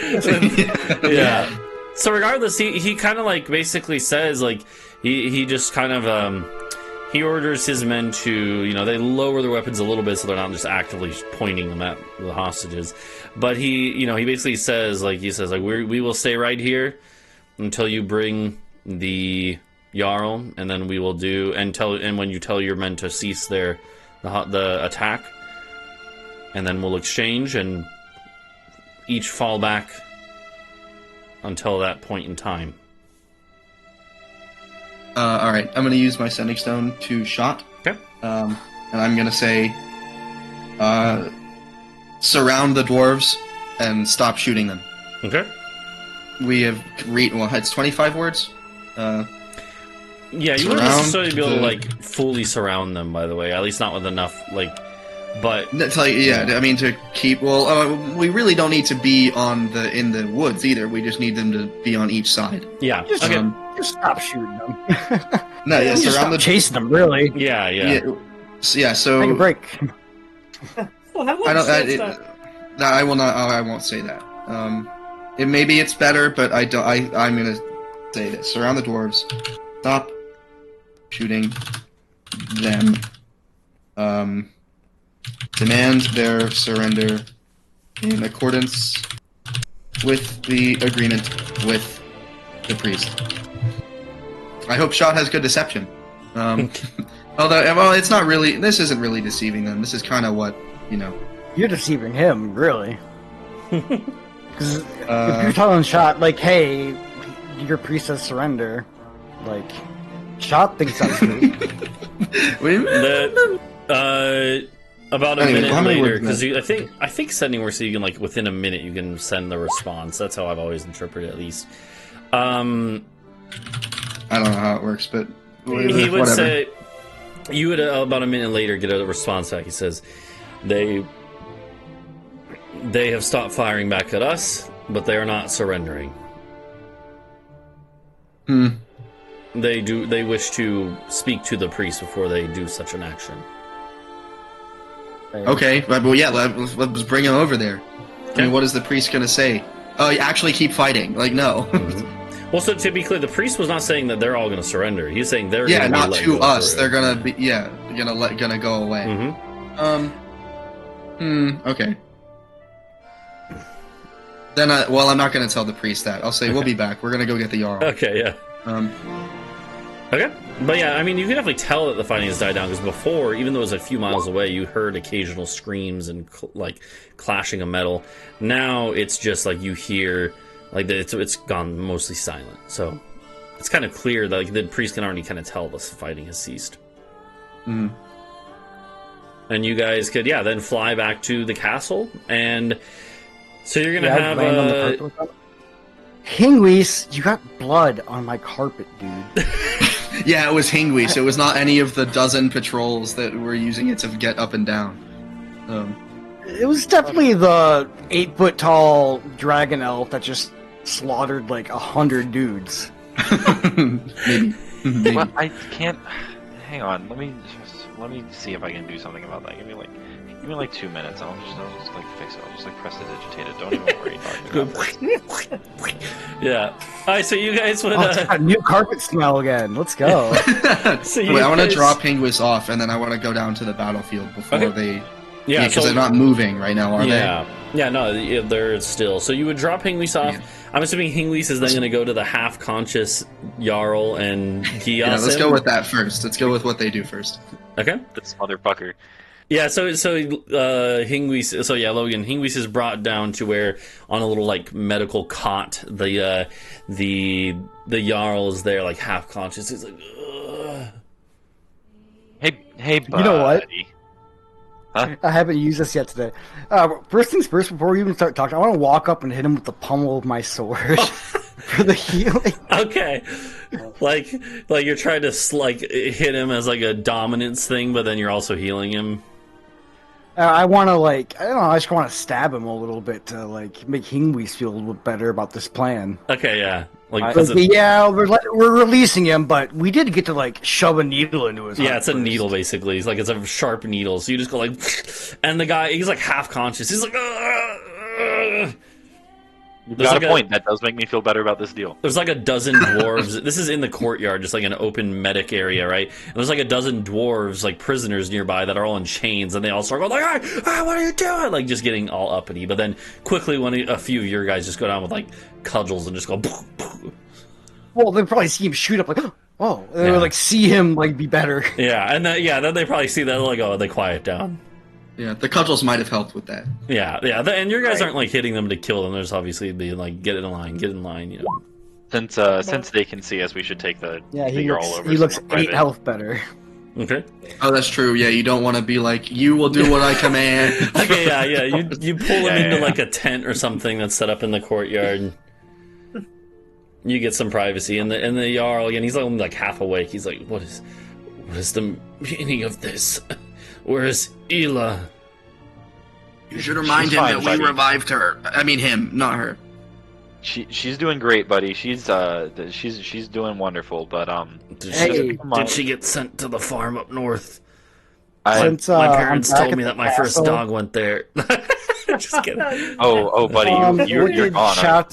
Yeah. So regardless, he kind of like basically says like he just kind of he orders his men to they lower their weapons a little bit so they're not just actively pointing them at the hostages, but he basically says we will stay right here until you bring the Jarl, and then we will do and when you tell your men to cease the attack, and then we'll exchange and each fall back until that point in time. Alright, I'm going to use my Sending Stone to shot. Okay. And I'm going to say, surround the dwarves and stop shooting them. Okay. we have well, it's 25 words. Yeah, you wouldn't necessarily be able to like fully surround them. By the way, at least not with enough like. But that's like, yeah, I mean to keep. Well, we really don't need to be in the woods either. We just need them to be on each side. Yeah. Just, Okay. just stop shooting them. No, yeah, Just surround stop chasing them, really. Yeah. Yeah. So Take a break. Well, I don't. No, I will not. I won't say that. Maybe it's better, but I don't. I'm gonna say this: surround the dwarves. Stop shooting them. Demand their surrender in accordance with the agreement with the priest. I hope Shot has good deception. Although, well, it's not really. This isn't really deceiving them. This is kind of what, you know. You're deceiving him, really. Because if you're telling Shot, like, hey, your priest says surrender, like, Shot thinks that's true. Wait a minute. About a Anyway, minute how many later, words because I think sending works so you can like within a minute you can send the response. That's how I've always interpreted it, at least. I don't know how it works, but He would whatever. say you would about a minute later get a response back. He says they have stopped firing back at us, but they are not surrendering. They wish to speak to the priest before they do such an action. Okay, well, yeah, let's bring him over there. I mean, what is the priest gonna say? Oh, you actually keep fighting? Like, no. Well, so to be clear, the priest was not saying that they're all going to surrender. He's saying they're Yeah, going to not let to go us. through. They're gonna be gonna go away. Okay. Then I'm not gonna tell the priest that. I'll say we'll be back. We're gonna go get the Jarl. Okay, yeah. Okay. But yeah, I mean, you can definitely tell that the fighting has died down, because before, even though it was a few miles away, you heard occasional screams and like clashing of metal. Now it's just like you hear, like it's gone mostly silent. So it's kind of clear that like, the priest can already kind of tell the fighting has ceased. And you guys could, then fly back to the castle, and so you're gonna have land on the carpet. Hingwis, you got blood on my carpet, dude. Yeah, it was Hingwis. It was not any of the dozen patrols that were using it to get up and down. It was definitely the 8-foot tall dragon elf that just slaughtered like 100 dudes. Maybe. Well, I can't. Hang on. Let me see if I can do something about that. Give me like 2 minutes. I'll just like fix it. I'll just like press the digitated. Don't even worry about it. Yeah. All right, so you guys would. Oh, it's got new carpet smell again. Let's go. So Wait, I want to drop Hingwis off, and then I want to go down to the battlefield before they. Yeah, because so they're not moving right now, are they? Yeah, no, they're still. So you would drop Hingwis off. Yeah. I'm assuming Hingwis is then going to go to the half-conscious Jarl and Gias. Yeah, let's go with that first. Let's go with what they do first. Okay. This motherfucker. Yeah, so Hingwis. So yeah, Logan. Hingwis is brought down to where on a little like medical cot. The Jarl is there, like half conscious. He's like, ugh. Hey, buddy. You know what? Huh? I haven't used this yet today. First things first, before we even start talking, I want to walk up and hit him with the pommel of my sword for the healing. Okay, like you're trying to like hit him as like a dominance thing, but then you're also healing him. I want to I don't know. I just want to stab him a little bit to like make Hingwis feel a little bit better about this plan. Okay, yeah, We're releasing him, but we did get to like shove a needle into his. yeah, heart it's a first. needle basically. It's a sharp needle. So you just go like, and the guy he's like half conscious. He's like, You've There's got like a point. That does make me feel better about this deal. There's like a dozen dwarves. This is in the courtyard, just like an open medic area, right? And there's like a dozen dwarves, like prisoners nearby, that are all in chains, and they all start going like, "Ah, what are you doing?" Like just getting all uppity. But then quickly, a few of your guys just go down with like cudgels and just go. Well, they probably see him shoot up like, oh, and they would like see him like be better. Yeah, and then they probably see that like, oh, they quiet down. Yeah, the cudgels might have helped with that. Yeah, and your guys aren't like hitting them to kill them. There's obviously being like, get in line, you know. Since they can see us, we should take the He Jarl looks, over. he looks somewhere 8 private. health better. Okay. Oh, that's true. Yeah, you don't want to be like, you will do what I command. Okay, yeah. You pull him into like a tent or something that's set up in the courtyard. You get some privacy, and the Jarl again. He's only like half awake. He's like, what is the meaning of this? Where is Ela? You should remind him that we revived her. I mean him, not her. She's doing great, buddy. She's doing wonderful. But did she get sent to the farm up north? I, my parents told me that my first dog went there. Just kidding. Oh, buddy, you're gone.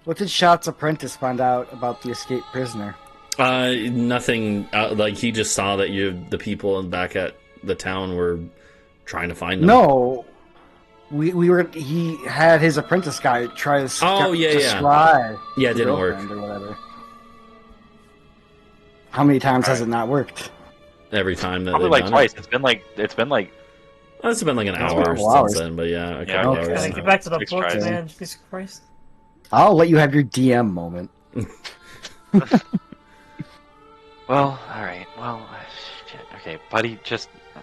What did Shot's apprentice find out about the escaped prisoner? Nothing. Like he just saw that the people back at the town were trying to find them. No, we were. He had his apprentice guy try to. Oh yeah. Yeah, it didn't work. Or whatever. How many times has it not worked? Every time that probably like twice. It's been like Well, it's been like an hour since then, but yeah, a couple hours. Gotta get back to the books, tries. man. Jesus Christ. I'll let you have your DM moment. Well, alright. Well, shit. Okay, buddy,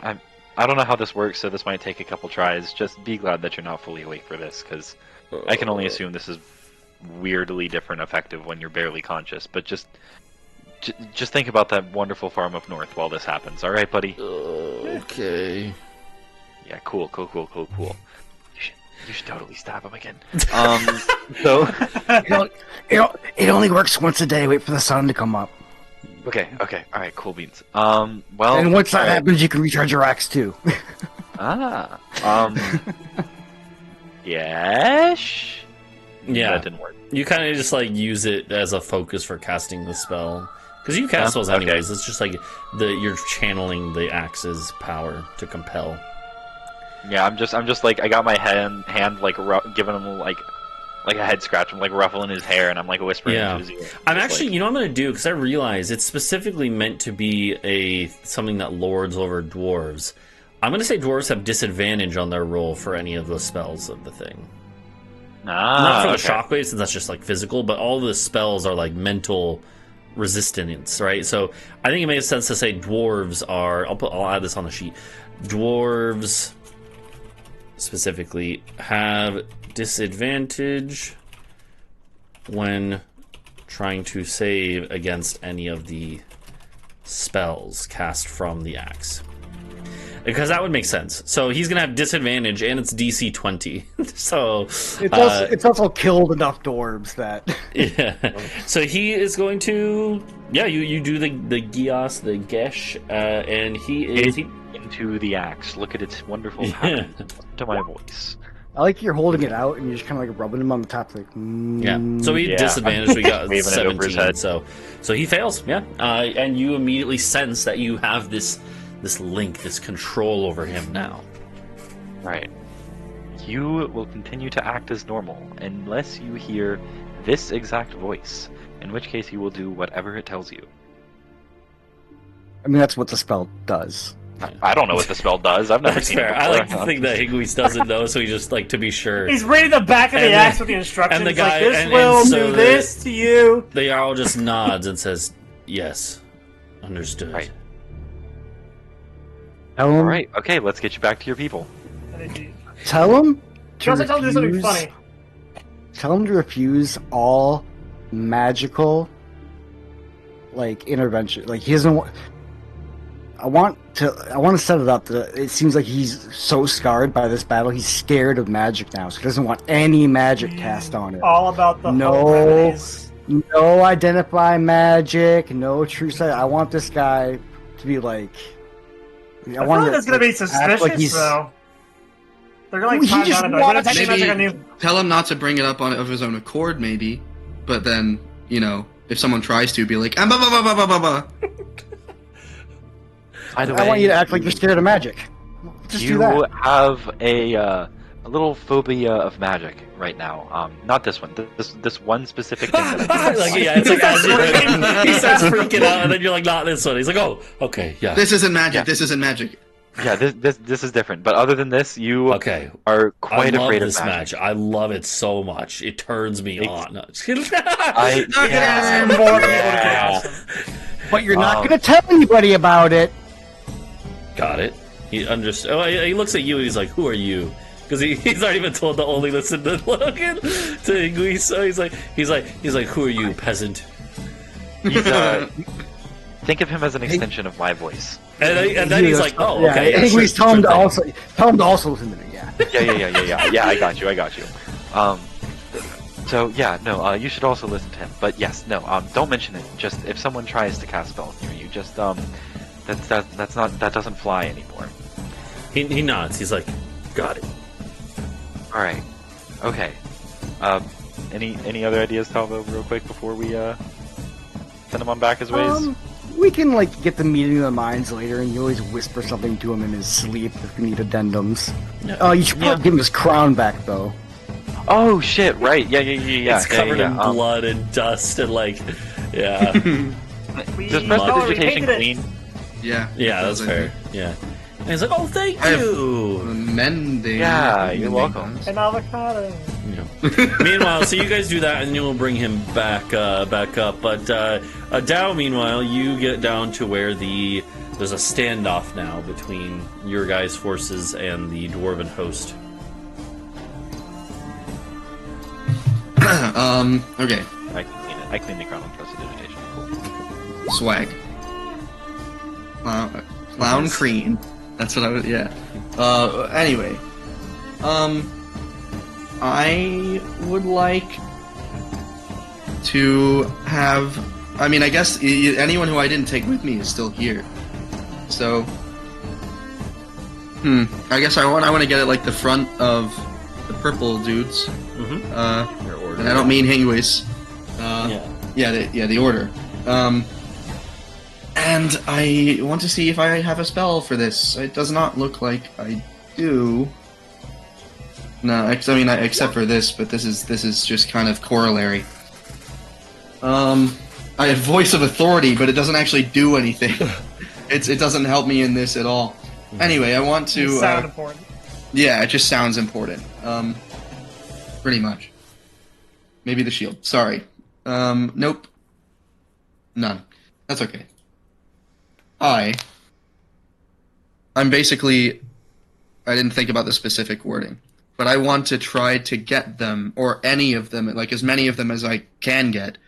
I don't know how this works, so this might take a couple tries. Just be glad that you're not fully awake for this, because I can only assume this is weirdly different effective when you're barely conscious. But just think about that wonderful farm up north while this happens. Alright, buddy? Okay. Yeah, cool. You should totally stab him again. So... It only works once a day. Wait for the sun to come up. Okay, alright, cool beans. Well... And once that happens, you can recharge your axe, too. Yes? Yeah. That didn't work. You kind of just like use it as a focus for casting the spell. Because you cast spells anyways. Okay. It's just like you're channeling the axe's power to compel. Yeah, I'm just like, I got my hand like giving him like a head scratch. I'm like ruffling his hair, and I'm like whispering into his ear. I'm actually, you know what I'm going to do? Because I realize it's specifically meant to be something that lords over dwarves. I'm going to say dwarves have disadvantage on their roll for any of the spells of the thing. Not for the shockwave, since that's just like physical, but all the spells are like mental resistance, right? So I think it makes sense to say dwarves are. I'll add this on the sheet. Dwarves specifically have disadvantage when trying to save against any of the spells cast from the axe. Because that would make sense. So he's going to have disadvantage, and it's DC 20. So it's also killed enough dwarves that... Yeah. So he is going to... Yeah, you do the Gios, the Gesh, and he is... Into the axe. Look at its wonderful pattern. To my voice. I like you're holding it out, and you're just kind of like rubbing him on the top, like... Yeah. So he disadvantage. We got 17. So he fails, yeah. And you immediately sense that you have this link, this control over him now. Right. You will continue to act as normal unless you hear this exact voice, in which case you will do whatever it tells you. I mean, that's what the spell does. I don't know what the spell does. I've never seen it before. I like to think that Hingwis doesn't know, so he just, like, to be sure. He's reading the back of the axe with the instructions. And the guy, like, this will do this to you. The Jarl just nods and says, yes, understood. Right. Alright, okay, let's get you back to your people. Tell him to refuse... Tell him something funny. Tell him to refuse all magical, like, intervention. Like, he doesn't want... I want to set it up that it seems like he's so scarred by this battle, he's scared of magic now, so he doesn't want any magic cast on it. All about the no identify magic, no true sight. I want this guy to be like... I feel like that's going to be suspicious, though. They're going to like, maybe tell him not to bring it up of his own accord, maybe. But then, you know, if someone tries to, be like, blah, blah, blah, blah, blah, blah. I want you to act like you're scared of magic. Just do that. You have a little phobia of magic right now. Not this one. This one specific thing. It's like as he starts freaking out, and then you're like, not this one. He's like, oh, okay, yeah. This isn't magic. Yeah. This isn't magic. Yeah, this is different. But other than this, you are quite afraid of magic. I love it so much. It turns me on. No, But you're not going to tell anybody about it. Got it. He understood. He looks at you. He's like, "Who are you?" because he's already been told to only listen to Logan to Hingwis. So he's like, who are you, peasant? He's, think of him as an extension of my voice. And then he's like, oh, yeah, okay. I think sure, we tell him to sure also listen to me. Yeah. Yeah. I got you. So yeah, no, you should also listen to him. But yes, no, don't mention it. Just if someone tries to cast spells near you, just that doesn't fly anymore. He nods. He's like, got it. All right, okay. Any other ideas, Talvo, real quick before we send him on back his ways? We can get the meeting of the minds later, and you always whisper something to him in his sleep if we need addendums. No. You should probably give him his crown back, though. Oh shit! Right? Yeah. It's covered in blood and dust and yeah. Does prestidigitation clean? Yeah. Yeah, that's fair. Yeah. And he's like, oh, thank you. Mending. Yeah, you're welcome. An avocado. Yeah. Meanwhile, so you guys do that, and you will bring him back up. But Adau, meanwhile, you get down to where there's a standoff now between your guys' forces and the dwarven host. Okay. I clean the crown on prestidigitation. Cool. Swag. Clown cream. That's what I was. Yeah. Anyway. I would like to have. I mean, I guess anyone who I didn't take with me is still here. So. I guess I want to get at the front of the purple dudes. Mm-hmm. Your order. And I don't mean Hingwis. The order. And I want to see if I have a spell for this. It does not look like I do. No, except for this, but this is just kind of corollary. I have Voice of Authority, but it doesn't actually do anything. It doesn't help me in this at all. Anyway, I want to. It sounds important. Yeah, it just sounds important. Pretty much. Maybe the shield. Sorry. Nope. None. That's okay. I'm basically. I didn't think about the specific wording, but I want to try to get them, or any of them, as many of them as I can get,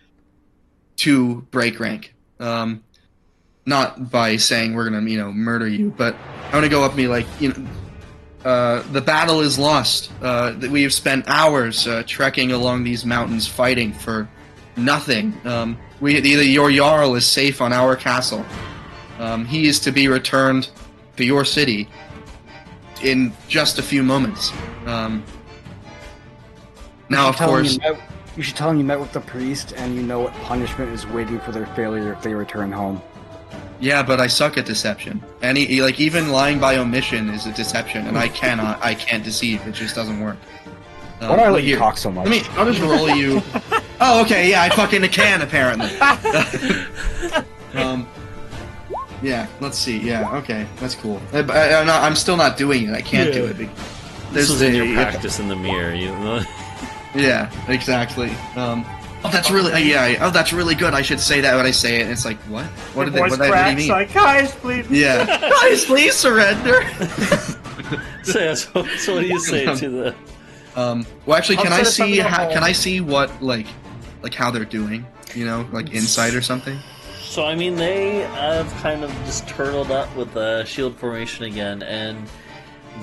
to break rank. Not by saying we're gonna, murder you, but I want to go up and be the battle is lost. We have spent hours trekking along these mountains fighting for nothing. Either your Jarl is safe on our castle. He is to be returned to your city in just a few moments. Now, of course... You should tell him you met with the priest and you know what punishment is waiting for their failure if they return home. Yeah, but I suck at deception. And even lying by omission is a deception, and I can't deceive. It just doesn't work. Why do I let you talk so much? I'll just roll you. Oh, okay, yeah, I fucking can, apparently. Yeah, let's see. Yeah, okay, that's cool. I'm still not doing it. I can't do it. This was in your practice in the mirror, you know? Yeah, exactly. That's really that's really good. I should say that when I say it. And it's like, what? What do you mean? Like, guys, please. Yeah, guys, please surrender. So what do you say to the? Well, actually, can I see what how they're doing? Insight or something. So they have kind of just turtled up with the shield formation again, and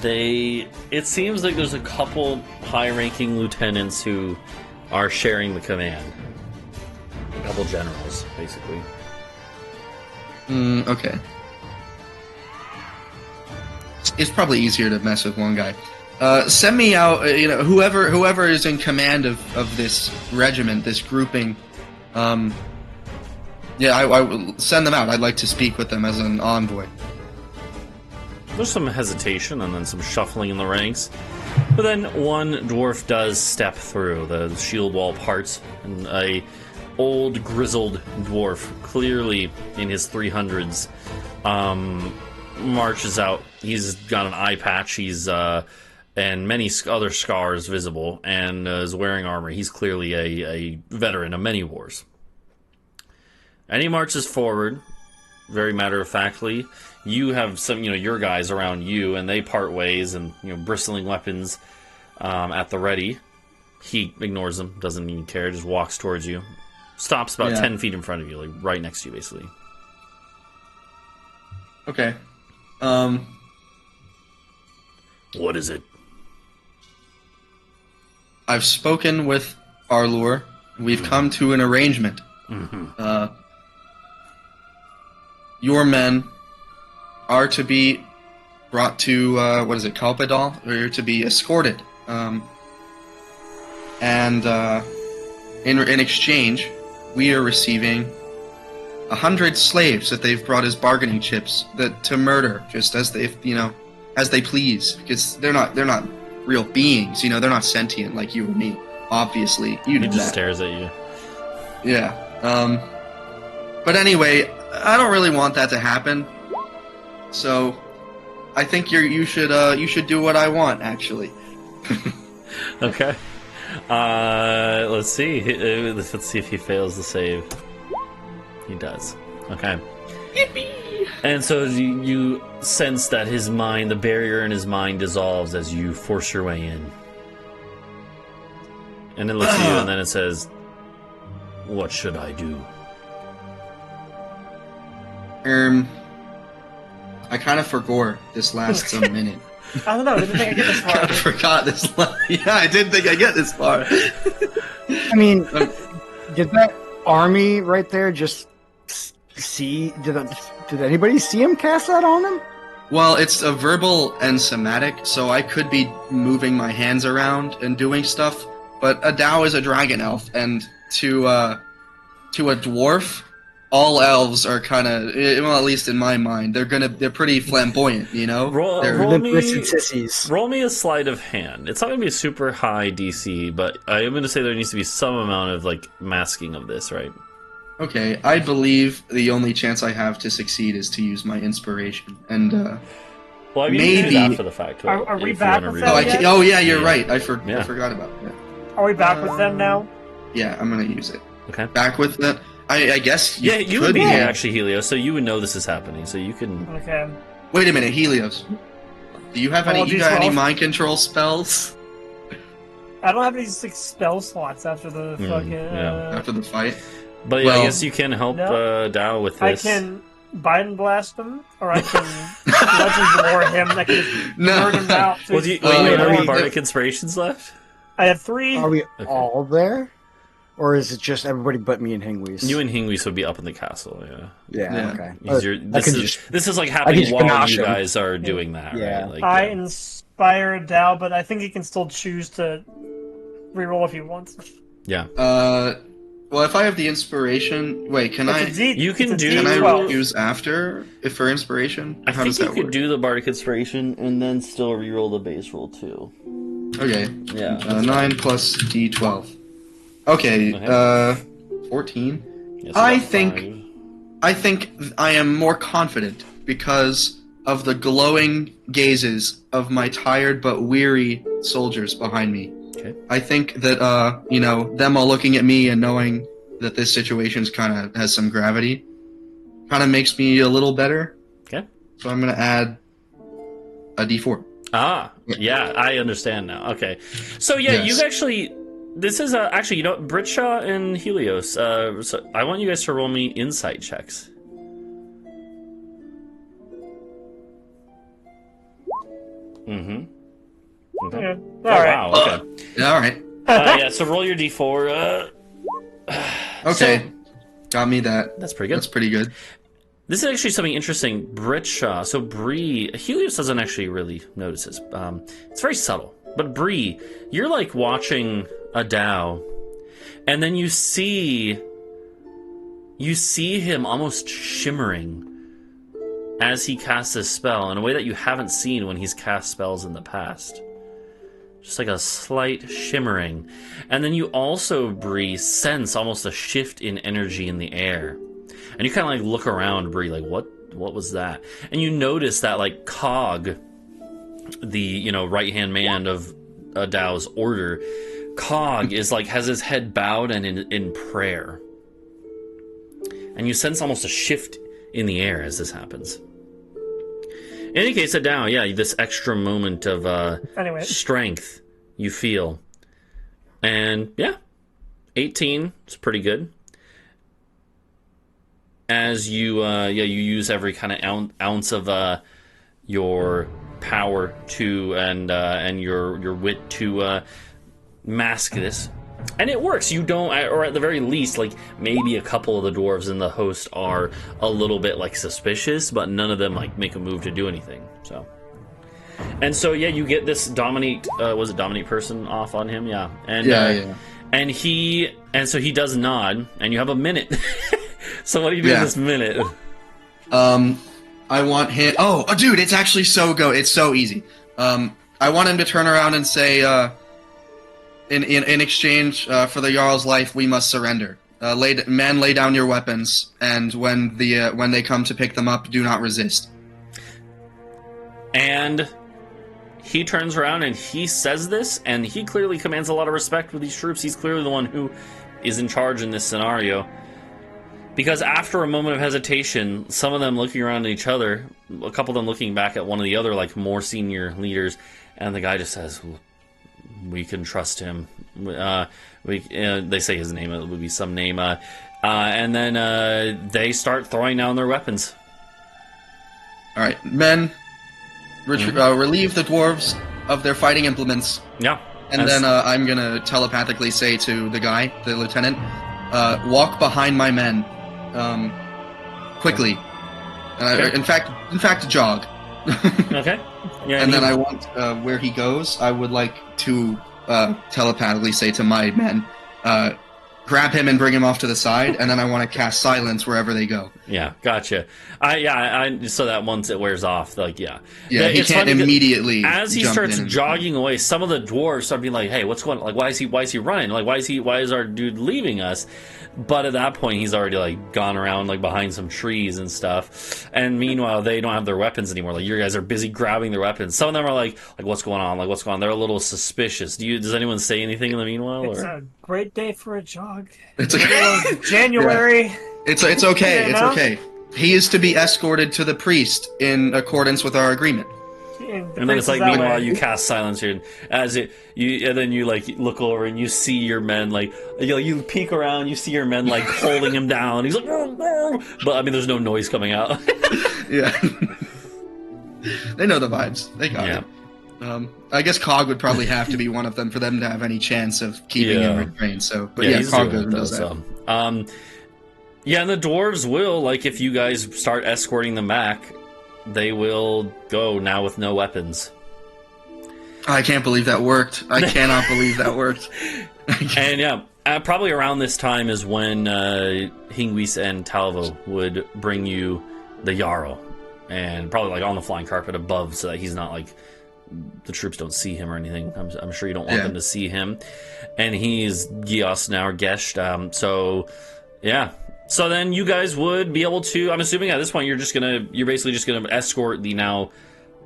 it seems like there's a couple high-ranking lieutenants who are sharing the command. A couple generals, basically. Okay. It's probably easier to mess with one guy. Send me out, whoever is in command of this regiment, this grouping. I will send them out. I'd like to speak with them as an envoy. There's some hesitation and then some shuffling in the ranks. But then one dwarf does step through. The shield wall parts, and a old, grizzled dwarf, clearly in his 300s, marches out. He's got an eye patch, and many other scars visible, and is wearing armor. He's clearly a veteran of many wars. And he marches forward, very matter-of-factly. You have some, your guys around you, and they part ways, and, bristling weapons at the ready. He ignores them, doesn't even care, just walks towards you. Stops about 10 feet in front of you, like right next to you, basically. Okay. What is it? I've spoken with Arlor. We've come to an arrangement. Mm-hmm. Your men are to be brought to, Kalpadal? Or you're to be escorted. And in exchange, we are receiving 100 slaves that they've brought as bargaining chips to murder, just as they please. Because they're not real beings, they're not sentient like you or me. Obviously, you know He just that. stares at you. Yeah. But anyway, I don't really want that to happen. So, I think you should do what I want, actually. Okay. Let's see. Let's see if he fails the save. He does. Okay. Yippee! And so you sense that his mind, the barrier in his mind, dissolves as you force your way in. And it looks at you, and then it says, "What should I do?" I kind of forgot this last minute. I don't know. I didn't think I'd get this far. I forgot this. Yeah, I didn't think I'd get this far. I mean, did that army right there just see? Did anybody see him cast that on him? Well, it's a verbal and somatic, so I could be moving my hands around and doing stuff. But Adau is a dragon elf, and to a dwarf, all elves are kind of, well, at least in my mind, they're pretty flamboyant, Roll Twisted me, sissies. roll me a sleight of hand. It's not going to be a super high DC, but I am going to say there needs to be some amount of masking of this, right? Okay, I believe the only chance I have to succeed is to use my inspiration, and Well, I mean, you can do maybe- that after the fact. Are right, we if you back wanna with reroll. that yet? oh yeah, you're Yeah. right. I Yeah. forgot about that. Are we back with them now? Yeah, I'm gonna use it. Okay. Back with that. I guess. Yeah, you could would be be. here, actually, Helios, so you would know this is happening, so you can... Okay. Wait a minute, Helios. Do you have any? Roll You got any D12? mind control spells I don't have any spell slots after the fucking. yeah. after the fight? But yeah, Well- I guess you can help No. Dow with I this. can Biden blast him, or I can legend lore him. I can just burn him out. Well, do you, Oh, wait, yeah, have we- any bardic inspirations left? I have 3. Are we Okay. all there, or is it just everybody but me and Hingwis? You and Hingwis would be up in the castle, yeah. yeah, Yeah. okay. This is like I happening can while ganache you him. guys are doing that, Yeah. right? I inspire Adau, but I think he can still choose to reroll if he wants. yeah. Well, if I have the inspiration, wait, can I? You can it's a do- Can I D12. use after for inspiration? I How think does you that could work? do the bardic inspiration and then still reroll the base roll too. Okay. Yeah. 9 plus D12. Okay. Okay. 14. Yeah, so I about think- 5. I think I am more confident because of the glowing gazes of my tired but weary soldiers behind me. Okay. I think that them all looking at me and knowing that this situation's kind of has some gravity kind of makes me a little better. Okay. So I'm going to add a D4. Ah, yeah, I understand now. Okay, so yeah, Yes. you actually, this is actually, Britsha and Helios. So I want you guys to roll me insight checks. Mm-hmm. Okay. Yeah. Oh, All right. wow. Okay. Yeah, all right. Yeah. So roll your d4. Okay. Got me that. That's pretty good. That's pretty good. This is actually something interesting. Britsha, so Bree, Helios doesn't actually really notice this. It's very subtle. But Bree, you're like watching Adau, and then you see him almost shimmering as he casts his spell in a way that you haven't seen when he's cast spells in the past. Just like a slight shimmering. And then you also, Bree, sense almost a shift in energy in the air. And you kind of like look around, Bree, like, what was that? And you notice that like Cog, the, right-hand man of Adau's order, Cog is like, has his head bowed and in prayer. And you sense almost a shift in the air as this happens. In any case, Adau, yeah, this extra moment of Anyway. strength you feel. And, yeah, 18 is pretty good. As you you use every kind of ounce of your power to and your wit to mask this, and it works. You don't, or at the very least, like maybe a couple of the dwarves in the host are a little bit like suspicious, but none of them like make a move to do anything. So you get this dominate. Was it dominate person off on him? Yeah, and and so he does nod, and you have a minute. So what do you do in this minute? I want him. Oh, dude, it's actually it's so easy. I want him to turn around and say, in exchange for the Jarl's life, we must surrender. Men, lay down your weapons, and when they come to pick them up, do not resist. And he turns around and he says this, and he clearly commands a lot of respect with these troops. He's clearly the one who is in charge in this scenario. Because after a moment of hesitation, some of them looking around at each other, a couple of them looking back at one of the other, like, more senior leaders, and the guy just says, we can trust him. They say his name, it would be some name. And then they start throwing down their weapons. All right, men, relieve the dwarves of their fighting implements. Yeah. And then I'm going to telepathically say to the guy, the lieutenant, walk behind my men. Quickly. Okay. In fact, jog. Okay. Yeah, and then I want, where he goes, I would like to telepathically say to my men, grab him and bring him off to the side, and then I want to cast silence wherever they go. Yeah, gotcha. So that once it wears off, like, yeah. Yeah, he can't immediately. As he starts jogging away, some of the dwarves start being like, "Hey, what's going on? Like, why is he running? Like, why is our dude leaving us?" But at that point, he's already like gone around like behind some trees and stuff. And meanwhile, they don't have their weapons anymore. Like, you guys are busy grabbing their weapons. Some of them are like, what's going on? Like, what's going on? They're a little suspicious. Does anyone say anything in the meanwhile? It's a great day for a jog. It's okay. January. Yeah. It's okay. It's okay. He is to be escorted to the priest in accordance with our agreement. And then it's like, meanwhile, you cast silence here, and then you like look over and you see your men like, you peek around, you see your men like holding him down. He's like, but I mean, there's no noise coming out. Yeah, they know the vibes. They got it. I guess Cog would probably have to be one of them for them to have any chance of keeping him restrained. So, but Cog does that. And the dwarves will, like, if you guys start escorting them back, they will go now with no weapons. I can't believe that worked. I cannot believe that worked. And probably around this time is when Hingwis and Talvo would bring you the Jarl, and probably like on the flying carpet above, so that he's not like the troops don't see him or anything. I'm sure you don't want them to see him. And he's Gios now, or Gesht. So then you guys would be able to, I'm assuming at this point you're basically just gonna escort the now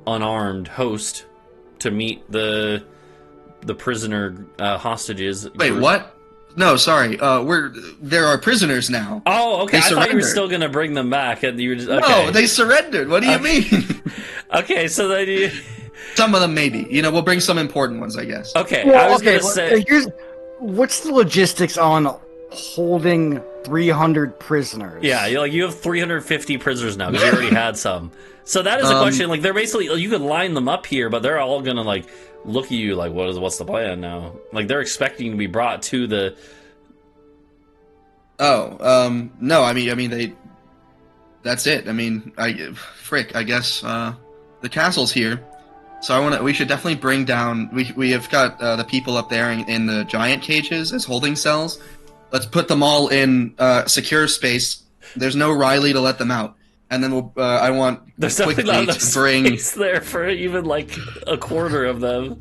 unarmed host to meet the prisoner hostages. Wait, group. What? No, sorry. There are prisoners now. Oh, okay. They I thought you were surrendered. still gonna bring them back, and you were just okay. No, they surrendered. What do you mean? Okay, so then some of them maybe. We'll bring some important ones, I guess. Okay, Well, I was gonna say. What's the logistics on holding 300 prisoners? Yeah, you have 350 prisoners now because you already had some. So that is a question. Like, they're basically, you could line them up here, but they're all gonna like look at you like, what's the plan now? Like, they're expecting to be brought to the. No. I mean they. That's it. I mean, I guess the castle's here. So we should definitely bring down. We have got the people up there in the giant cages as holding cells. Let's put them all in secure space. There's no Riley to let them out, and then I want There's quickly not enough to bring. space there for even like a quarter of them.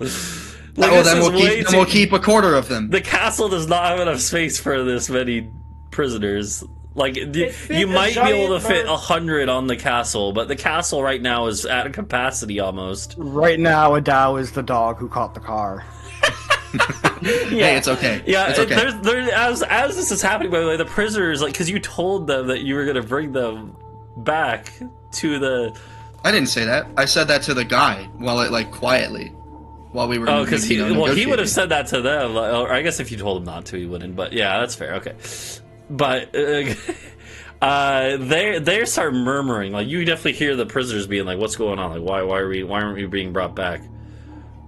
Then we'll keep a quarter of them. The castle does not have enough space for this many prisoners. Like, you might be able to fit 100 on the castle, but the castle right now is at capacity almost. Right now, Adau is the dog who caught the car. Hey, it's okay. Yeah, it's okay. As this is happening, by the way, the prisoners, like, because you told them that you were going to bring them back to the. I didn't say that. I said that to the guy quietly while we were. Oh, because he would have negotiating. said that to them. Or I guess if you told him not to, he wouldn't. But yeah, that's fair. Okay, but they start murmuring. Like you definitely hear the prisoners being like, "What's going on? Like why aren't we being brought back?"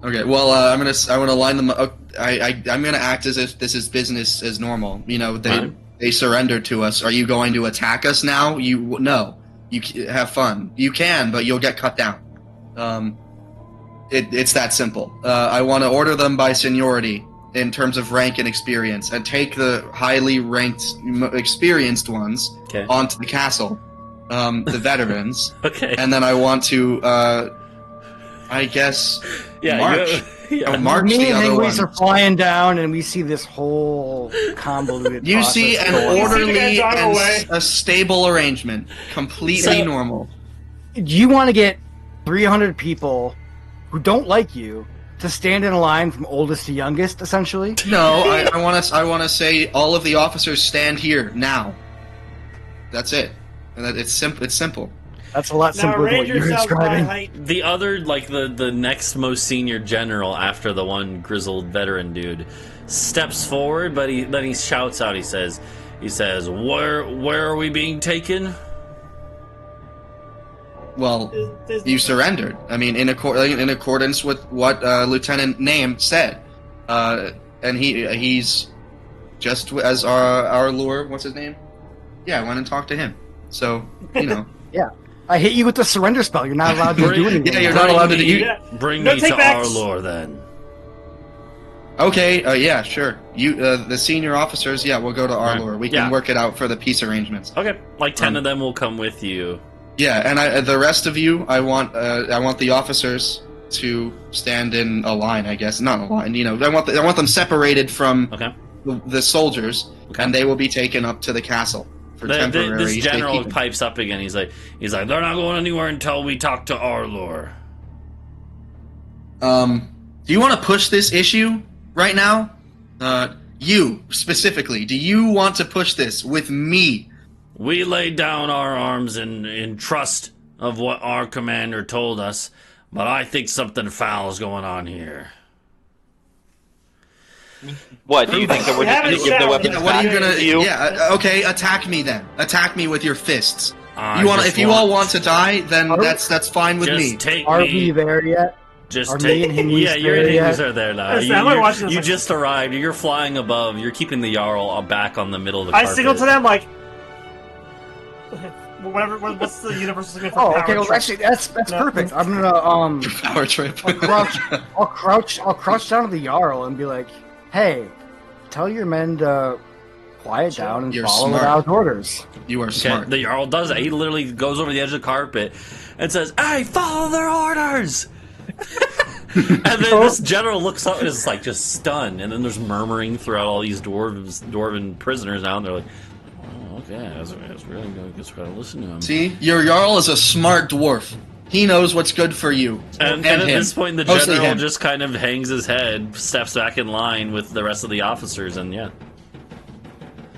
Okay, well, I want to line them up. I'm gonna act as if this is business as normal. You know, they surrendered to us. Are you going to attack us now? No. You have fun. You can, but you'll get cut down. It's that simple. I want to order them by seniority in terms of rank and experience, and take the highly ranked, experienced ones onto the castle, the veterans. Okay. And then I want to, I guess, march. March Me the and other Hingwis ones. are flying down, and we see this whole convoluted. You process see an going. orderly drive and away. a stable arrangement, completely So- normal. You want to get 300 people who don't like you to stand in a line from oldest to youngest, essentially. No, I want to say all of the officers stand here now. That's it. And it's simple. It's simple. That's a lot Now simpler than arrange what you're yourself by describing. height. The other, like the next most senior general after the one grizzled veteran dude, steps forward, but then he shouts out. He says, "Where are we being taken?" Well, Is- you surrendered. I mean, in accordance with what Lieutenant Name said, and he's just as our lure. What's his name? Yeah, I went and talked to him. So you know. I hit you with the surrender spell. You're not allowed to do anything. Yeah, you're not allowed to do. Yeah. Bring No me to takebacks. Arlor then. Okay, yeah, sure. You, the senior officers, yeah, we'll go to Arlor. We can Yeah. work it out for the peace arrangements. Okay, like 10 of them will come with you. Yeah, and the rest of you, I want the officers to stand in a line. I guess not a line. You know, I want them separated from Okay. the soldiers, Okay. and they will be taken up to the castle for temporary This general safekeeping. pipes up again. He's like, they're not going anywhere until we talk to Arlor. Do you want to push this issue right now? You specifically, do you want to push this with me? We laid down our arms in trust of what our commander told us, but I think something foul is going on here. What, do you think that we're We just going haven't to give the shouted. weapons Yeah, what are you back gonna? to you? Yeah, okay. Attack me then. Attack me with your fists. I You want? just If you all want to die, then Are- that's fine with just me. take Are me. we there yet? Just Are take. me and Hingwis Yeah, you there and yet? Hingwis are there now. Listen, I'm gonna watch this You like- just arrived. You're flying above. You're keeping the Jarl back on the middle of the I carpet. signal to them like, whatever. What's the universal signal for Oh, power okay. Well, trip? actually, that's No. perfect. I'm gonna Power trip. I'll crouch down to the Jarl and be like, "Hey, tell your men to quiet down and You're follow smart. without orders." You are Okay, smart. the Jarl does it. He literally goes over the edge of the carpet and says, "Hey, follow their orders!" And then this general looks up and is like just stunned. And then there's murmuring throughout all these dwarven prisoners now, and they're like, "Oh, okay, I was really going to listen to him." See, your Jarl is a smart dwarf. He knows what's good for you. And at him. this point, the Mostly general him. just kind of hangs his head, steps back in line with the rest of the officers, and yeah.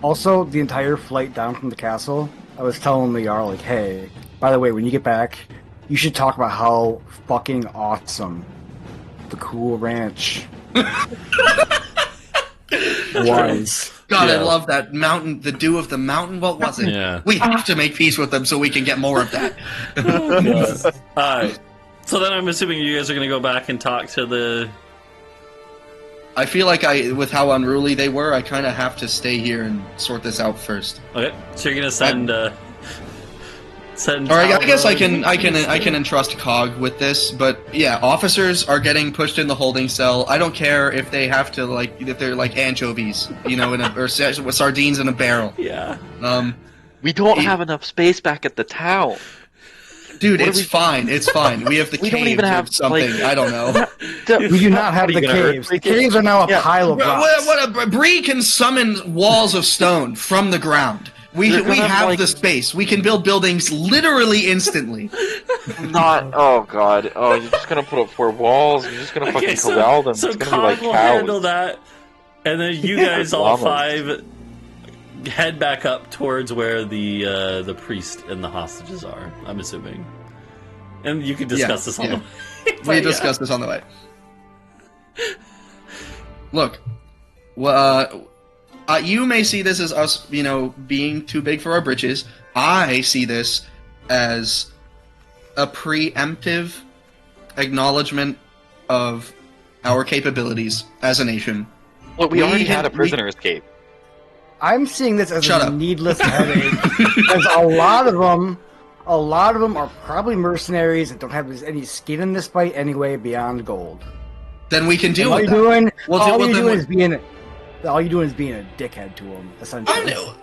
Also, the entire flight down from the castle, I was telling the Jarl, like, "Hey, by the way, when you get back, you should talk about how fucking awesome the cool ranch was." God, I Yeah. love that mountain. The dew of the mountain. What was it? Yeah. We have to make peace with them so we can get more of that. Alright. So then I'm assuming you guys are going to go back and talk to the... I feel like with how unruly they were, I kind of have to stay here and sort this out first. Okay, so you're going to send... send All right, I Talvo guess I and- can entrust Cog with this, but yeah, officers are getting pushed in the holding cell. I don't care if they have to if they're like anchovies, you know, or sardines in a barrel. Yeah. We don't have enough space back at the town. Dude, What are it's we- fine. It's fine. We have the We caves don't even have, or something. like- I don't know. We do not have What are the you gonna caves. The earthquake it? caves are now a Yeah. pile of rocks. What Bree can summon walls of stone from the ground. We They're gonna, have like- the space. We can build buildings literally instantly. Not. Oh god. Oh, you're just gonna put up 4 walls. You're just gonna fucking corral them. So It's gonna Cog be like will cows. handle that, and then you guys all Llamas. 5 head back up towards where the priest and the hostages are. I'm assuming, and you can discuss this on the way. We discussed this on the way. Look, you may see this as us, being too big for our britches. I see this as a preemptive acknowledgement of our capabilities as a nation. Well, we already had a prisoner escape. I'm seeing this as Shut a up. needless headache, because a lot of them are probably mercenaries and don't have any skin in this fight anyway beyond gold. Then we can deal all with you're that. doing, We'll all deal with you're them doing with- is being a dickhead to them, essentially. I know.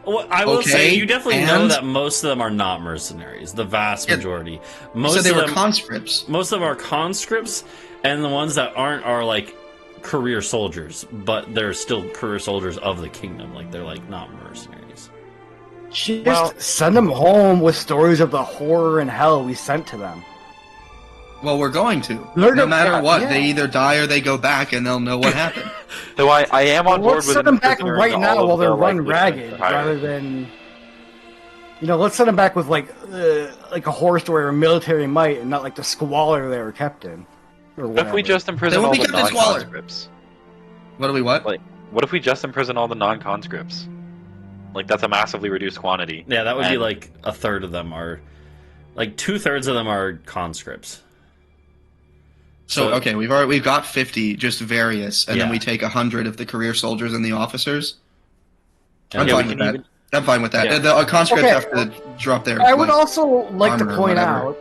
Well, I will say, Okay, you definitely know and- that most of them are not mercenaries. The vast Yeah. majority. So Most they of were them, conscripts. most of them are conscripts, and the ones that aren't are like career soldiers, but they're still career soldiers of the kingdom. Like they're like not mercenaries. Just send them home with stories of the horror and hell we sent to them. Well, we're going to. They're No gonna- matter what, yeah. they either die or they go back, and they'll know what happened. So I am on board Let's with send them back imprisoning right all now of while the, they're like, run lieutenants ragged, to hire. rather than let's send them back with like a horror story or military might, and not like the squalor they were kept in. Or What if we whatever. just imprison They all won't the be kept in squalor. non-conscripts? What do we what? Like, what if we just imprison all the non-conscripts? Like, that's a massively reduced quantity. Yeah, that would be And- like a third of them are, like 2/3 of them are conscripts. So okay, we've got 50 just various, and then Yeah. we take 100 of the career soldiers and the officers. I'm Yeah, fine we with can that. even- I'm fine with that. Yeah. The conscripts Okay. have to drop their. I would like, also like to armor or point whatever. out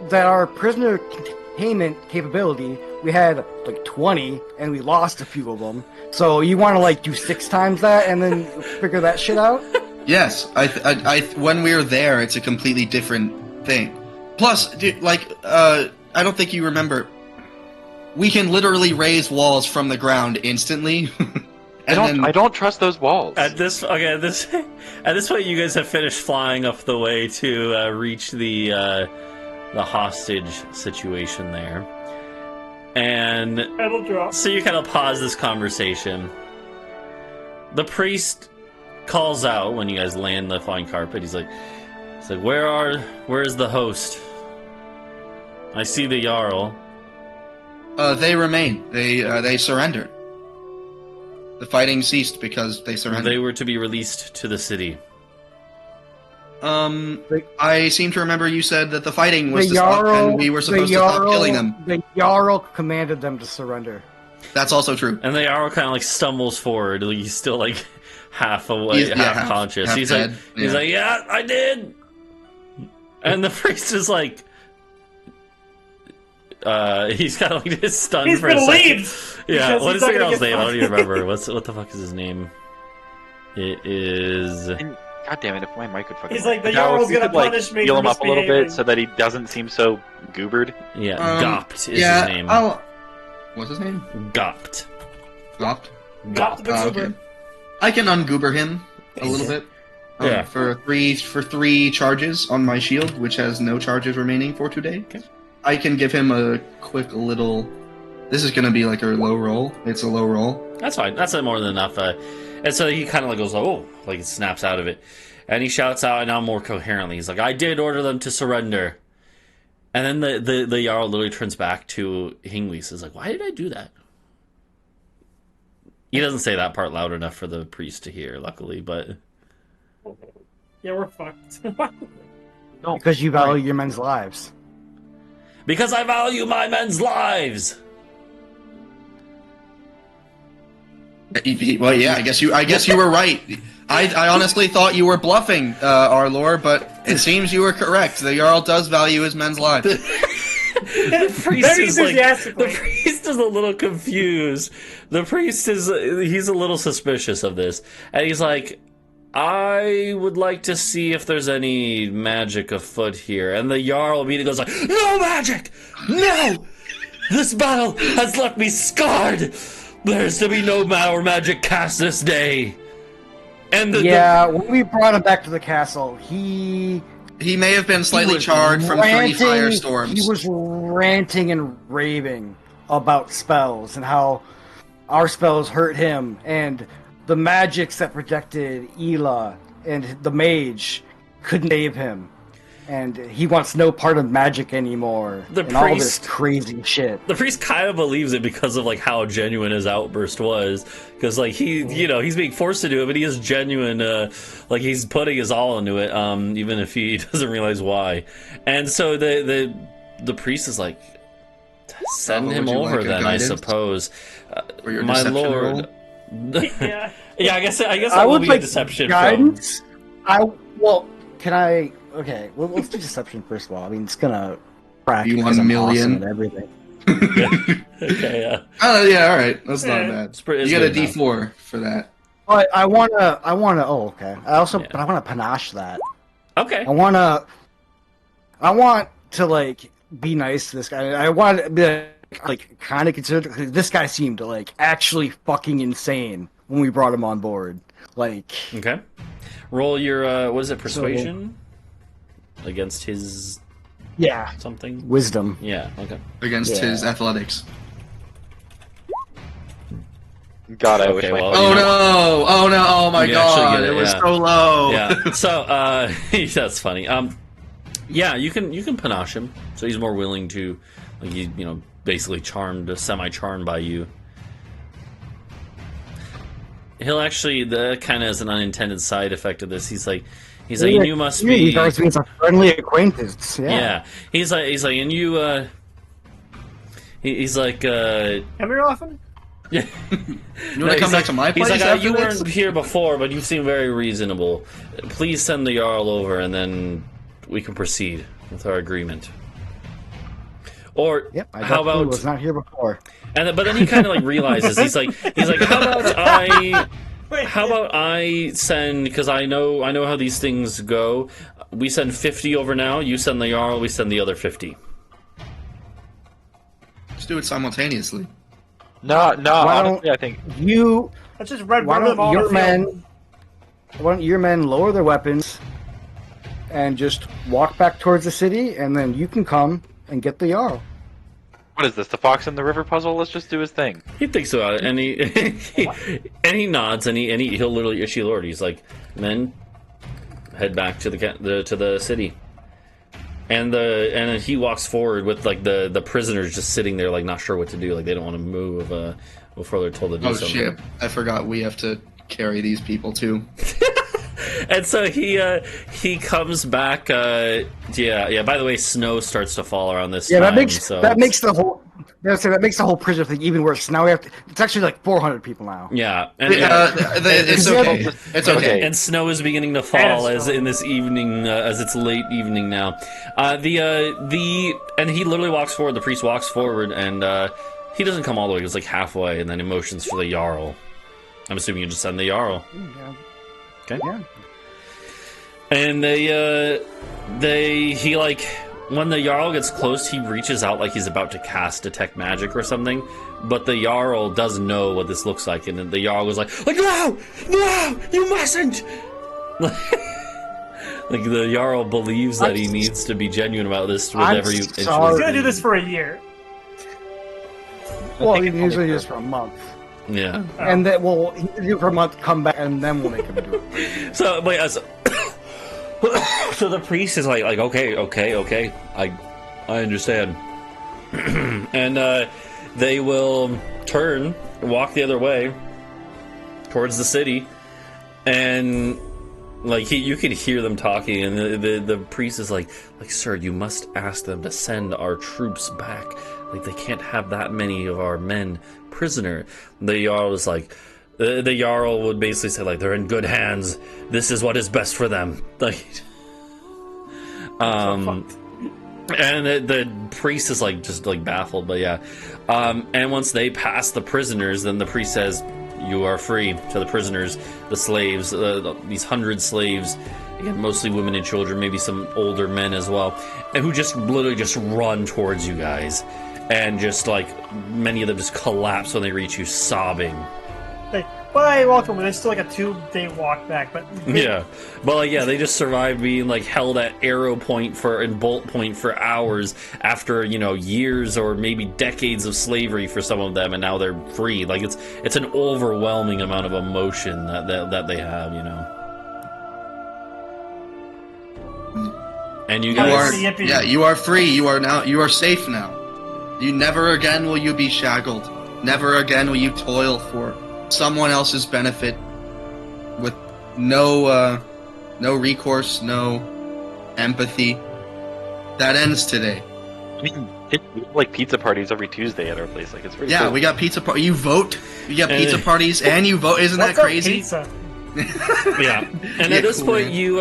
that our prisoner containment capability, we had like 20, and we lost a few of them. So you want to like do 6 times that and then figure that shit out? Yes, when we're there, it's a completely different thing. Plus, dude, I don't think you remember. We can literally raise walls from the ground instantly. I don't trust those walls. At this point, you guys have finished flying up the way to reach the hostage situation there, and It'll drop. so you kind of pause this conversation. The priest calls out when you guys land the flying carpet. He's like, "Where's the host? I see the Jarl." They remain. They surrendered. The fighting ceased because they surrendered. They were to be released to the city. I seem to remember you said that the fighting was The to stop, Jarl, and we were supposed to stop killing them. The Jarl commanded them to surrender. That's also true. And the Jarl kind of like stumbles forward. Like, he's still like half awake, He's- yeah, half conscious. half he's dead, like, yeah, I did. And the priest is like, he's kind of like just stunned He's for a gonna second. leave! Yeah, because what he's is the not gonna girl's get name? I don't even fired. remember. What the fuck is his name? It is. And God damn it, if my mic would fucking He's work. like, the Now, Jarl's if you gonna could, like, punish me heal for him up a little bit misbehaving. so that he doesn't seem so goobered. Yeah, Gopt is yeah, his name. what's his name? Gopt. Gopt. Got the Oh, big okay. I can ungoober him a little bit. Yeah. For three charges on my shield, which has no charges remaining for today. Okay. I can give him a quick little. This is gonna be like a low roll. It's a low roll. That's fine. That's more than enough. And so he kind of like goes, oh, like it snaps out of it. And he shouts out now more coherently. He's like, I did order them to surrender. And then the Jarl literally turns back to Hingwis. He's like, why did I do that? He doesn't say that part loud enough for the priest to hear, luckily, but... Yeah, we're fucked. Because you value your men's lives. Because I value my men's lives! Well, yeah, I guess you were right. I honestly thought you were bluffing, our lord, but it seems you were correct. The Jarl does value his men's lives. The priest Very is like, enthusiastically. the priest is a little confused. The priest he's a little suspicious of this, and he's like, I would like to see if there's any magic afoot here. And the Jarl immediately goes like, no magic, no. This battle has left me scarred. There's to be no magic cast this day. And When we brought him back to the castle, he He may have been slightly was charred from 3 ranting- firestorms. He was ranting and raving about spells and how our spells hurt him, and the magics that protected Ela and the mage couldn't save him. And he wants no part of magic anymore. And all this crazy shit. The priest kind of believes it because of like how genuine his outburst was. Because like he's being forced to do it, but he is genuine. Like he's putting his all into it, even if he doesn't realize why. And so the priest is like, send him over then, I suppose. My lord. Yeah. Yeah, I guess I will be a deception. Guidance. Can I? Okay, well, let's do deception first of all. I mean, it's gonna crack. You because want I'm $1 million? awesome at everything. Okay, yeah. Yeah, all right. That's not bad. It's You get a good enough. D4 for that. But I wanna. Oh, okay. But I wanna panache that. Okay. I want to like be nice to this guy. I want to be like kind of consider this guy seemed like actually fucking insane when we brought him on board. Like, Okay. Roll your what is it? Persuasion against his something. wisdom. Yeah. Okay. Against his athletics. God, I wish Okay, my well, Oh no! Oh no! Oh my You actually god! get it, It was yeah. so low. Yeah. So that's funny. Yeah, you can panache him. So he's more willing to, like, basically semi-charmed by you. He'll actually, the kind of as an unintended side effect of this, he's like, you must be. He regards me as a friendly acquaintance. Yeah. He's like, and you. He's like. Come here often? Yeah. You want to come back to my place? He's like, after you this? weren't here before, but you seem very reasonable. Please send the Jarl over, and then we can proceed with our agreement. Or Yep. I how definitely about? was not here before. But then he kind of like realizes he's like, how about I send, because I know how these things go. We send 50 over now. You send the Jarl. We send the other 50. Let's do it simultaneously. No, Why don't honestly, I think you? Let's just red Why ribbon them all don't on the your field. men? Why don't your men lower their weapons and just walk back towards the city, and then you can come and get the Jarl. what is this? The Fox in the River puzzle? Let's just do his thing. He thinks about it, and he nods, and he'll literally issue the order. He's like, "Men, head back to the city." And he walks forward with like the prisoners just sitting there, like not sure what to do, like they don't want to move before they're told to do Oh something. shit! I forgot we have to carry these people too. And so he comes back. By the way, snow starts to fall around this time. That makes so that makes the whole prison thing even worse. Now we have to. It's actually like 400 people now. yeah, and, It's okay. It's okay. and snow is beginning to fall as in this evening, as it's late evening now. And he literally walks forward. The priest walks forward, and he doesn't come all the way. He's like halfway, and then he motions for the Jarl. I'm assuming you just send the Jarl. Yeah. Okay. Yeah. And he like, when the Jarl gets close, he reaches out like he's about to cast Detect Magic or something, but the Jarl doesn't know what this looks like, and the Jarl was like, no, you mustn't! Like, the Jarl believes that he needs to be genuine about this whenever you... He's gonna do this for a year. Well, he usually do this for a month. Yeah. And then, well, he can do it for a month, come back, and then we'll make him do it. So, wait, so the priest is like, okay, I understand. And they will turn, walk the other way towards the city, and like you could hear them talking, and the priest is like, sir, you must ask them to send our troops back. Like, they can't have that many of our men prisoner. The Jarl is like, the Jarl would basically say, like, they're in good hands. This is what is best for them. Like, and the priest is like just like baffled, but yeah. And once they pass the prisoners, then the priest says, "You are free." To the prisoners, the slaves, these 100 slaves, again, mostly women and children, maybe some older men as well, and who just literally just run towards you guys, and just like many of them just collapse when they reach you, sobbing. Bye, welcome. There's still like a 2-day walk back, but Yeah, but like, yeah, they just survived being like held at arrow point and bolt point for hours after years or maybe decades of slavery for some of them, and now they're free. Like it's an overwhelming amount of emotion that they have, And you guys, you are free. You are safe now. You never again will you be shackled. Never again will you toil for someone else's benefit with no recourse, no empathy. That ends today. I mean, we have, like pizza parties every Tuesday at our place. Like it's pretty. Yeah, cool. we got pizza parties. You vote. You got pizza parties and you vote. Isn't that what's crazy? Pizza? yeah. And at this point, you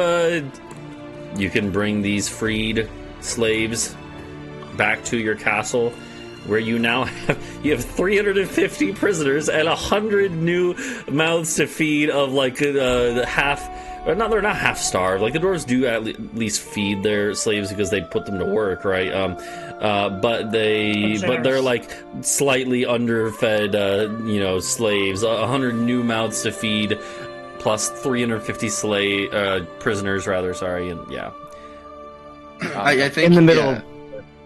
can bring these freed slaves back to your castle, where you now have 350 prisoners and 100 new mouths to feed of like half. Or not, they're not half starved. Like the dwarves do at least feed their slaves because they put them to work, right? But they're like slightly underfed, slaves. 100 new mouths to feed, plus 350 prisoners, rather. Sorry, and yeah. I think in the middle. Yeah.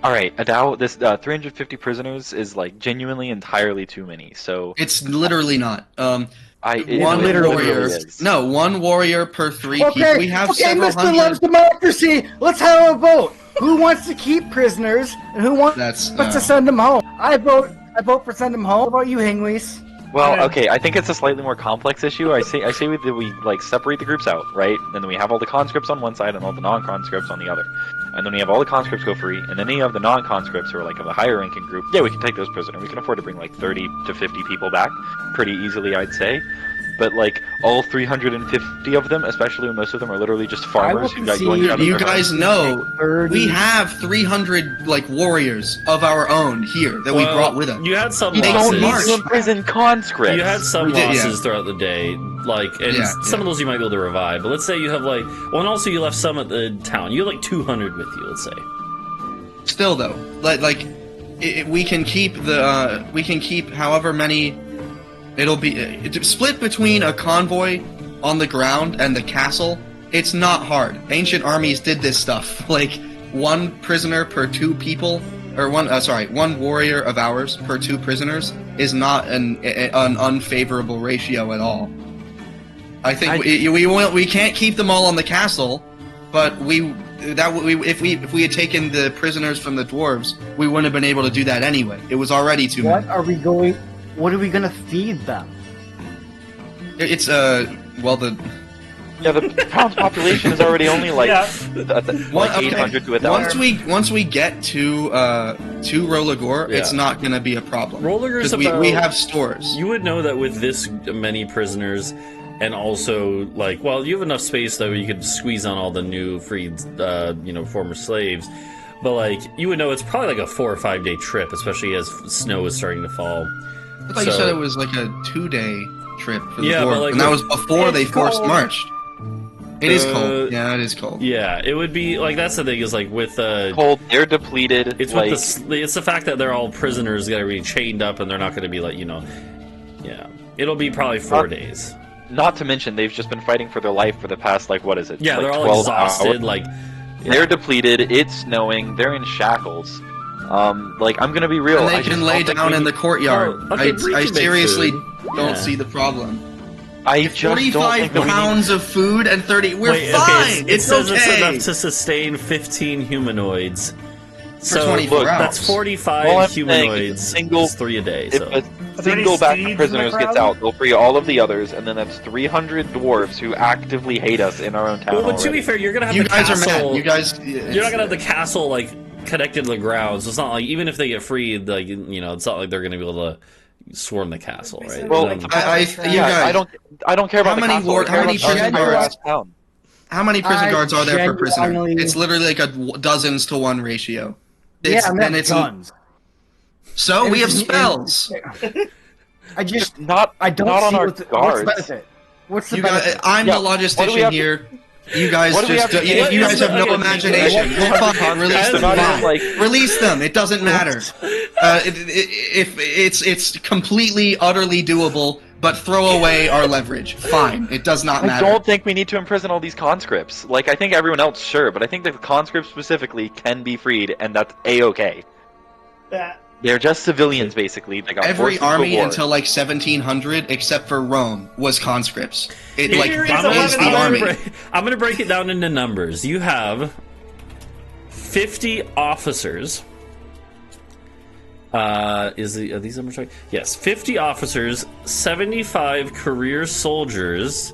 All right, Adau, this 350 prisoners is like genuinely entirely too many. So It's literally not. it One literally warrior. is. No, one warrior per 3 people. Okay, We have okay, several Mr. hundred. Loves Democracy. Let's have a vote. Who wants to keep prisoners and who wants That's to send them home? I vote for send them home. What about you, Hingwis? Well, Yeah. okay, I think it's a slightly more complex issue. I say we like separate the groups out, right? And then we have all the conscripts on one side and all the non-conscripts on the other. And then we have all the conscripts go free, and then you have the non-conscripts who are like of a higher ranking group. Yeah, we can take those prisoners. We can afford to bring like 30 to 50 people back pretty easily, I'd say. But like all 350 of them, especially when most of them are literally just farmers who got going out of You their guys homes. know 30. we have 300 like warriors of our own here that we brought with us. You had some They Don't don't losses. need march. to imprison conscripts. You had some We did, yeah. losses throughout the day, like, and Yeah, some yeah. of those you might be able to revive. But let's say you have like, and also you left some at the town. You have like 200 with you. Let's say. Still though, we can keep however many. It'll be split between a convoy on the ground and the castle. It's not hard. Ancient armies did this stuff. Like 1 prisoner per 2 people, or one warrior of ours per 2 prisoners is not an unfavorable ratio at all. I think we can't keep them all on the castle, but if we had taken the prisoners from the dwarves, we wouldn't have been able to do that anyway. It was already too many. What are we gonna feed them? It's the town's population is already only like Yeah. like 800 to 1,000. once we get to Rolagor, Yeah. it's not going to be a problem. Rolagor's 'Cause we about- have stores. You would know that with this many prisoners, and also like, well, you have enough space though you could squeeze on all the new freed, former slaves. But like, you would know it's probably like a 4 or 5 day trip, especially as snow is starting to fall. I thought you said it was like a 2-day trip for the Yeah, dwarves, but, like, and that was before it's they forced cold. marched. It is cold. Yeah, it is cold. Yeah, it would be like, that's the thing is like with Cold, they're depleted. it's like, with it's the fact that they're all prisoners that are being chained up and they're not going to be like yeah, it'll be probably 4 days. not to mention they've just been fighting for their life for the past like what is it? Yeah, like they're all 12 exhausted. hours. Like, They're depleted. It's snowing. They're in shackles. Like I'm gonna be real. And they I just can lay don't think down we in the need- courtyard. Oh, okay, Bree I can make seriously food. don't Yeah. see the problem. I just don't 45 think that we need. pounds of food and 30. We're wait, fine. okay, it says okay. it's enough to sustain 15 humanoids. So 24 look, hours. that's 45 All I'm saying is humanoids. a single- It's 3 a day. If So a single batch of prisoners gets out, they'll free all of the others, and then that's 300 dwarves who actively hate us in our own town. well, but to already. be fair, you're gonna have You the guys castle. are mad. You guys. You're not gonna have the castle like connected to the ground. So it's not like even if they get freed, like it's not like they're gonna be able to swarm the castle, right? Well, Um, you yeah, guys. I don't care about How the many castle. war- I how care many about prison our guards? town. How many prison I guards are there per prisoner? genuinely- It's literally like a dozens to 1 ratio. Yeah, and and it's guns. so we have And- spells. I just Not I don't not on see our what's the guards. benefit. What's the You guys, benefit? I'm Yeah, the what do we logistician have to- here. You guys What do we just have to- if you what guys is have the- no okay, imagination, what- well, fine, release As them. not Fine. even, like- Release them. It doesn't matter. If it's completely utterly doable but throw away our leverage. Fine, it does not I matter. don't think we need to imprison all these conscripts. Like, I think everyone else, sure, but I think the conscripts specifically can be freed, and that's A-okay. That. They're just civilians, basically. They got Every forced into army war. until like 1700, except for Rome, was conscripts. It like Here is that is the 1100. army. I'm gonna break it down into numbers. You have 50 officers. Are these numbers right? Yes, 50 officers, 75 career soldiers,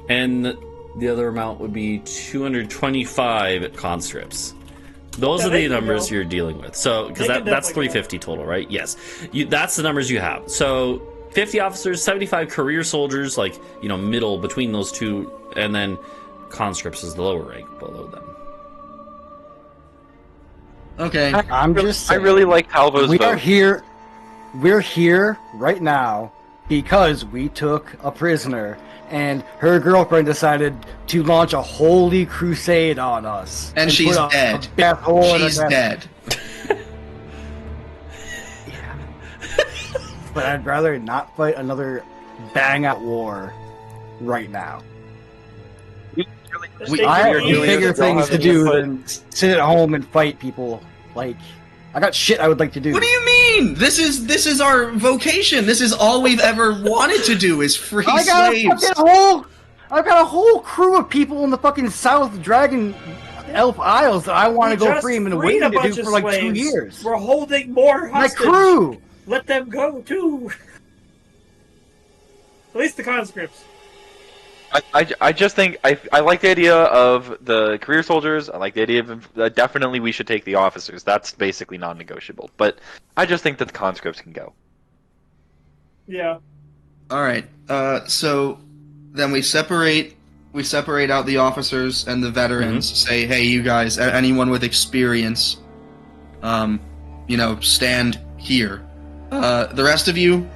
and the other amount would be 225 conscripts. Those Yeah, are they the can numbers go. you're dealing with. So, because They can that's definitely go. 350 total, right? Yes, that's the numbers you have. So, 50 officers, 75 career soldiers, like middle between those two, and then conscripts is the lower rank below them. Okay. I'm just I saying, really like Talvo's we vote. are here. We're here right now because we took a prisoner, and her girlfriend decided to launch a holy crusade on us. And she's put dead. a death hole in She's her death- dead. But I'd rather not fight another bang-out war right now. We- I have really bigger don't things have to any do input. than sit at home and fight people. Like, I got shit I would like to do. What do you mean? This is our vocation. This is all we've ever wanted to do is free I got slaves. I've got a whole crew of people in the fucking South Dragon Elf Isles that I want to go free and been freed waiting a to bunch do of for like 2 slaves. years. We're holding more My hostage. crew. Let them go too. At least the conscripts. I just think I like the idea of the career soldiers. I like the idea of definitely we should take the officers. That's basically non-negotiable. But I just think that the conscripts can go. Yeah. All right. So then we separate out the officers and the veterans. Say, hey, you guys, anyone with experience, stand here. The rest of you,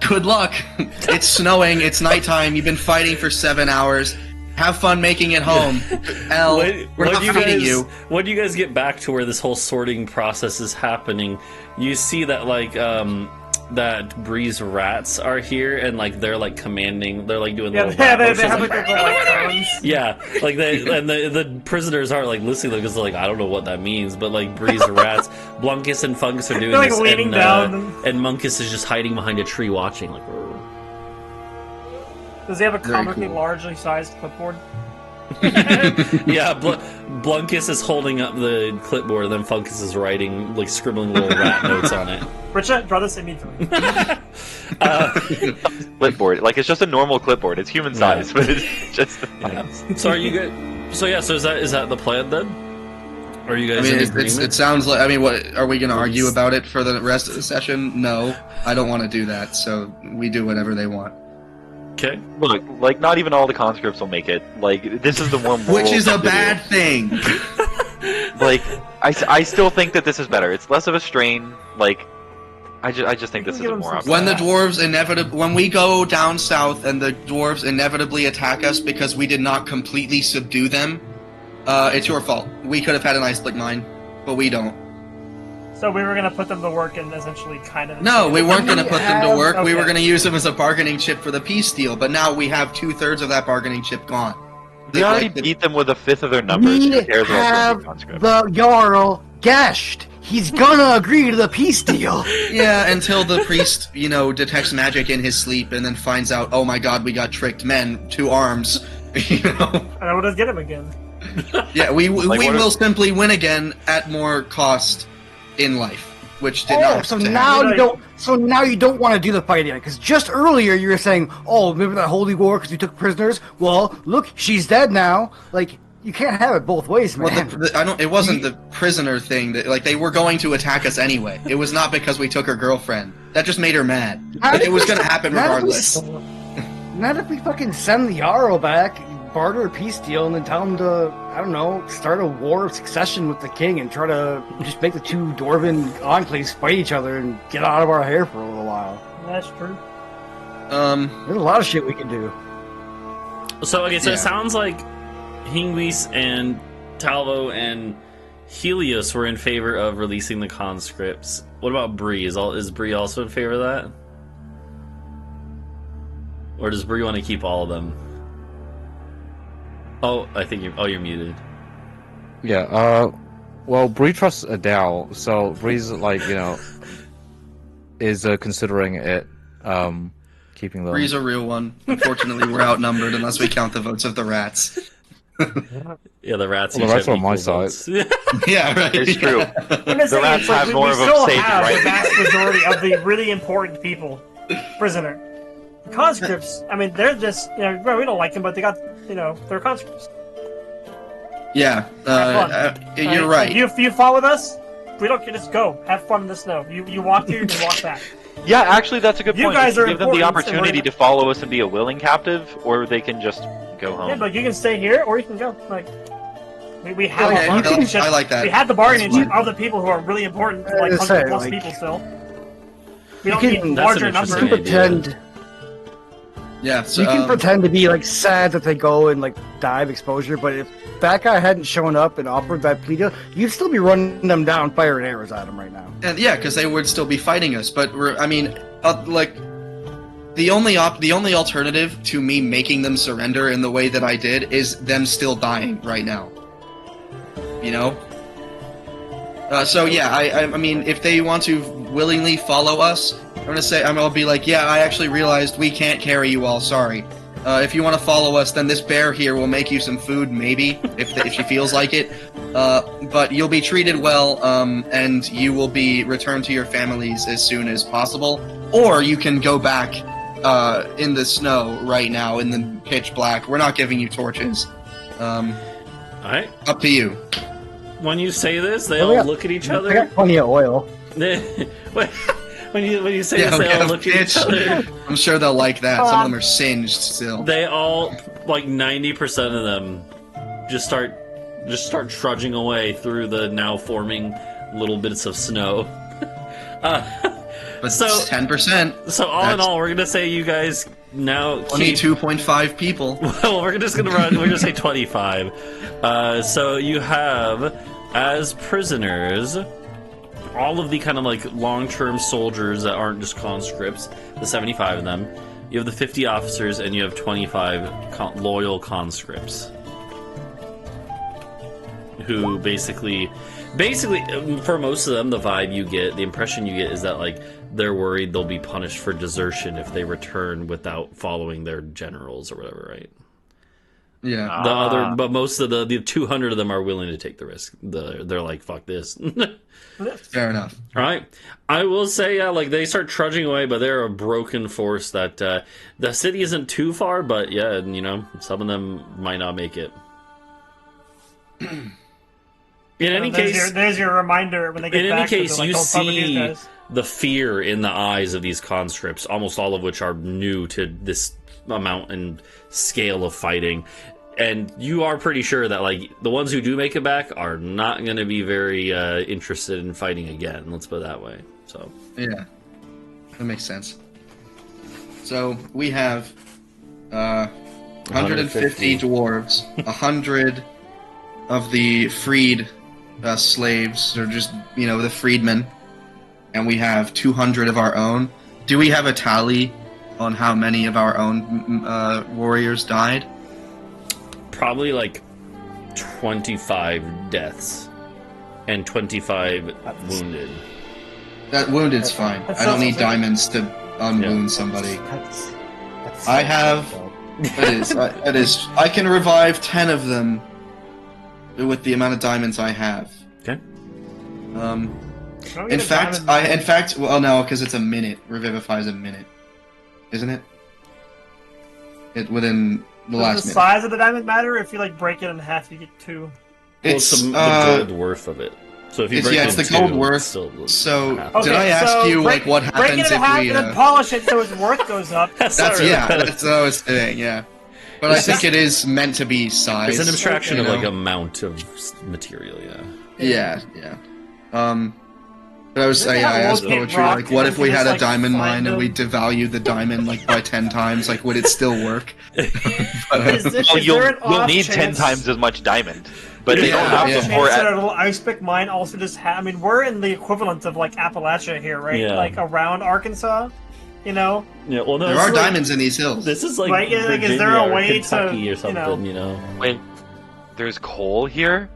good luck. It's snowing. It's nighttime. You've been fighting for 7 hours. Have fun making it home. L, we're not feeding you. When you guys get back to where this whole sorting process is happening, you see that that Bree's rats are here and they're commanding. They're doing Yeah, little they rat have motions, like their little tones. yeah, the prisoners aren't listening to them because they're I don't know what that means, but Bree's rats, Blunkus and Fungus are doing They're, this, leaning and, down. and Munkus is just hiding behind a tree watching. Does he have a Very comically cool. largely sized clipboard? Yeah, Blunkus is holding up the clipboard, and then Funkus is writing, scribbling little rat notes on it. Britsha, draw this immediately. Clipboard, it's just a normal clipboard. It's human size, but it's just. So are you good? So is that the plan then? Are you I guys mean, in it agreement? sounds like. I mean, what are we going to argue about it for the rest of the session? No, I don't want to do that. So we do whatever they want. Okay. Look, not even all the conscripts will make it. This is the more moral Which is a thing to do. bad thing. I still think that this is better. It's less of a strain. I just think this is a more When the dwarves when we go down south and the dwarves inevitably attack us because we did not completely subdue them, it's your fault. We could have had an ice mine, but we don't. So we were gonna put them to work and essentially kind of. No, we weren't going to put them to work. We Okay. were going to use them as a bargaining chip for the peace deal, but now we have 2/3 of that bargaining chip gone. We already beat them with a fifth of their numbers. We Who cares about have the conscript? the Jarl gashed. He's gonna agree to the peace deal. Yeah, until the priest, detects magic in his sleep and then finds out, oh my god, we got tricked. Men, 2 arms. And I would just get him again. Yeah, we what will if- simply win again at more cost in life, which did not. So have to now happen. you don't. So now you don't want to do the fighting because just earlier you were saying, "Oh, remember that holy war because we took prisoners." Well, look, she's dead now. You can't have it both ways, man. Well, I don't. It wasn't the prisoner thing that they were going to attack us anyway. It was not because we took her girlfriend. That just made her mad. It was going to happen regardless. Not if we fucking send the Jarl back, barter a peace deal, and then tell him to, I don't know, start a war of succession with the king and try to just make the 2 dwarven enclaves fight each other and get out of our hair for a little while. That's true. There's a lot of shit we can do. So Yeah. it sounds like Hingwis and Talvo and Helios were in favor of releasing the conscripts. What about Bree? Is Bree also in favor of that? Or does Bree want to keep all of them? Oh, I think you're muted. Yeah, well, Bree trusts Adau, so Bree's is considering it, keeping them. Bree's a real one. Unfortunately, we're outnumbered unless we count the votes of the rats. Yeah, the rats. Well, the rats are on my side. Yeah, right. It's true. I'm just saying, rats it's like have we more of a still say have right. the vast majority of the really important people prisoner. Conscripts, I mean, they're just, we don't like them, but they got, they're conscripts. Yeah, you're right. If you fall with us, we don't just go. Have fun in the snow. You walk here, you can walk back. Yeah, actually, that's a good You point. guys You are can give them the important, and opportunity we're- to follow us and be a willing captive, or they can just go home. Yeah, but you can stay here, or you can go. Like, we have Okay, a bargaining chip. I like that. We have the bargaining That's chip fine. of the people who are really important, like I was 100 saying, plus like, people still. We don't you need can- That's larger an numbers. interesting idea. Pretend. Yeah, so You can pretend to be like sad that they go and like die of exposure, but if that guy hadn't shown up and offered that plea deal, you'd still be running them down, firing arrows at him right now. and yeah, because they would still be fighting us. But the only alternative to me making them surrender in the way that I did is them still dying right now. You know. So yeah, I mean, if they want to willingly follow us, I'll be like, yeah, I actually realized we can't carry you all. Sorry. If you want to follow us, then this bear here will make you some food, maybe, if she feels like it. But you'll be treated well, and you will be returned to your families as soon as possible. Or you can go back in the snow right now, in the pitch black. We're not giving you torches. Alright. Up to you. When you say this, they Oh, all yeah. look at each I other. got plenty of oil. When you say Yeah, this, they okay, all look at each other. I'm sure they'll like that. Some of them are singed still. They all, like 90% of them, just start trudging away through the now forming little bits of snow. But so- 10%. So all in That's- all, we're gonna say you guys now keep. 22.5 people. Well, we're just gonna run. We're gonna say 25. So you have as prisoners all of the kind of like long-term soldiers that aren't just conscripts. The 75 of them. You have the 50 officers, and you have 25 loyal conscripts who basically, for most of them, the vibe you get, the impression you get is that like they're worried they'll be punished for desertion if they return without following their generals or whatever, right? Yeah. But most of the 200 of them are willing to take the risk. They're like, fuck this. Fair enough. All right. I will say, like, they start trudging away, but they're a broken force that the city isn't too far, but yeah, some of them might not make it. In any case, there's your reminder when they get in back. any case, they're like, you "Don't fuck with these see guys." the fear in the eyes of these conscripts, almost all of which are new to this amount and scale of fighting. And you are pretty sure that, like, the ones who do make it back are not going to be very interested in fighting again. Let's put it that way. So Yeah. That makes sense. So, we have 150 dwarves, 100 of the freed slaves, or just, the freedmen, and we have 200 of our own. Do we have a tally on how many of our own warriors died? probably like 25 deaths and 25 wounded. That wounded's fine. That I don't sounds need like- diamonds to unwound Yeah. somebody. That's I have- It is. I can revive 10 of them with the amount of diamonds I have. Okay. Don't In get a fact, diamond. well, no, because it's a minute. Revivifies a minute, isn't it? It within the Does last the minute. size of the diamond matter? If you like break it in half, you get 2. Well, It's the gold worth of it. So if you it's- break yeah, it it's in the gold two, worth. it's still So half. did I ask you like what break happens it in if half we? and then polish it so its worth goes up? That's That's not yeah. really- That's what I was saying. Yeah, but I think it is meant to be size. It's an abstraction you of like know? amount of material. Yeah. Yeah, yeah. But I was Isn't saying, that I asked Logan poetry rock like, what and if we just, had a like, diamond find mine and we them? devalued the diamond like by 10 times? Like, would it still work? Is Oh, there an you'll off need 10 chance- times as much diamond, but they Yeah, don't have yeah. them for Chance that at our little ice pick mine also just I mean, we're in the equivalent of like Appalachia here, right? Yeah. Like around Arkansas. You know, Yeah, well, no, There this are is like- diamonds in these hills. This is like Right, yeah, like, is Virginia there a or way to, Kentucky or something, you know- Wait, there's coal here?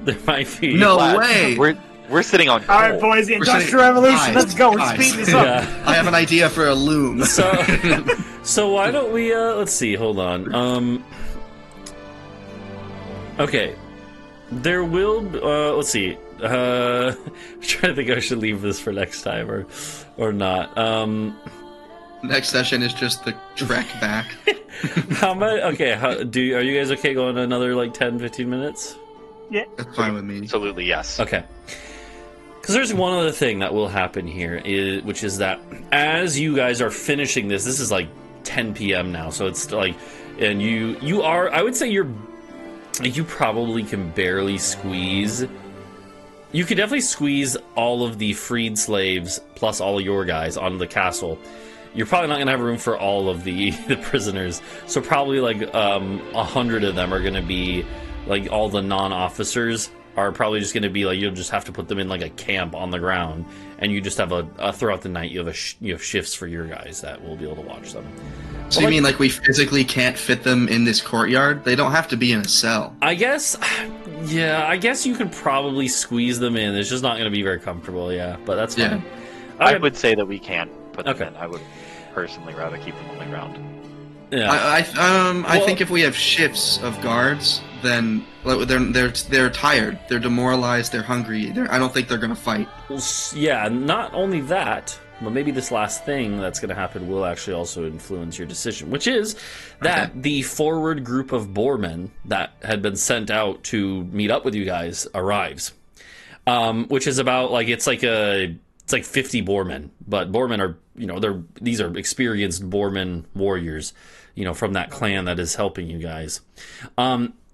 There might be. No Lads, way. We're sitting on coal. all right, boys, the We're Industrial saying- Revolution. guys, Let's go. We're guys. speeding this up. Yeah. I have an idea for a loom. So why don't we? Let's see. Hold on. Okay. There will. Let's see. I'm trying to think. I should leave this for next time or not. Next session is just the trek back. How much? Okay. Are you guys okay going another like 10, 15 minutes? That's fine with me. Absolutely, yes. Okay. Because there's one other thing that will happen here, which is that as you guys are finishing this is like 10 p.m. now, so it's like, and you are, I would say you probably can barely squeeze. You could definitely squeeze all of the freed slaves plus all of your guys onto the castle. You're probably not gonna have room for all of the prisoners, so probably like 100 of them are gonna be like all the non-officers. Are probably just going to be like, you'll just have to put them in like a camp on the ground, and you just have a throughout the night you have shifts for your guys that will be able to watch them. So you mean like we physically can't fit them in this courtyard? They don't have to be in a cell. I guess, yeah, I guess you could probably squeeze them in. It's just not going to be very comfortable, yeah, but that's fine. Yeah. I would say that we can put them Okay. in. I would personally rather keep them on the ground. Yeah. I think if we have shifts of guards, then they're tired, they're demoralized, they're hungry. I don't think they're gonna fight. Yeah, not only that, but maybe this last thing that's going to happen will actually also influence your decision, which is that the forward group of Boarmen that had been sent out to meet up with you guys arrives, which is about like it's like 50 Boarmen, but Boarmen are these are experienced Boarmen warriors, from that clan that is helping you guys.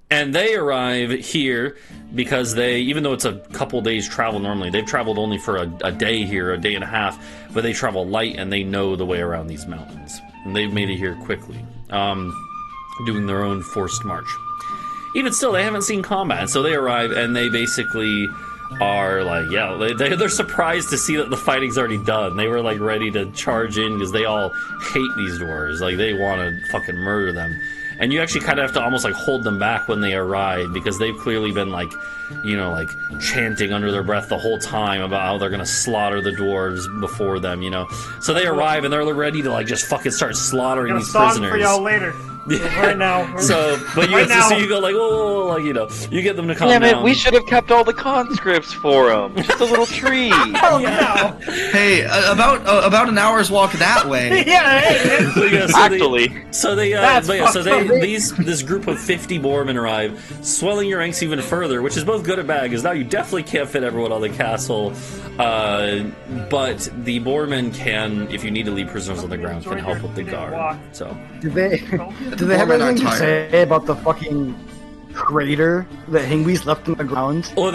And they arrive here because even though it's a couple days travel normally, they've traveled only for a day here, a day and a half, but they travel light and they know the way around these mountains. And they've made it here quickly, doing their own forced march. Even still, they haven't seen combat, and so they arrive and they basically are like, yeah, they're surprised to see that the fighting's already done. They were like ready to charge in because they all hate these dwarves. Like they want to fucking murder them. And you actually kind of have to almost like hold them back when they arrive because they've clearly been like, like chanting under their breath the whole time about how they're gonna slaughter the dwarves before them, So they arrive and they're ready to like just fucking start slaughtering these prisoners. For y'all later. Right now. So, but you so you go like, whoa, like you get them to calm Damn it, down. we should have kept all the conscripts for them. Just a little tree. Oh no. Hey, about an hour's walk that way. Yeah. Hey, This group of 50 Boarmen arrive, swelling your ranks even further, which is both good and bad because now you definitely can't fit everyone on the castle. But the Boarmen can, if you need to leave prisoners on the ground, can help with the guard. So. Do they have Boarmen are anything to tired. say about the fucking crater that Hingwis left on the ground? Well,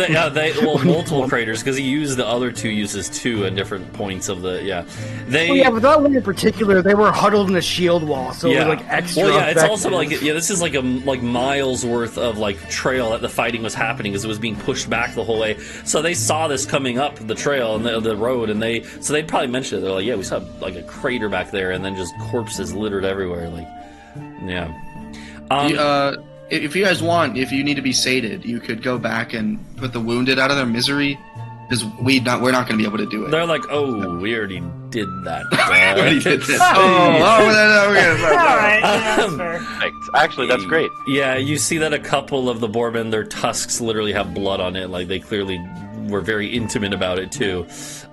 multiple craters because he used the other two uses too at different points of the But that one in particular, they were huddled in a shield wall, so it was like extra. Well, yeah, it's also effective. like this is like miles worth of like trail that the fighting was happening because it was being pushed back the whole way. So they saw this coming up the trail and the road, and they probably mentioned it. They're like, yeah, we saw like a crater back there, and then just corpses littered everywhere. Like, yeah. If you guys want, if you need to be sated, you could go back and put the wounded out of their misery, because we're not going to be able to do it. They're like, oh, we already did that. We already did this. All okay. right. Yeah, that's fair. Perfect. Actually, that's great. Yeah, you see that a couple of the Boarmen, their tusks literally have blood on it. Like they clearly were very intimate about it too.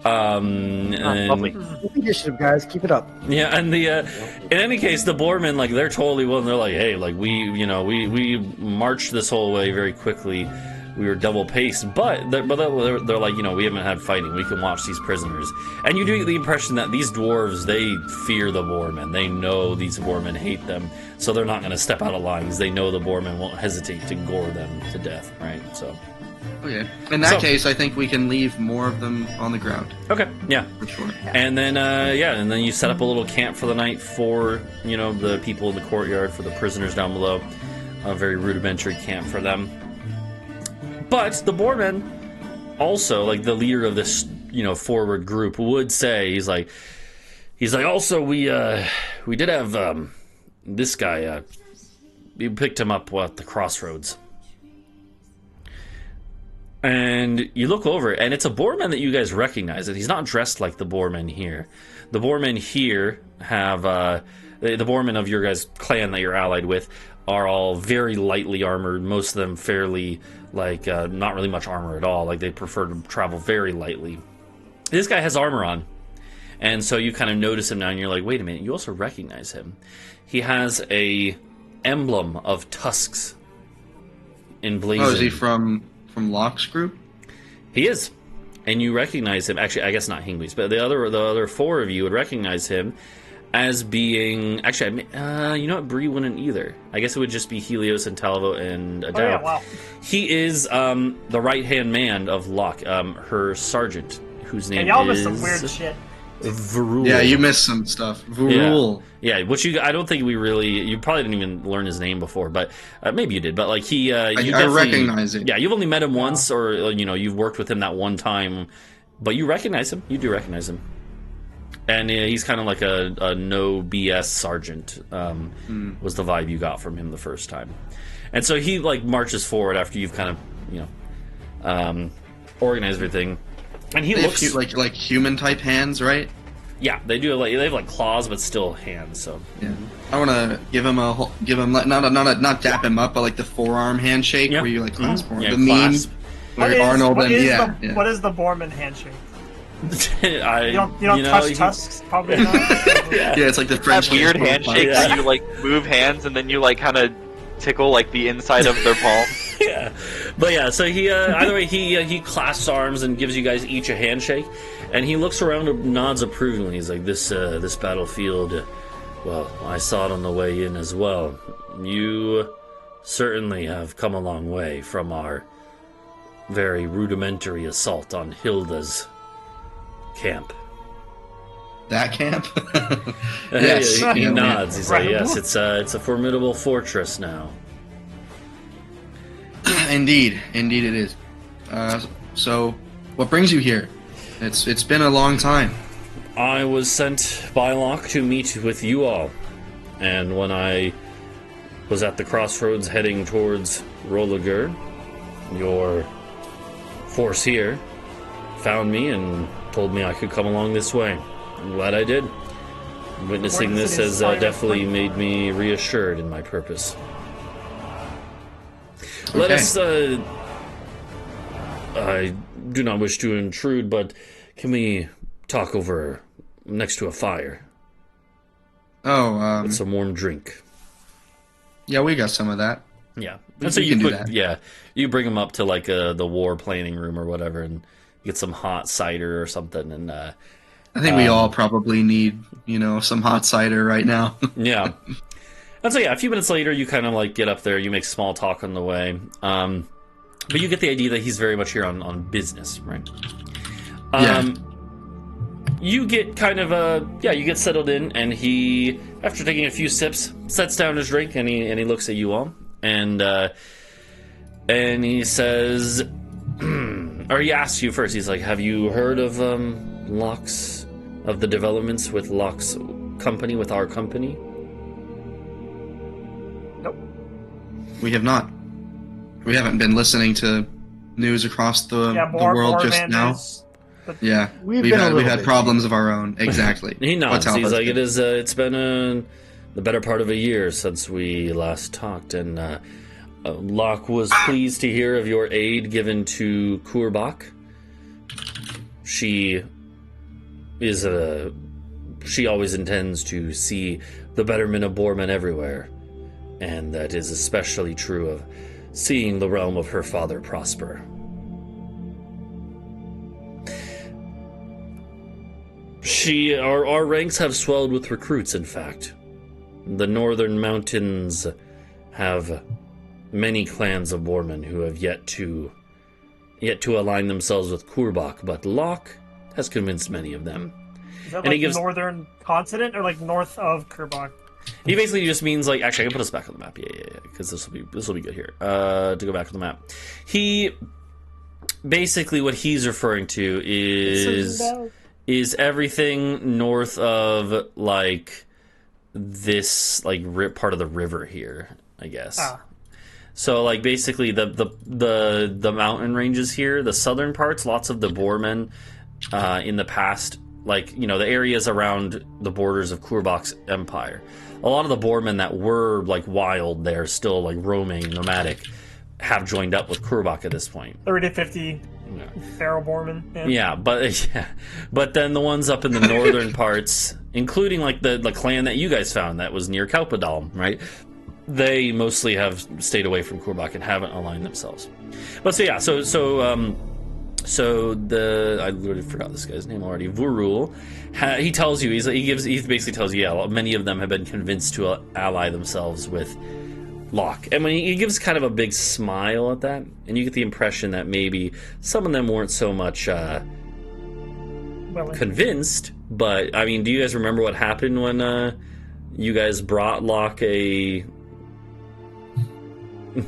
Lovely. Good initiative, guys. Keep it up. Yeah, and in any case, the Boarmen, like they're totally willing. They're like, hey, like we marched this whole way very quickly. We were double paced, but they're like, we haven't had fighting. We can watch these prisoners, and you do get the impression that these dwarves, they fear the Boarmen. They know these Boarmen hate them, so they're not going to step out of line because they know the Boarmen won't hesitate to gore them to death, right? So. Okay. In that case, I think we can leave more of them on the ground. Okay. Yeah. For sure. And then and then you set up a little camp for the night for the people in the courtyard, for the prisoners down below. A very rudimentary camp for them. But the Boarmen also, like the leader of this forward group, would say, he's like, he's like, also we did have this guy. We picked him up at the crossroads. And you look over, and it's a Boarman that you guys recognize, and he's not dressed like the Boarman here. The Boarman here have, the Boarman of your guys' clan that you're allied with are all very lightly armored, most of them fairly, like, not really much armor at all. Like, they prefer to travel very lightly. This guy has armor on, and so you kind of notice him now, and you're like, wait a minute, you also recognize him. He has a emblem of tusks emblazoned. Oh, is he from Locke's group? He is, and you recognize him. Actually, I guess not Hingwis, but the other four of you would recognize him as being. Actually, you know what? Bree wouldn't either. I guess it would just be Helios and Talvo and Adau. Oh, yeah, wow. He is the right hand man of Locke, her sergeant, whose name And y'all is missed some weird shit. Varul. Yeah, you missed some stuff. Varul. Yeah, which I don't think we really. You probably didn't even learn his name before, but maybe you did. But like he, I recognize it. Yeah, you've only met him once, or you've worked with him that one time, but you recognize him. You do recognize him, and he's kind of like a no BS sergeant. Was the vibe you got from him the first time, and so he like marches forward after you've kind of organized everything. And he looks like human type hands, right? Yeah, they do. Like they have like claws, but still hands. So yeah, I want to give him not dap him up, but like the forearm handshake where you like clasp him. Yeah, the meme where Arnold what is the Boarman handshake? You don't touch tusks, probably not. Yeah, it's like the French that weird handshake where you like move hands and then you like kind of tickle like the inside of their palm. Yeah, but yeah, so he either way he clasps arms and gives you guys each a handshake, and he looks around and nods approvingly. He's like, this battlefield, well, I saw it on the way in as well. You certainly have come a long way from our very rudimentary assault on Hilda's camp. That camp? Yes, he yeah, nods. He's like, yes, it's a formidable fortress now. Indeed it is. So, what brings you here? It's been a long time. I was sent by Locke to meet with you all, and when I was at the crossroads heading towards Rolagur, your force here found me and told me I could come along this way. I'm glad I did. Witnessing this has definitely made me reassured in my purpose. Okay. Let us, I do not wish to intrude, but can we talk over next to a fire? With some warm drink. Yeah, we got some of that. Yeah. We And so can you do that. Yeah, you bring them up to like the war planning room or whatever, and get some hot cider or something, and I think we all probably need, some hot cider right now. yeah. And so yeah, a few minutes later, you kind of like get up there, you make small talk on the way, but you get the idea that he's very much here on business, right? Yeah. You get kind of you get settled in, and he, after taking a few sips, sets down his drink, and he looks at you all, and he says, or he asks you first. He's like, "Have you heard of the developments with Locke's company, with our company?" Nope. We have not. We haven't been listening to news across the world just now. Yeah, we've had problems of our own. Exactly. He nods. He's like, it's been the better part of a year since we last talked, and Locke was pleased to hear of your aid given to Kurbach. She always intends to see the betterment of Boarman everywhere, and that is especially true of seeing the realm of her father prosper. Our ranks have swelled with recruits, in fact. The northern mountains have many clans of Boarman who have yet to align themselves with Kurbach, but Locke has convinced many of them. Is that like northern continent or like north of Kurbach? He basically just means like, actually, I can put us back on the map, yeah, because this will be good here. To go back to the map, he basically what he's referring to is everything north of like this like part of the river here, I guess. So like basically the mountain ranges here, the southern parts, lots of the Boarman in the past, like, you know, the areas around the borders of Kurbak's empire. A lot of the Boarmen that were like wild there, still like roaming, nomadic, have joined up with Kurbak at this point. 30 to 50 feral Boarman. But then the ones up in the northern parts, including like the clan that you guys found that was near Kalpadal, right? They mostly have stayed away from Kurbak and haven't aligned themselves. But so I literally forgot this guy's name already. Vurul, he tells you, he basically tells you, yeah, many of them have been convinced to ally themselves with Locke. And when he gives kind of a big smile at that, and you get the impression that maybe some of them weren't so much convinced. But I mean, do you guys remember what happened when you guys brought Locke a?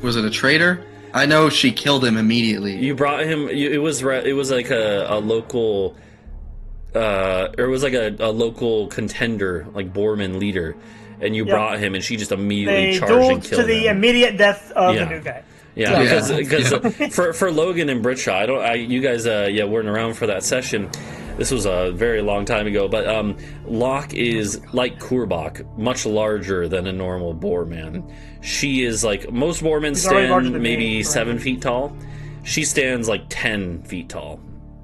Was it a traitor? I know she killed him immediately. You brought him. It was like a local, or it was like a local contender, like Boarman leader, and you brought him, and she just immediately charged and killed him. To the immediate death of the new guy. Yeah, because for Logan and Britsha, you guys weren't around for that session. This was a very long time ago, but Locke is like Kurbak, much larger than a normal Boarman. She is like, most Boarmen stand maybe 7 feet tall. She stands like 10 feet tall,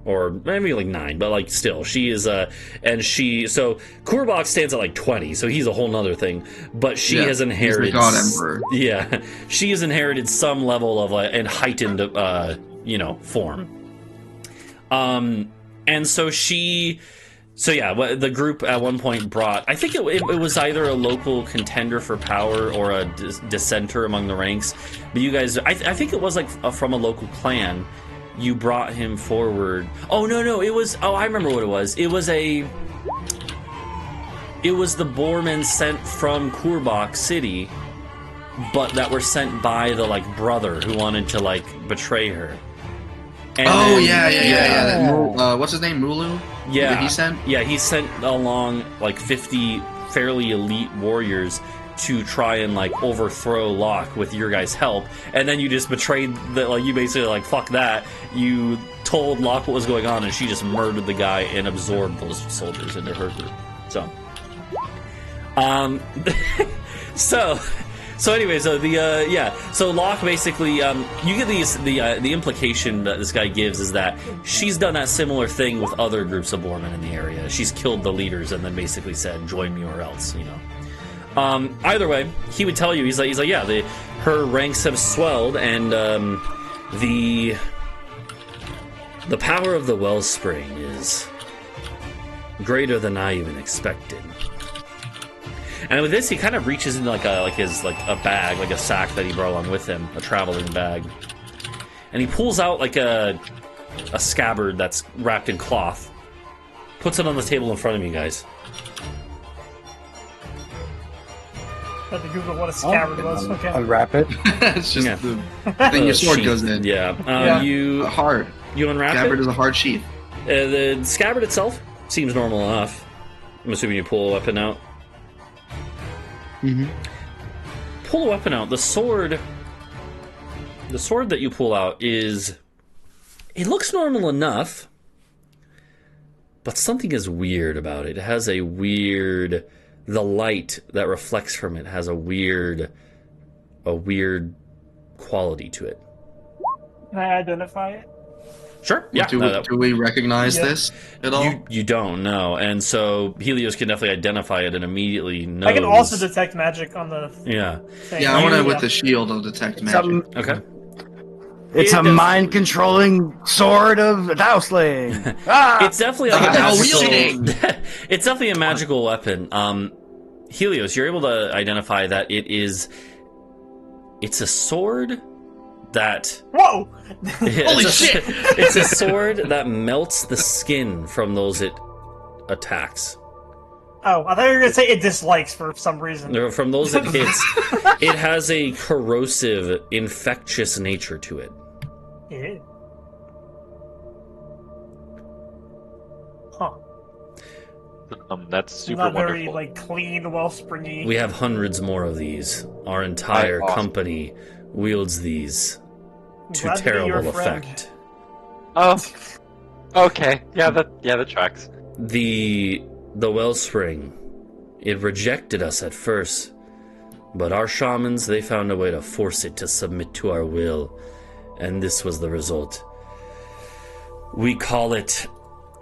or maybe like 9, but like still, she is so Kurbak stands at like 20, so he's a whole nother thing. But she has inherited, he's the God Emperor. Yeah, she has inherited some level of and heightened, form. And so the group at one point brought, I think it was either a local contender for power or a dissenter among the ranks. But you guys, I think it was like from a local clan. You brought him forward. Oh, no, it was, I remember what it was. It was the Boarmen sent from Kurbak City, but that were sent by the like brother who wanted to like betray her. And what's his name? Mulu? Yeah. Did he sent? Yeah, he sent along like 50 fairly elite warriors to try and like overthrow Locke with your guys' help, and then you just betrayed you basically like, fuck that. You told Locke what was going on, and she just murdered the guy and absorbed those soldiers into her group. So anyway, so so Locke basically, you get the implication that this guy gives is that she's done that similar thing with other groups of Boarmen in the area. She's killed the leaders and then basically said, "Join me or else," Either way, he would tell you, he's like, her ranks have swelled, and the power of the wellspring is greater than I even expected. And with this, he kind of reaches into his bag, like a sack that he brought along with him, a traveling bag, and he pulls out like a scabbard that's wrapped in cloth, puts it on the table in front of you guys. I had to Google what a scabbard was. Okay. Unwrap it. It's just the thing your sword goes in. Yeah. You unwrap it. Scabbard is a hard sheath. The scabbard itself seems normal enough. I'm assuming you pull a weapon out. Mm-hmm. Pull a weapon out. The sword that you pull out it looks normal enough, but something is weird about it. It has the light that reflects from it has a weird quality to it. Can I identify it? Sure. Yeah. Do we recognize this at all? You don't know, and so Helios can definitely identify it and immediately knows. I can also detect magic on the thing. Yeah, I want to with the shield I'll detect magic. Okay. It's a mind-controlling sword of Dausling. It's definitely like it's definitely a magical weapon. Helios, you're able to identify that it's a sword that... Whoa! Holy shit! It's a sword that melts the skin from those it attacks. Oh, I thought you were going to say it dislikes for some reason. From those it hits, it has a corrosive, infectious nature to it. Yeah. Huh. That's super Not very wonderful. like clean, wellspringy. We have hundreds more of these. Our entire Awesome. company wields these to Glad to be your terrible friend. effect. Oh, okay. Yeah, that tracks. The wellspring, it rejected us at first, but our shamans, they found a way to force it to submit to our will, and this was the result. We call it...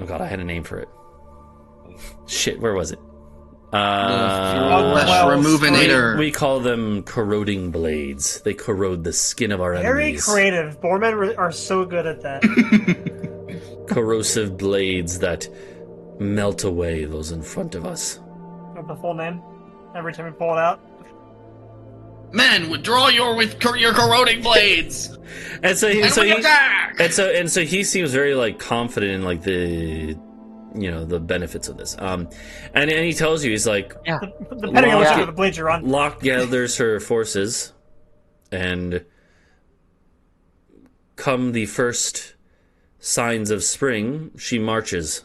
Oh god, I had a name for it. Shit, where was it? Flesh well, removinator. We call them corroding blades. They corrode the skin of our Very enemies. creative. Boarmen are so good at that. Corrosive blades that melt away those in front of us. With the full name. Every time we pull it out. Men, withdraw your corroding blades. And so, And we attack. and so he seems very like confident in like the the benefits of this. And he tells you, he's like, Depending on which end of the blade you're on. Locke gathers her forces, and come the first signs of spring, she marches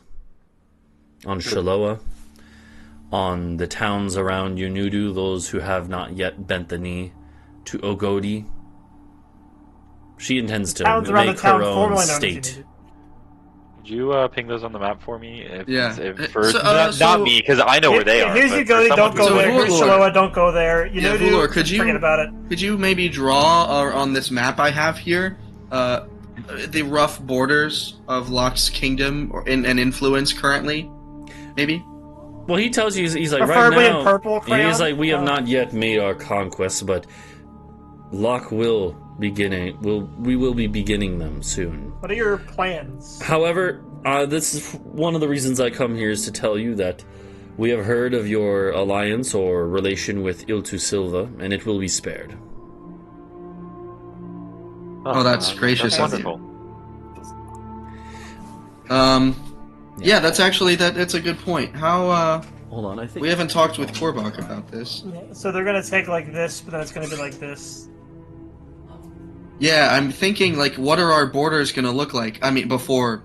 on Shiloah, on the towns around Unudu, those who have not yet bent the knee, to Ogodi. She intends to Towns around make the town her own formerly known as state. Unudu. Could you ping those on the map for me? So, not me, because I know where they are. Here's but Ugodi, for don't someone go So there. who's- Here's Warlord. Shiloah, don't go there. Yeah, Unudu, Warlord, could you- forget about it. Could you maybe draw on this map I have here the rough borders of Locke's kingdom and influence currently? Maybe? Well, he tells you, he's like, right Preferably in now, purple crayon? he's like, we have Oh. not yet made our conquests, but Locke will we will be beginning them soon. What are your plans? However, this is one of the reasons I come here is to tell you that we have heard of your alliance or relation with Iltu Silva, and it will be spared. Oh, that's gracious That's of you. wonderful. Yeah, that's actually that's a good point. How Hold on, I think we haven't talked with Korbach about this. So they're gonna take like this, but then it's gonna be like this. Yeah, I'm thinking like what are our borders going to look like? I mean, before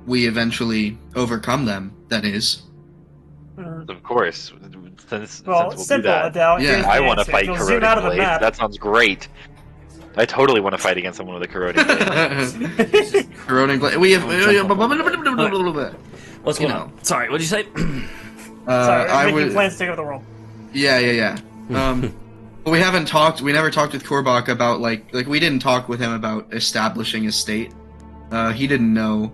we eventually overcome them, that is. Of course. Since Well, we'll it's do simple, that. Adau. Yeah. Here's the I want to answer. fight You'll zoom corroding out of the blades. map. That sounds great. I totally want to fight against someone with a corroding blade. Corroding blade. We have. What's You going on? Sorry, what'd you say? Sorry, I making would. plans to take over the world. Yeah. But we haven't talked. We never talked with Korbach about like we didn't talk with him about establishing a state. He didn't know.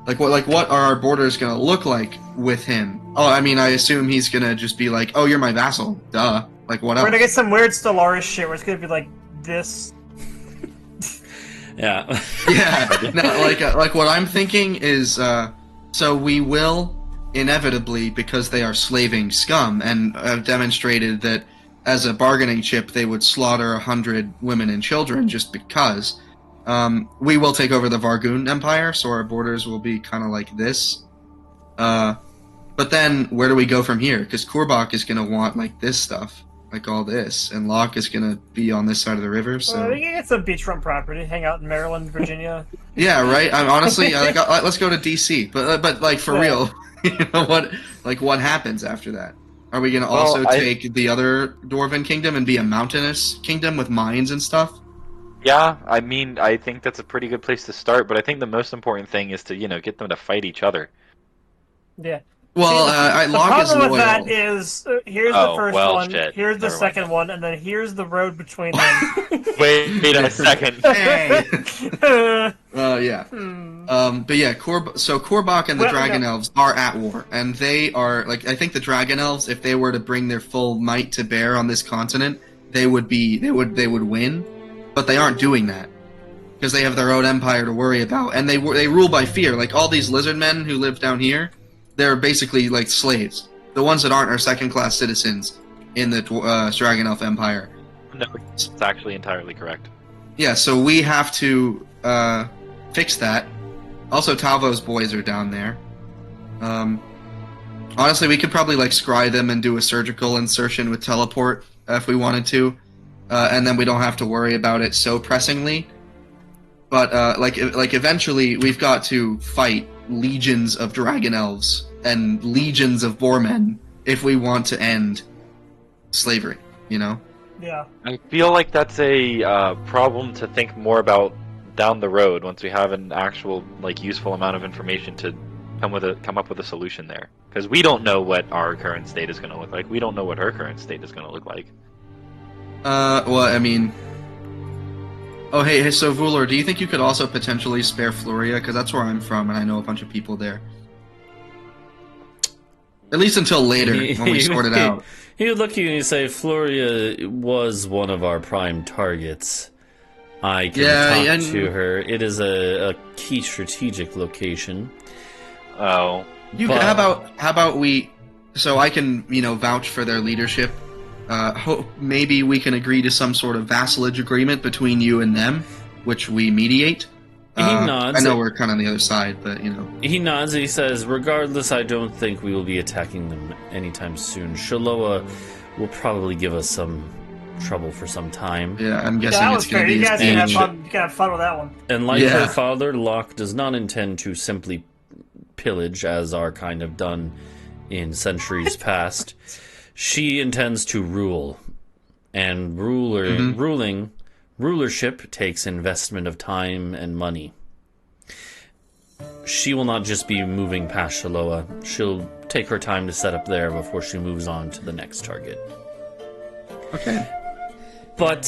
Like what are our borders gonna look like with him? Oh, I mean, I assume he's gonna just be like, oh, you're my vassal. Duh. Like what We're else? gonna get some weird Stellaris shit where it's gonna be like this. Yeah. Yeah, no, like what I'm thinking is, so we will inevitably, because they are slaving scum and have demonstrated that as a bargaining chip they would slaughter 100 women and children just because. We will take over the Vargoon Empire, so our borders will be kind of like this. But then where do we go from here? Because Korbach is gonna want like this stuff. Like all this, and Locke is gonna be on this side of the river. So We can get some beachfront property, hang out in Maryland, Virginia. yeah, right. I'm honestly let's go to DC, but like for Yeah. real, you know what happens after that? Are we gonna Well, also I- take the other Dwarven kingdom and be a mountainous kingdom with mines and stuff? Yeah, I mean, I think that's a pretty good place to start, but I think the most important thing is to, get them to fight each other. Yeah. Well, The Locke is problem with loyal. that is here's the Oh, first well, one, shit. here's the Never mind. second one, and then here's the road between them. Wait a second. Hey. Uh, Yeah. But yeah, Korbach and the Well, Dragon no. Elves are at war, and they are like I think the Dragon Elves, if they were to bring their full might to bear on this continent, they would win, but they aren't doing that because they have their own empire to worry about, and they rule by fear. Like all these lizard men who live down here, they're basically like slaves. The ones that aren't are second-class citizens in the Dragon Elf Empire. No, it's actually entirely correct. Yeah, so we have to fix that. Also, Talvo's boys are down there. Honestly, we could probably like scry them and do a surgical insertion with teleport if we wanted to, and then we don't have to worry about it so pressingly. But like eventually, we've got to fight legions of dragon elves and legions of Boarmen if we want to end slavery, you know? Yeah. I feel like that's a problem to think more about down the road once we have an actual like useful amount of information to come up with a solution there. Because we don't know what our current state is going to look like. We don't know what her current state is going to look like. Well, I mean... Oh, hey, so Vular, do you think you could also potentially spare Floria? Because that's where I'm from, and I know a bunch of people there. At least until later, when we sort it out. He would look at you and he'd say, Floria was one of our prime targets. I can talk to her. It is a key strategic location. Oh. How about we... So I can, vouch for their leadership. Maybe we can agree to some sort of vassalage agreement between you and them, which we mediate. He nods. I know we're kind of on the other side, but, He nods and he says, regardless, I don't think we will be attacking them anytime soon. Shaloa will probably give us some trouble for some time. Yeah, I'm Yeah, guessing that it's was going to fair. be... You guys can have fun. You can have fun with that one. And like Yeah. her father, Locke does not intend to simply pillage, as are kind of done in centuries past. She intends to rule. And rulership takes investment of time and money. She will not just be moving past Shaloa. She'll take her time to set up there before she moves on to the next target. Okay. But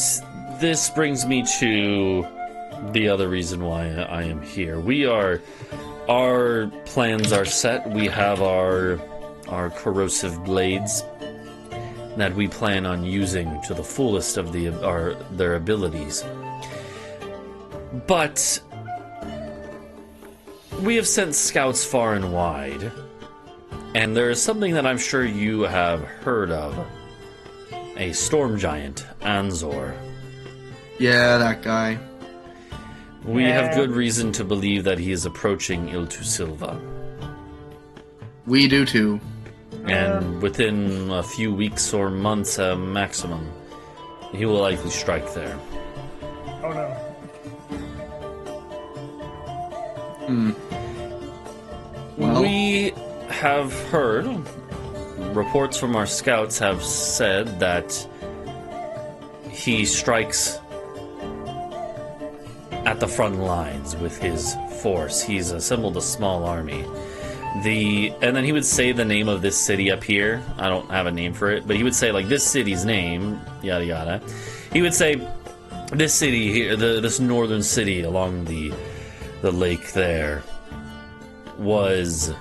this brings me to the other reason why I am here. Our plans are set. We have our corrosive blades that we plan on using to the fullest of their abilities. But we have sent scouts far and wide, and there is something that I'm sure you have heard of. A storm giant, Anzor. Yeah, that guy. We have good reason to believe that he is approaching Iltusilva. We do too. And within a few weeks or months maximum, he will likely strike there. Oh no. Well, We have heard, reports from our scouts have said that he strikes at the front lines with his force. He's assembled a small army. And then he would say the name of this city up here. I don't have a name for it, but he would say, like, this city's name, yada yada. He would say, this city here, this northern city along the lake there, was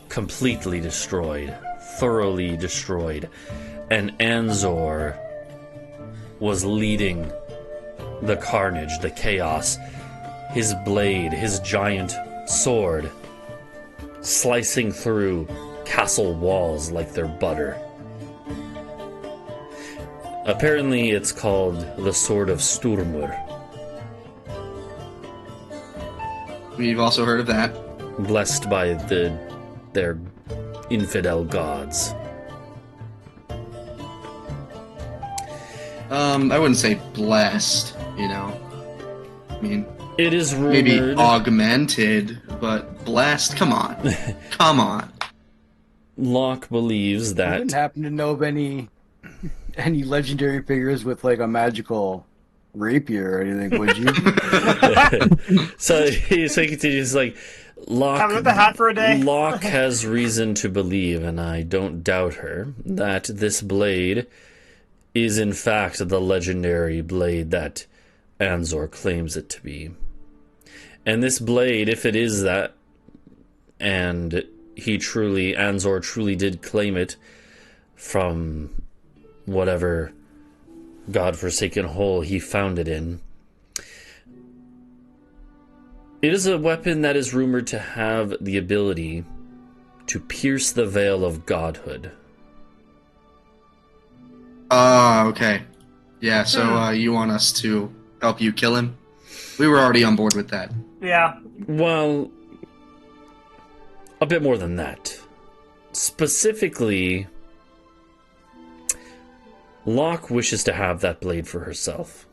completely destroyed, thoroughly destroyed, and Anzor was leading the carnage, the chaos. His blade, his giant sword, slicing through castle walls like they're butter. Apparently it's called the Sword of Sturmur. we've also heard of that. Blessed by their infidel gods. I wouldn't say blessed, I mean, It is rumored... maybe augmented, but blessed? Come on. Come on. Locke believes You that... wouldn't happen to know of any legendary figures with like a magical rapier or anything, would you? so he continues like, Locke, Have the hat for a day. Locke has reason to believe, and I don't doubt her, that this blade is in fact the legendary blade that Anzor claims it to be. And this blade, if it is that, and Anzor truly did claim it from whatever godforsaken hole he found it in, it is a weapon that is rumored to have the ability to pierce the veil of godhood. Okay. Yeah, so you want us to help you kill him? We were already on board with that. Yeah. Well, a bit more than that. Specifically, Locke wishes to have that blade for herself.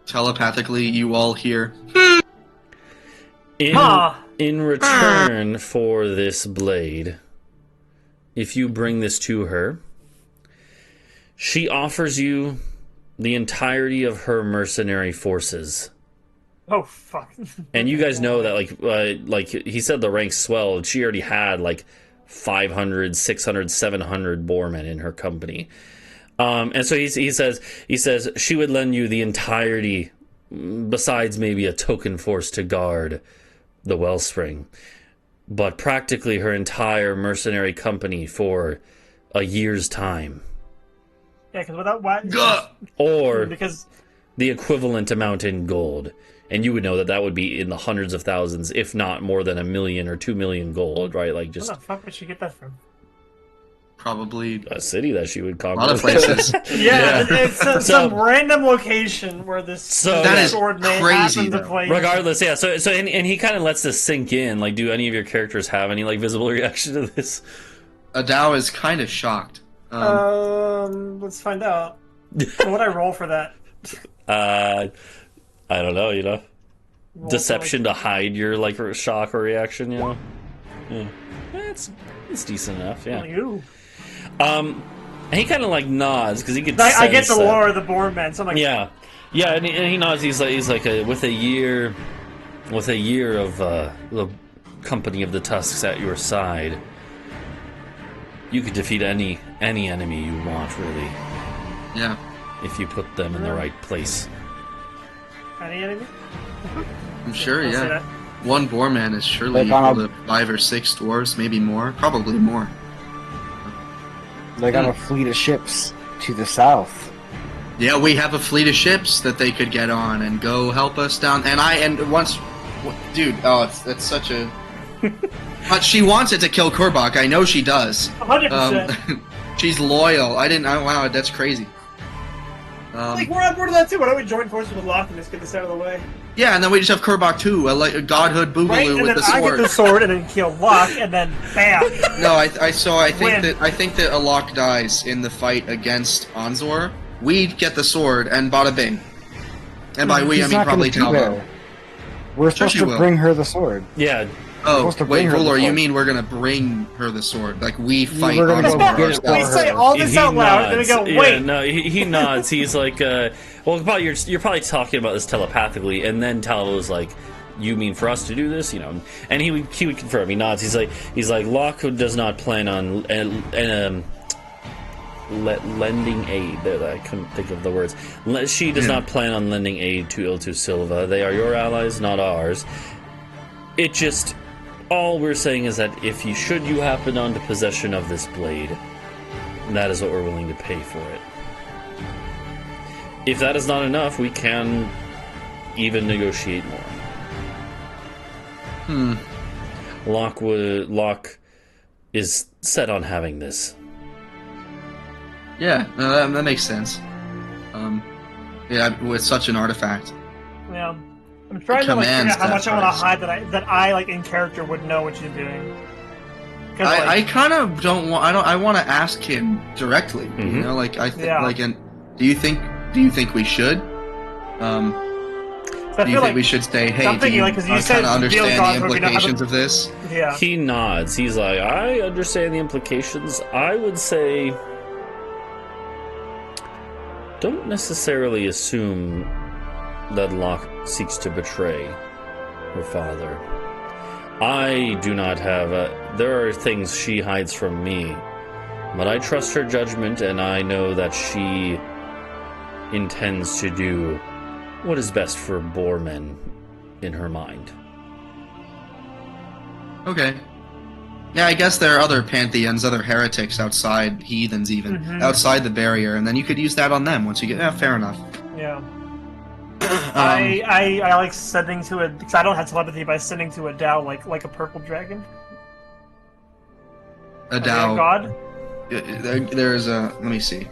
Telepathically, you all hear. In, Huh. In return for this blade, if you bring this to her, she offers you the entirety of her mercenary forces. Oh fuck! And you guys know that, like he said, the ranks swelled. She already had like 500, 600, 700 Boarmen in her company. And so he says she would lend you the entirety, besides maybe a token force to guard the wellspring, but practically her entire mercenary company for a year's time. Yeah, because without what? Or Because the equivalent amount in gold. And you would know that would be in the hundreds of thousands, if not more than 1 million or 2 million gold, right? Like, just where the fuck would she get that from? Probably a city that she would a conquer. lot of places. Yeah, it's some random location where this That is sword may crazy, happen to though. play. Regardless, yeah. So and he kind of lets this sink in. Like, do any of your characters have any like visible reaction to this? Adau is kind of shocked. Let's find out. What would I roll for that? I don't know. You know, Roll deception to hide your like shock or reaction. You know, yeah, it's decent enough. For, Yeah. like, ooh. And he kind of like nods because he could. I get the sense that- lore of the Boarman, so I'm like, Yeah, yeah, and he nods. He's like with a year of the company of the Tusks at your side, you could defeat any enemy you want, really, Yeah. if you put them in the right place. any enemy? I'm sure, I'll say yeah. that. One Boarman is surely Like on equal a- to 5 or 6 dwarves, maybe more. Probably more. They got a fleet of ships to the south. Yeah, we have a fleet of ships that they could get on and go help us down. Dude, it's such a. But she wants it to kill Kurbak. I know she does. 100%. She's loyal. Wow, that's crazy. Like, we're on board with that too. Why don't we join forces with Lock and just get this out of the way? Yeah, and then we just have Kurbak too, a godhood boogaloo Right? And with then the I get sword. the sword and then kill Lock, and then bam! No, I think Win. I think that Alok dies in the fight against Anzor. We get the sword and bada bing. And by we, I He's mean not probably gonna be Talvo. there. We're supposed she to will. bring her the sword. Yeah, Oh, supposed to wait, bring her the Rulor, you sword. mean we're gonna bring her the sword? Like we fight we're gonna Anzor go get it ourselves? We say all this He out loud, and then we go, nods. wait! Yeah, no, he nods. He's like, well, you're probably talking about this telepathically, and then Talvo's like, you mean for us to do this, you know? And he would confirm. He nods. He's like, Lockwood does not plan on lending aid. I couldn't think of the words. She does not plan on lending aid to Iltu Silva. They are your allies, not ours. It just, all we're saying is that if you happen onto possession of this blade, that is what we're willing to pay for it. If that is not enough, we can even negotiate more. Locke is set on having this. Yeah, no, that makes sense. Yeah, with such an artifact. Yeah. I'm trying to like figure commands out how that much I want to price. hide that I like in character would know what she's doing. 'Cause, I like, kind of don't want. I want to ask him directly. You Mhm. know, like I think. Yeah. Like, and do you think we should? I Do feel you think like we should say, hey, I'm do thinking, you like, 'cause you kind said of understand Field Gods the where we don't have implications a- of this? yeah. He nods. He's like, I understand the implications. I would say, don't necessarily assume that Locke seeks to betray her father. I do not have there are things she hides from me, but I trust her judgment, and I know that she intends to do what is best for Boarmen in her mind. Okay. Yeah, I guess there are other pantheons, other heretics outside, heathens even, Mhm. outside the barrier, and then you could use that on them once you get. Yeah, fair enough. Yeah. I like sending to it because I don't have telepathy by sending to Adau like a purple dragon. A Adau. god. There's a. Let me see.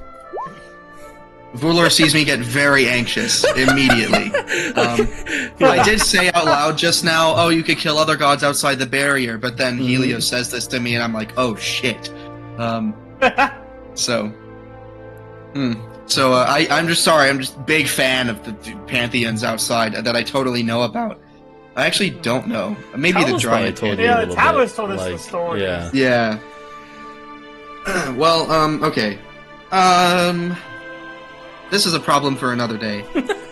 Vulor sees me get very anxious immediately. I did say out loud just now, oh, you could kill other gods outside the barrier, but then Helios says this to me, and I'm like, oh, shit. So I'm just sorry, I'm just big fan of the pantheons outside that I totally know about. I actually don't know. Maybe the Talvo's probably Dryad. told you a Yeah, little Talvo's bit, told us the story. Yeah. Yeah. Well, okay. This is a problem for another day.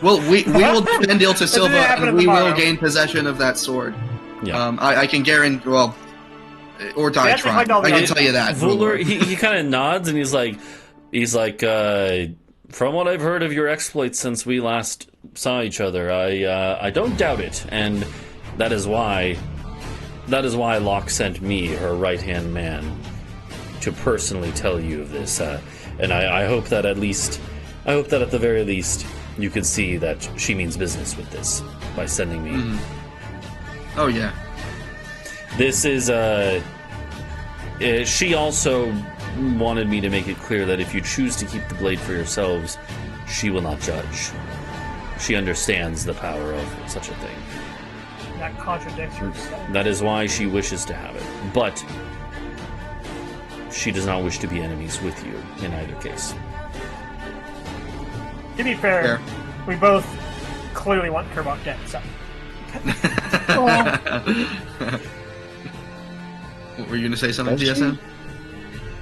Well, we will defend Il to Silva, happen and we will tomorrow. gain possession of that sword. Yeah. I can guarantee. Well, or die That's trying. like all I the can other- tell you that. Vuller, he kind of nods and he's like, from what I've heard of your exploits since we last saw each other, I don't doubt it, and that is why Locke sent me, her right-hand man, to personally tell you of this, and I hope that at the very least you could see that she means business with this by sending me. Oh yeah. This is she also wanted me to make it clear that if you choose to keep the blade for yourselves, she will not judge. She understands the power of such a thing. That contradicts herself. That is why she wishes to have it. But she does not wish to be enemies with you in either case. To be fair, we both clearly want Kerbok dead, so. Were you gonna say something, Does she? TSM?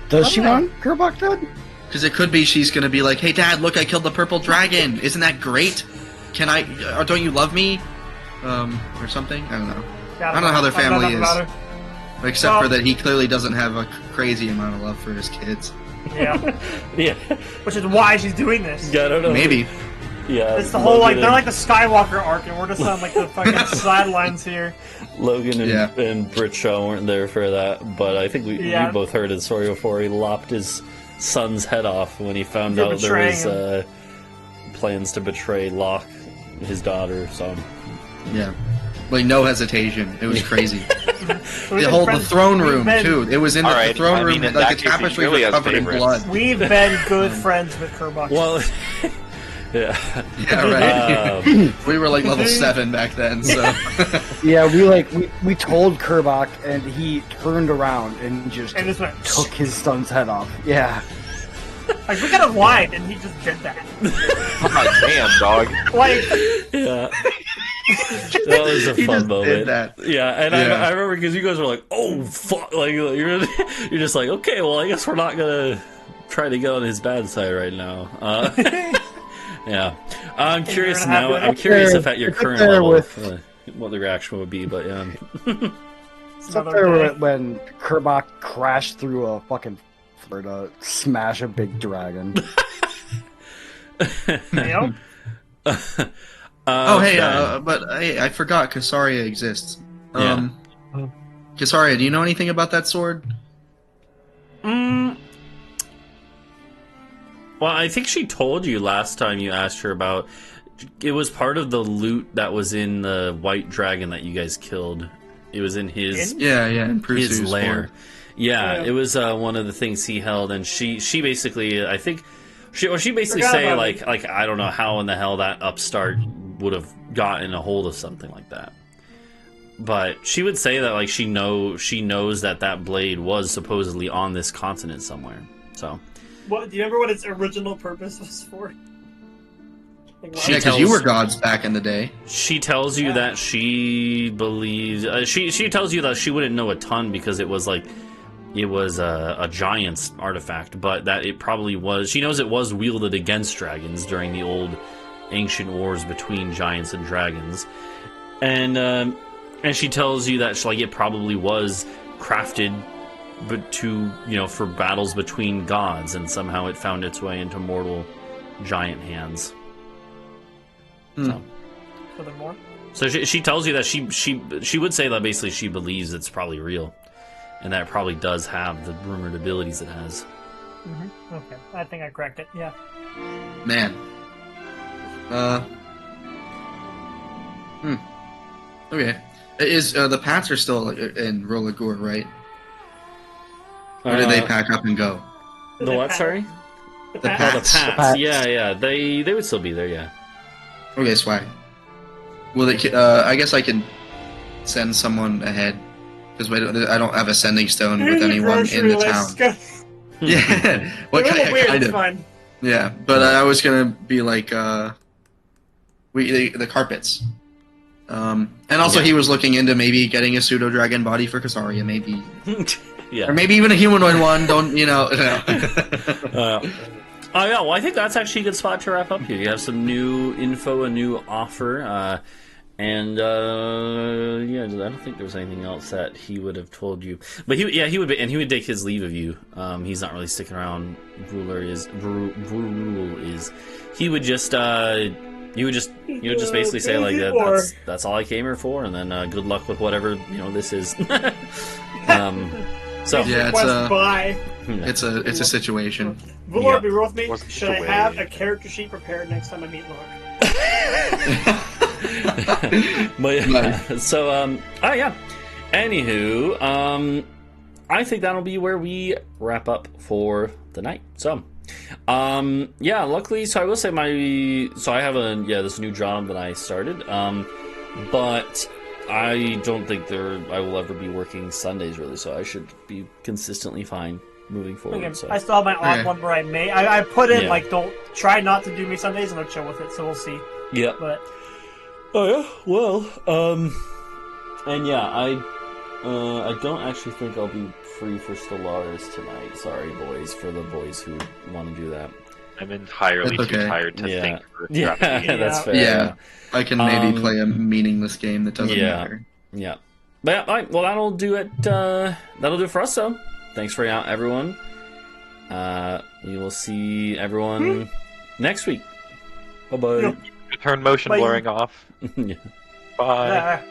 Does she want Kerbok dead? Because it could be she's gonna be like, "Hey, Dad, look, I killed the purple dragon. Isn't that great? Can I? Or don't you love me? Or something? I don't know. I don't know how their family is, except for that he clearly doesn't have a crazy amount of love for his kids. Yeah. Yeah. Which is why she's doing this. Yeah, I don't know. Maybe. Yeah. It's the whole, like, Logan they're like the Skywalker arc, and we're just on, like, the fucking sidelines here. Logan and, Yeah. and Britsha weren't there for that, but I think we both heard his story before. He lopped his son's head off when he found For out there was betraying plans to betray Locke, his daughter. So Yeah. Like, no hesitation. It was crazy. So we've The been whole friends- throne we've room, been- too. It was in the Alright, throne I room, mean, in like that the case, tapestry he's really was has covered in favorites. blood. We've been good friends with Kerbok. well, yeah. Yeah, right? We were like level 7 back then, so... Yeah, we told Kerbok, and he turned around and just And just went, took his son's head off. Yeah. like, we could have lied, and he just did that. God damn, dog. Like, Yeah. That was a He fun just moment. did that. Yeah, and Yeah. I remember because you guys were like, "Oh fuck!" Like you're just like, "Okay, well, I guess we're not gonna try to get on his bad side right now." Yeah, I'm curious gonna have now. to- I'm curious if at your It's up current there level, with- what the reaction would be. But yeah, It's up another there day. when Kerbok crashed through a fucking floor to smash a big dragon. You know? Oh, hey, Ben. but hey, I forgot Kasaria exists. Yeah. Kasaria, do you know anything about that sword? Well, I think she told you last time you asked her about. It was part of the loot that was in the white dragon that you guys killed. It was in his Yeah, in Prusu's his lair. sword. Yeah, Yeah. it was one of the things he held, and she basically, I think, she basically Forgot say about like I don't know how in the hell that upstart would have gotten a hold of something like that, but she would say that like she knows that blade was supposedly on this continent somewhere. So What, do you remember what its original purpose was for? Like, why- Yeah, because you were gods back in the day. she tells you that she believes she tells you that she wouldn't know a ton because it was like. It was a giant's artifact, but that it probably was. She knows it was wielded against dragons during the old ancient wars between giants and dragons, and she tells you that like it probably was crafted, but for battles between gods, and somehow it found its way into mortal giant hands. So Furthermore, So she tells you that she would say that basically she believes it's probably real, and that it probably does have the rumored abilities it has. okay, I think I cracked it. Yeah. Man. Okay. Is the Pats are still in Rolagur, right? Or did they pack up and go? The what? Sorry. The The Pats. The Pats. Pats. Pats. Yeah. They would still be there. Yeah. Okay, swag. Well, I guess I can send someone ahead because I don't have a sending stone with Here's your anyone in grocery the town. list. Go- Yeah, They're a little weird. kind It's of. fine. Yeah, but I was gonna be like, the carpets. And also, Yeah. he was looking into maybe getting a pseudo dragon body for Kasaria, maybe, Yeah. or maybe even a humanoid one. Don't Yeah, well, I think that's actually a good spot to wrap up here. You have some new info, a new offer, and yeah, I don't think there was anything else that he would have told you. But he would take his leave of you. He's not really sticking around. Rule is. He would just basically say like that's all I came here for, and then good luck with whatever this is. So Yeah, Request by. it's a situation. Valour, Yeah. be real with me. Wasn't Should the I way. have a character sheet prepared next time I meet Locke? But Nice. so yeah. Anywho, I think that'll be where we wrap up for the night. So, yeah. Luckily, so I will say I have this new job that I started. But I don't think I will ever be working Sundays really. So I should be consistently fine moving forward. Okay, So I still have my odd Okay. one where I put in Yeah. like don't try not to do me Sundays and I'll chill with it. So we'll see. yeah. But Oh yeah, well, and yeah, I don't actually think I'll be free for Stellaris tonight. Sorry, boys, for the boys who want to do that. I'm entirely That's too okay. tired to Yeah. think for Yeah, strategy. that's fair. Yeah, I can maybe Um, play a meaningless game that doesn't yeah. matter. Yeah, but yeah, all right, well, that'll do it. That'll do it for us, though. Thanks for out, everyone. We will see everyone next week. Bye bye. Yep. Turn motion Bye. blurring off. Yeah. Bye. uh,